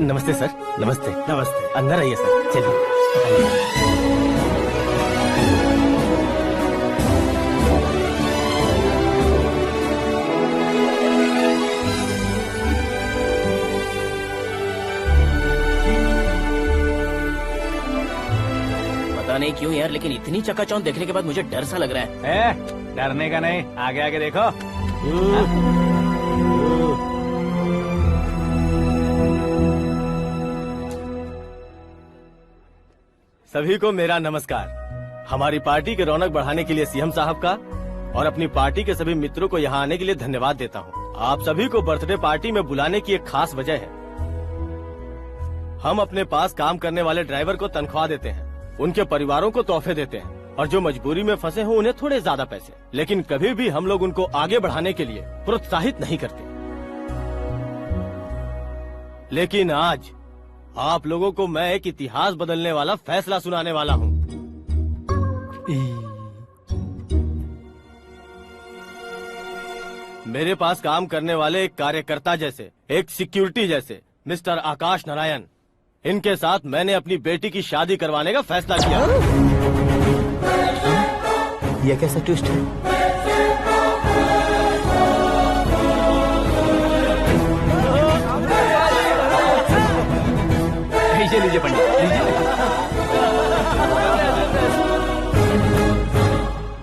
नमस्ते सर। नमस्ते। नमस्ते। अंदर आइए सर, चलिए। पता नहीं क्यों यार, लेकिन इतनी चकाचौंध देखने के बाद मुझे डर सा लग रहा है। डरने का नहीं, आगे आगे देखो। सभी को मेरा नमस्कार। हमारी पार्टी के रौनक बढ़ाने के लिए सीएम साहब का और अपनी पार्टी के सभी मित्रों को यहाँ आने के लिए धन्यवाद देता हूँ। आप सभी को बर्थडे पार्टी में बुलाने की एक खास वजह है। हम अपने पास काम करने वाले ड्राइवर को तनख्वाह देते हैं, उनके परिवारों को तोहफे देते हैं और जो मजबूरी में फंसे हो उन्हें थोड़े ज्यादा पैसे। लेकिन कभी भी हम लोग उनको आगे बढ़ाने के लिए प्रोत्साहित नहीं करते। लेकिन आज आप लोगों को मैं एक इतिहास बदलने वाला फैसला सुनाने वाला हूँ। मेरे पास काम करने वाले एक कार्यकर्ता जैसे, एक सिक्योरिटी जैसे मिस्टर आकाश नारायण, इनके साथ मैंने अपनी बेटी की शादी करवाने का फैसला किया। यह कैसा ट्विस्ट है? लीजिए पंडित,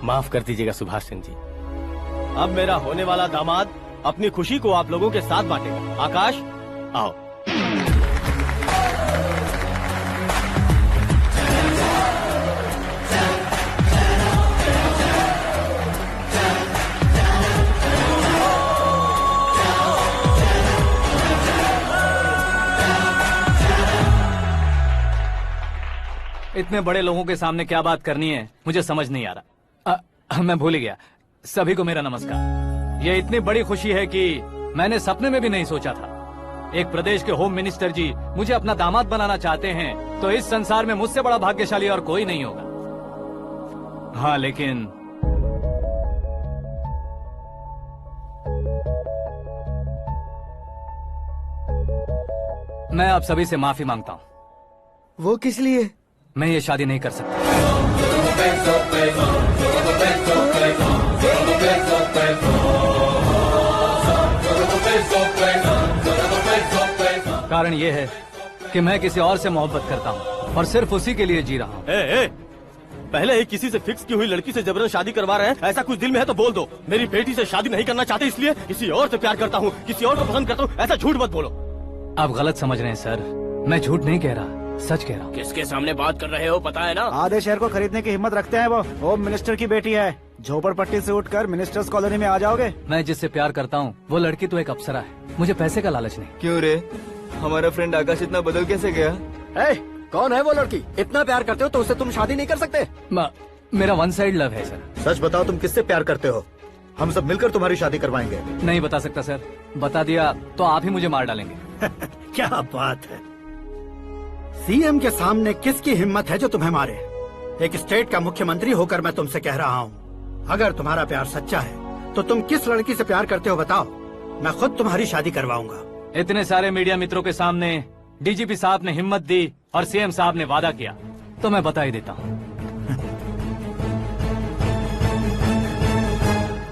माफ कर दीजिएगा सुभाष सिंह जी। अब मेरा होने वाला दामाद अपनी खुशी को आप लोगों के साथ बांटेगा। आकाश, आओ। इतने बड़े लोगों के सामने क्या बात करनी है मुझे समझ नहीं आ रहा। मैं भूल ही गया। सभी को मेरा नमस्कार। ये इतनी बड़ी खुशी है कि मैंने सपने में भी नहीं सोचा था। एक प्रदेश के होम मिनिस्टर जी मुझे अपना दामाद बनाना चाहते हैं तो इस संसार में मुझसे बड़ा भाग्यशाली और कोई नहीं होगा। हाँ, लेकिन मैं आप सभी से माफी मांगता हूँ। वो किस लिए? मैं ये शादी नहीं कर सकता। कारण ये है कि मैं किसी और से मोहब्बत करता हूँ और सिर्फ उसी के लिए जी रहा हूँ। पहले ही किसी से फिक्स की हुई लड़की से जबरन शादी करवा रहे हैं। ऐसा कुछ दिल में है तो बोल दो। मेरी बेटी से शादी नहीं करना चाहते इसलिए किसी और से प्यार करता हूँ, किसी और को पसंद करता हूँ। ऐसा झूठ मत बोलो। आप गलत समझ रहे हैं सर। मैं झूठ नहीं कह रहा, सच कह रहा हूँ। किसके सामने बात कर रहे हो पता है ना? आधे शहर को खरीदने की हिम्मत रखते हैं वो। होम मिनिस्टर की बेटी है। झोपड़पट्टी से उठकर मिनिस्टर्स कॉलोनी में आ जाओगे। मैं जिससे प्यार करता हूँ वो लड़की तो एक अप्सरा है। मुझे पैसे का लालच नहीं। क्यों रे? हमारा फ्रेंड आकाश इतना बदल कैसे गया? कौन है वो लड़की? इतना प्यार करते हो तो उससे तुम शादी नहीं कर सकते? मेरा वन साइड लव है सर। सच बताओ, तुम किससे प्यार करते हो? हम सब मिलकर तुम्हारी शादी करवाएंगे। नहीं बता सकता सर। बता दिया तो आप ही मुझे मार डालेंगे। क्या बात है। सीएम के सामने किसकी हिम्मत है जो तुम्हें मारे? एक स्टेट का मुख्यमंत्री होकर मैं तुमसे कह रहा हूँ, अगर तुम्हारा प्यार सच्चा है तो तुम किस लड़की से प्यार करते हो बताओ। मैं खुद तुम्हारी शादी करवाऊंगा। इतने सारे मीडिया मित्रों के सामने डीजीपी साहब ने हिम्मत दी और सीएम साहब ने वादा किया तो मैं बता ही देता हूँ।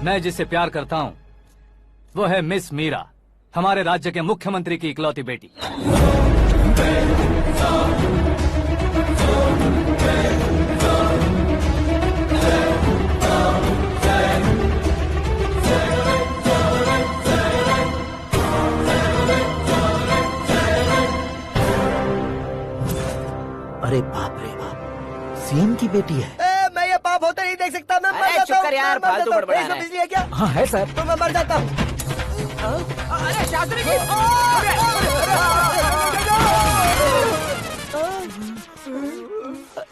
मैं जिससे प्यार करता हूँ वो है मिस मीरा, हमारे राज्य के मुख्यमंत्री की इकलौती बेटी। अरे बाप रे बाप, सीएम की बेटी है। मैं ये पाप होते नहीं देख सकता। मैं मर जाता हूँ। यार, फालतू बड़बड़ा रहा है। बिजली है क्या? हाँ है सर। तो मैं मर जाता हूँ। अरे शास्त्री जी!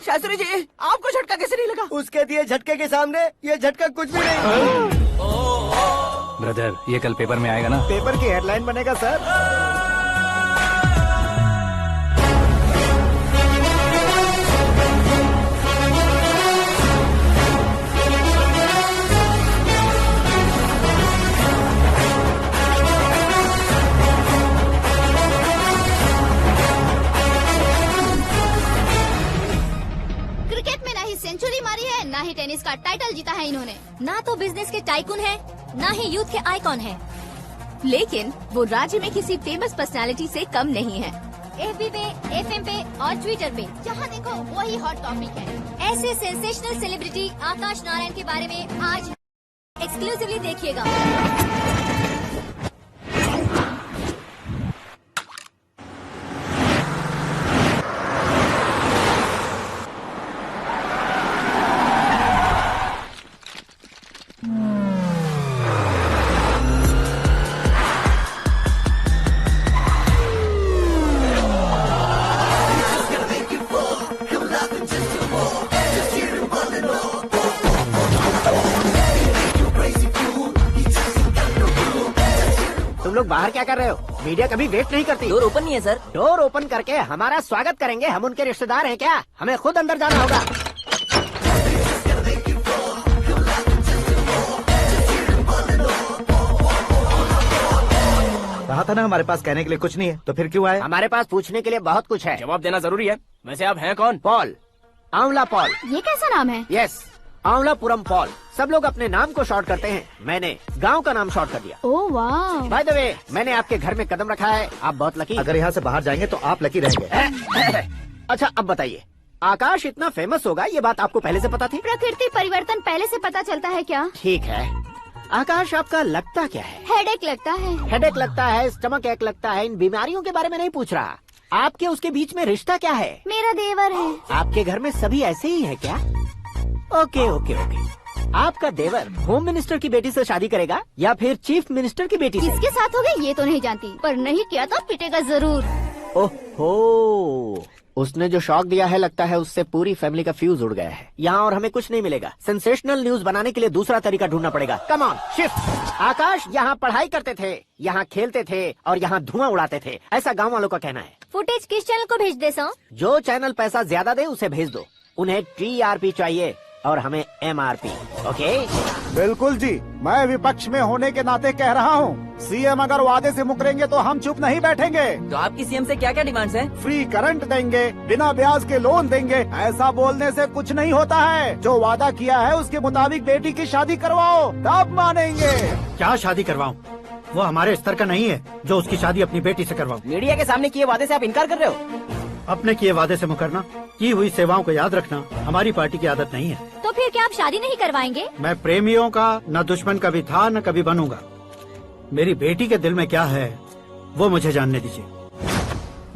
शास्त्री जी, आपको झटका कैसे नहीं लगा? उसके दिए झटके के सामने ये झटका कुछ भी नहीं। ब्रदर, ये कल पेपर में आएगा ना? पेपर की हेडलाइन बनेगा सर। सेंचुरी मारी है, ना ही टेनिस का टाइटल जीता है इन्होंने। ना तो बिजनेस के टाइकून है, ना ही यूथ के आइकॉन है। लेकिन वो राज्य में किसी फेमस पर्सनालिटी से कम नहीं है। एफबी पे, एफएम पे और ट्विटर पे जहाँ देखो वही हॉट टॉपिक है। ऐसे सेंसेशनल सेलिब्रिटी आकाश नारायण के बारे में आज एक्सक्लूसिवली देखिएगा। तुम लोग बाहर क्या कर रहे हो? मीडिया कभी वेट नहीं करती। डोर ओपन नहीं है सर। डोर ओपन करके हमारा स्वागत करेंगे। हम उनके रिश्तेदार हैं क्या? हमें खुद अंदर जाना होगा। कहा था ना हमारे पास कहने के लिए कुछ नहीं है, तो फिर क्यों आए? हमारे पास पूछने के लिए बहुत कुछ है। जवाब देना जरूरी है। वैसे आप हैं कौन? पॉल, आंवला पॉल। ये कैसा नाम है? Yes, Anwalapuram Paul. सब लोग अपने नाम को शॉर्ट करते हैं, मैंने गांव का नाम शॉर्ट कर दिया। ओह वाह। बाय द वे, मैंने आपके घर में कदम रखा है। आप बहुत लकी। अगर यहाँ से बाहर जाएंगे तो आप लकी रहेंगे। अच्छा अब बताइए, आकाश इतना फेमस होगा ये बात आपको पहले से पता थी? प्रकृति परिवर्तन पहले से पता चलता है क्या? ठीक है, आकाश, आपका लगता क्या है? हेडेक लगता है। हेडेक लगता है, स्टमक एक लगता है, इन बीमारियों के बारे में नहीं पूछ रहा। आपके उसके बीच में रिश्ता क्या है? मेरा देवर है। आपके घर में सभी ऐसे ही है क्या? Okay okay okay. आपका देवर होम मिनिस्टर की बेटी से शादी करेगा या फिर चीफ मिनिस्टर की बेटी से? किसके साथ होगा ये तो नहीं जानती, पर नहीं किया तो पिटेगा जरूर। ओहो, उसने जो शॉक दिया है लगता है उससे पूरी फैमिली का फ्यूज उड़ गया है। यहाँ और हमें कुछ नहीं मिलेगा। सेंसेशनल न्यूज बनाने के लिए दूसरा तरीका ढूंढना पड़ेगा। Come on, shift. आकाश, यहाँ पढ़ाई करते थे, यहाँ खेलते थे और यहाँ धुआं उड़ाते थे, ऐसा गाँव वालों का कहना है। फुटेज किस चैनल को भेज दे सो? जो चैनल पैसा ज्यादा दे उसे भेज दो। उन्हें TRP चाहिए और हमें MRP। ओके? बिल्कुल जी, मैं विपक्ष में होने के नाते कह रहा हूँ, सीएम अगर वादे से मुकरेंगे तो हम चुप नहीं बैठेंगे। तो आपकी सीएम से क्या क्या डिमांड्स हैं? फ्री करंट देंगे, बिना ब्याज के लोन देंगे। ऐसा बोलने से कुछ नहीं होता है। जो वादा किया है उसके मुताबिक बेटी की शादी करवाओ, तब मानेंगे। क्या शादी करवाऊं? वो हमारे स्तर का नहीं है जो उसकी शादी अपनी बेटी से करवाऊं। मीडिया के सामने किए वादे से आप इनकार कर रहे हो? अपने किए वादे से मुकरना, की हुई सेवाओं को याद रखना हमारी पार्टी की आदत नहीं है। तो फिर क्या आप शादी नहीं करवाएंगे? मैं प्रेमियों का न दुश्मन कभी था न कभी बनूंगा। मेरी बेटी के दिल में क्या है वो मुझे जानने दीजिए।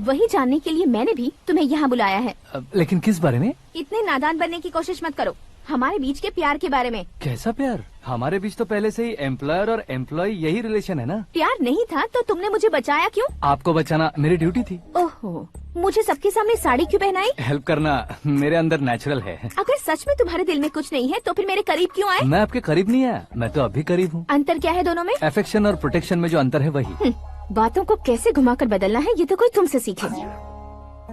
वही जानने के लिए मैंने भी तुम्हें यहाँ बुलाया है। लेकिन किस बारे में? इतने नादान बनने की कोशिश मत करो। हमारे बीच के प्यार के बारे में। कैसा प्यार? हमारे बीच तो पहले से ही एम्प्लॉयर और एम्प्लॉय यही रिलेशन है ना। प्यार नहीं था तो तुमने मुझे बचाया क्यों? आपको बचाना मेरी ड्यूटी थी। ओहो, मुझे सबके सामने साड़ी क्यों पहनाई? हेल्प करना मेरे अंदर नेचुरल है। अगर सच में तुम्हारे दिल में कुछ नहीं है तो फिर मेरे करीब क्यों आए? मैं आपके करीब नहीं आया, मैं तो अभी करीब हूँ। अंतर क्या है दोनों में? अफेक्शन और प्रोटेक्शन में जो अंतर है वही। बातों को कैसे घुमाकर बदलना है ये तो कोई तुमसे सीखे।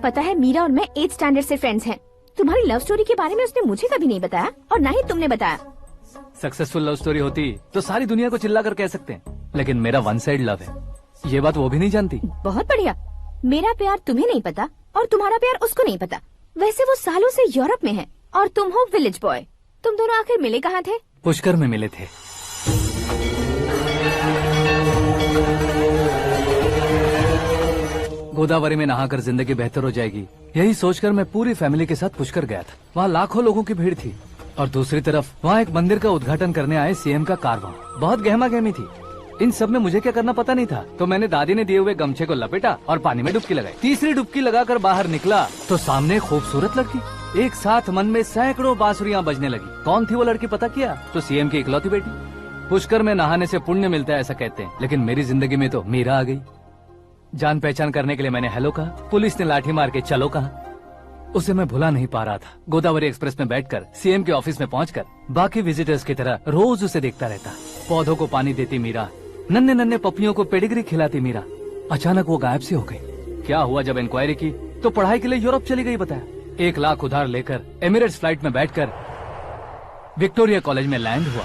पता है, मीरा और मैं 8th स्टैंडर्ड से फ्रेंड्स हैं। तुम्हारी लव स्टोरी के बारे में उसने मुझे कभी नहीं बताया और न ही तुमने बताया। सक्सेसफुल लव स्टोरी होती तो सारी दुनिया को चिल्ला कर कह सकते हैं, लेकिन मेरा वन साइड लव है। ये बात वो भी नहीं जानती। बहुत बढ़िया। मेरा प्यार तुम्हें नहीं पता और तुम्हारा प्यार उसको नहीं पता। वैसे वो सालों से यूरोप में है और तुम हो विलेज बॉय। तुम दोनों आखिर मिले कहाँ थे? पुष्कर में मिले थे। गोदावरी में नहाकर जिंदगी बेहतर हो जाएगी, यही सोचकर मैं पूरी फैमिली के साथ पुष्कर गया था। वहाँ लाखों लोगों की भीड़ थी और दूसरी तरफ वहाँ एक मंदिर का उद्घाटन करने आए सीएम का कारवां। बहुत गहमा गहमी थी। इन सब में मुझे क्या करना पता नहीं था, तो मैंने दादी ने दिए हुए गमछे को लपेटा और पानी में डुबकी लगाई। तीसरी डुबकी लगाकर बाहर निकला तो सामने खूबसूरत लड़की। एक साथ मन में सैकड़ों बांसुरियां बजने लगी। कौन थी वो लड़की पता किया तो सीएम की इकलौती बेटी। पुष्कर में नहाने से पुण्य मिलता है ऐसा कहते हैं, लेकिन मेरी जिंदगी में तो मीरा आ गई। जान पहचान करने के लिए मैंने हेलो कहा, पुलिस ने लाठी मार के चलो कहा। उसे मैं भुला नहीं पा रहा था। गोदावरी एक्सप्रेस में बैठकर सीएम के ऑफिस में पहुंचकर बाकी विजिटर्स की तरह रोज उसे देखता रहता। पौधों को पानी देती मीरा, नन्हे नन्हे पपियों को पेडिग्री खिलाती मीरा। अचानक वो गायब सी हो गई। क्या हुआ जब इंक्वायरी की तो पढ़ाई के लिए यूरोप चली गई बताया। 1 लाख उधार लेकर एमिरेट्स फ्लाइट में बैठकर विक्टोरिया कॉलेज में लैंड हुआ।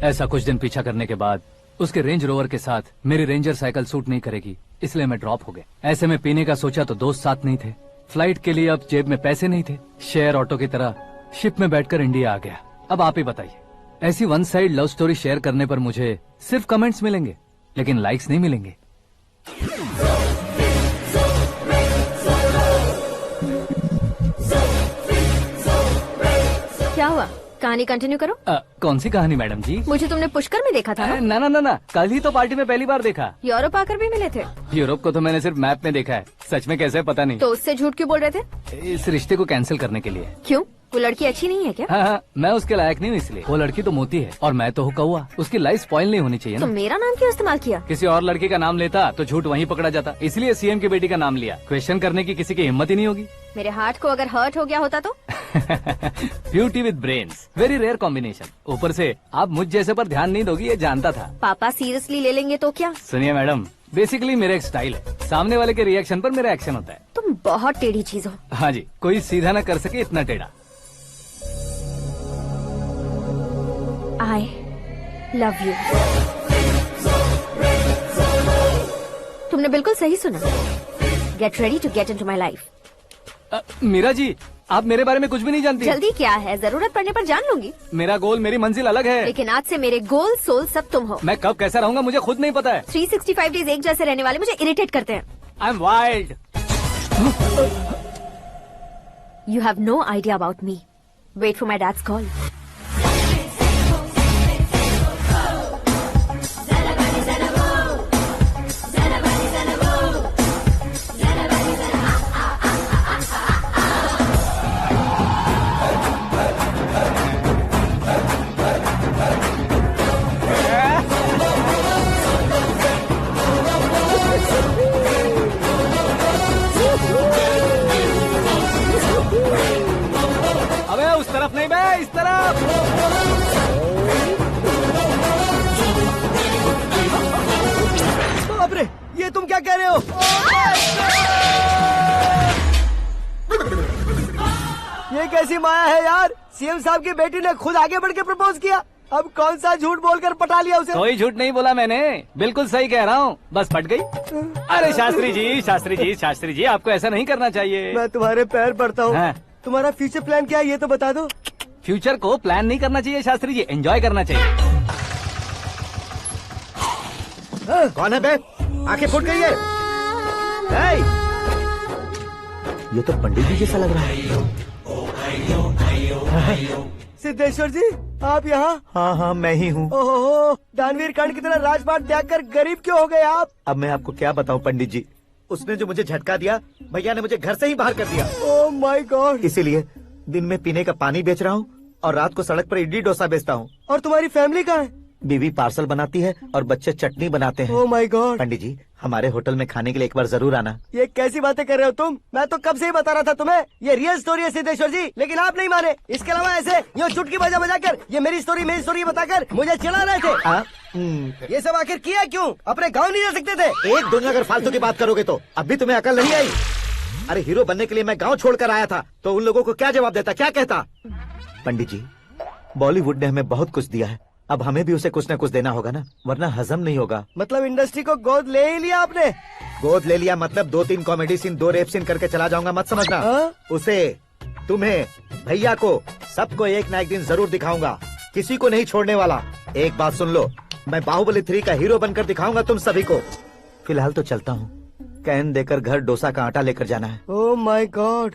ऐसा कुछ दिन पीछा करने के बाद उसके रेंज रोवर के साथ मेरी रेंजर साइकिल सूट नहीं करेगी, इसलिए मैं ड्रॉप हो गया। ऐसे में पीने का सोचा तो दोस्त साथ नहीं थे। फ्लाइट के लिए अब जेब में पैसे नहीं थे। शेयर ऑटो की तरह शिप में बैठकर इंडिया आ गया। अब आप ही बताइए, ऐसी one side love story share करने पर मुझे सिर्फ कमेंट्स मिलेंगे लेकिन लाइक्स नहीं मिलेंगे। क्या हुआ? कहानी कंटिन्यू करो। कौन सी कहानी मैडम जी? मुझे तुमने पुष्कर में देखा था ना? ना, कल ही तो पार्टी में पहली बार देखा। यूरोप आकर भी मिले थे? यूरोप को तो मैंने सिर्फ मैप में देखा है, सच में कैसे पता नहीं। तो उससे झूठ क्यों बोल रहे थे? इस रिश्ते को कैंसिल करने के लिए। क्यों? वो लड़की अच्छी नहीं है क्या? हाँ, मैं उसके लायक नहीं हूँ इसलिए। वो लड़की तो मोती है और मैं तो हूँ कौवा। उसकी लाइफ स्पॉइल नहीं होनी चाहिए ना। तो मेरा नाम क्यों इस्तेमाल किया? किसी और लड़की का नाम लेता तो झूठ वहीं पकड़ा जाता, इसलिए सीएम की बेटी का नाम लिया। क्वेश्चन करने की किसी की हिम्मत ही नहीं होगी। मेरे हार्ट को अगर हर्ट हो गया होता तो? Beauty with brains, very rare combination. ऊपर से आप मुझ जैसे पर ध्यान नहीं दोगी ये जानता था। पापा सीरियसली ले लेंगे तो क्या? सुनिए मैडम, बेसिकली मेरा एक स्टाइल है, सामने वाले के रिएक्शन पर मेरा एक्शन होता है। तुम बहुत टेढ़ी चीज हो। हाँ जी, कोई सीधा न कर सके इतना टेढ़ा। I love you। तुमने बिल्कुल सही सुना। Get ready to get into my life। Meera ji, आप मेरे बारे में कुछ भी नहीं जानती। जल्दी क्या है, जरूरत पड़ने पर जान लूंगी। मेरा गोल, मेरी मंजिल अलग है। लेकिन आज से मेरे गोल सोल सब तुम हो। मैं कब कैसा रहूंगा मुझे खुद नहीं पता है। 365 डेज एक जैसे रहने वाले मुझे इरिटेट करते हैं। I am wild. You have no idea about me। Wait for my dad's call। कैसी माया है यार, सीएम साहब की बेटी ने खुद आगे बढ़ के प्रपोज किया। अब कौन सा झूठ बोलकर पटा लिया उसे? कोई झूठ नहीं बोला मैंने, बिल्कुल सही कह रहा हूँ, बस पट गई। अरे शास्त्री जी, शास्त्री जी, शास्त्री जी, आपको ऐसा नहीं करना चाहिए। मैं तुम्हारे पैर पड़ता हूँ। हाँ। तुम्हारा फ्यूचर प्लान क्या है ये तो बता दो। फ्यूचर को प्लान नहीं करना चाहिए शास्त्री जी, एंजॉय करना चाहिए। कौन है बे? आंखें फूट गई है। ये तो पंडित जी जैसा लग रहा है। सिद्धेश्वर जी आप यहाँ? हाँ हाँ मैं ही हूँ। ओहो, दानवीर कर्ण की तरह राजपाट त्याग कर गरीब क्यों हो गए आप? अब मैं आपको क्या बताऊँ पंडित जी, उसने जो मुझे झटका दिया, भैया ने मुझे घर से ही बाहर कर दिया। Oh my God. इसीलिए दिन में पीने का पानी बेच रहा हूँ और रात को सड़क पर इडली डोसा बेचता हूँ। और तुम्हारी फैमिली कहाँ है? बीवी पार्सल बनाती है और बच्चे चटनी बनाते हैं। Oh my God. पंडित जी हमारे होटल में खाने के लिए एक बार जरूर आना। ये कैसी बातें कर रहे हो तुम? मैं तो कब से ही बता रहा था तुम्हें, ये रियल स्टोरी है सिद्धेश्वर जी, लेकिन आप नहीं माने। इसके अलावा ऐसे यूँ चुटकी बजा बजा कर ये मेरी स्टोरी बताकर मुझे चिढ़ा रहे थे। ये सब आखिर किया क्यों? अपने गाँव नहीं जा सकते थे? एक दिन अगर फालतू की बात करोगे तो अब भी तुम्हें अकल नहीं आई। अरे हीरो बनने के लिए मैं गाँव छोड़कर आया था तो उन लोगों को क्या जवाब देता, क्या कहता? पंडित जी बॉलीवुड ने हमें बहुत कुछ दिया है, अब हमें भी उसे कुछ न कुछ देना होगा ना, वरना हजम नहीं होगा। मतलब इंडस्ट्री को गोद ले ही लिया आपने? गोद ले लिया मतलब 2-3 कॉमेडी सीन 2 रेप सीन करके चला जाऊंगा मत समझना। उसे, तुम्हें, भैया को, सबको एक ना एक दिन जरूर दिखाऊंगा, किसी को नहीं छोड़ने वाला। एक बात सुन लो, मैं बाहुबली 3 का हीरो बनकर दिखाऊंगा तुम सभी को। फिलहाल तो चलता हूँ, कैन देकर घर डोसा का आटा लेकर जाना है। Oh my God.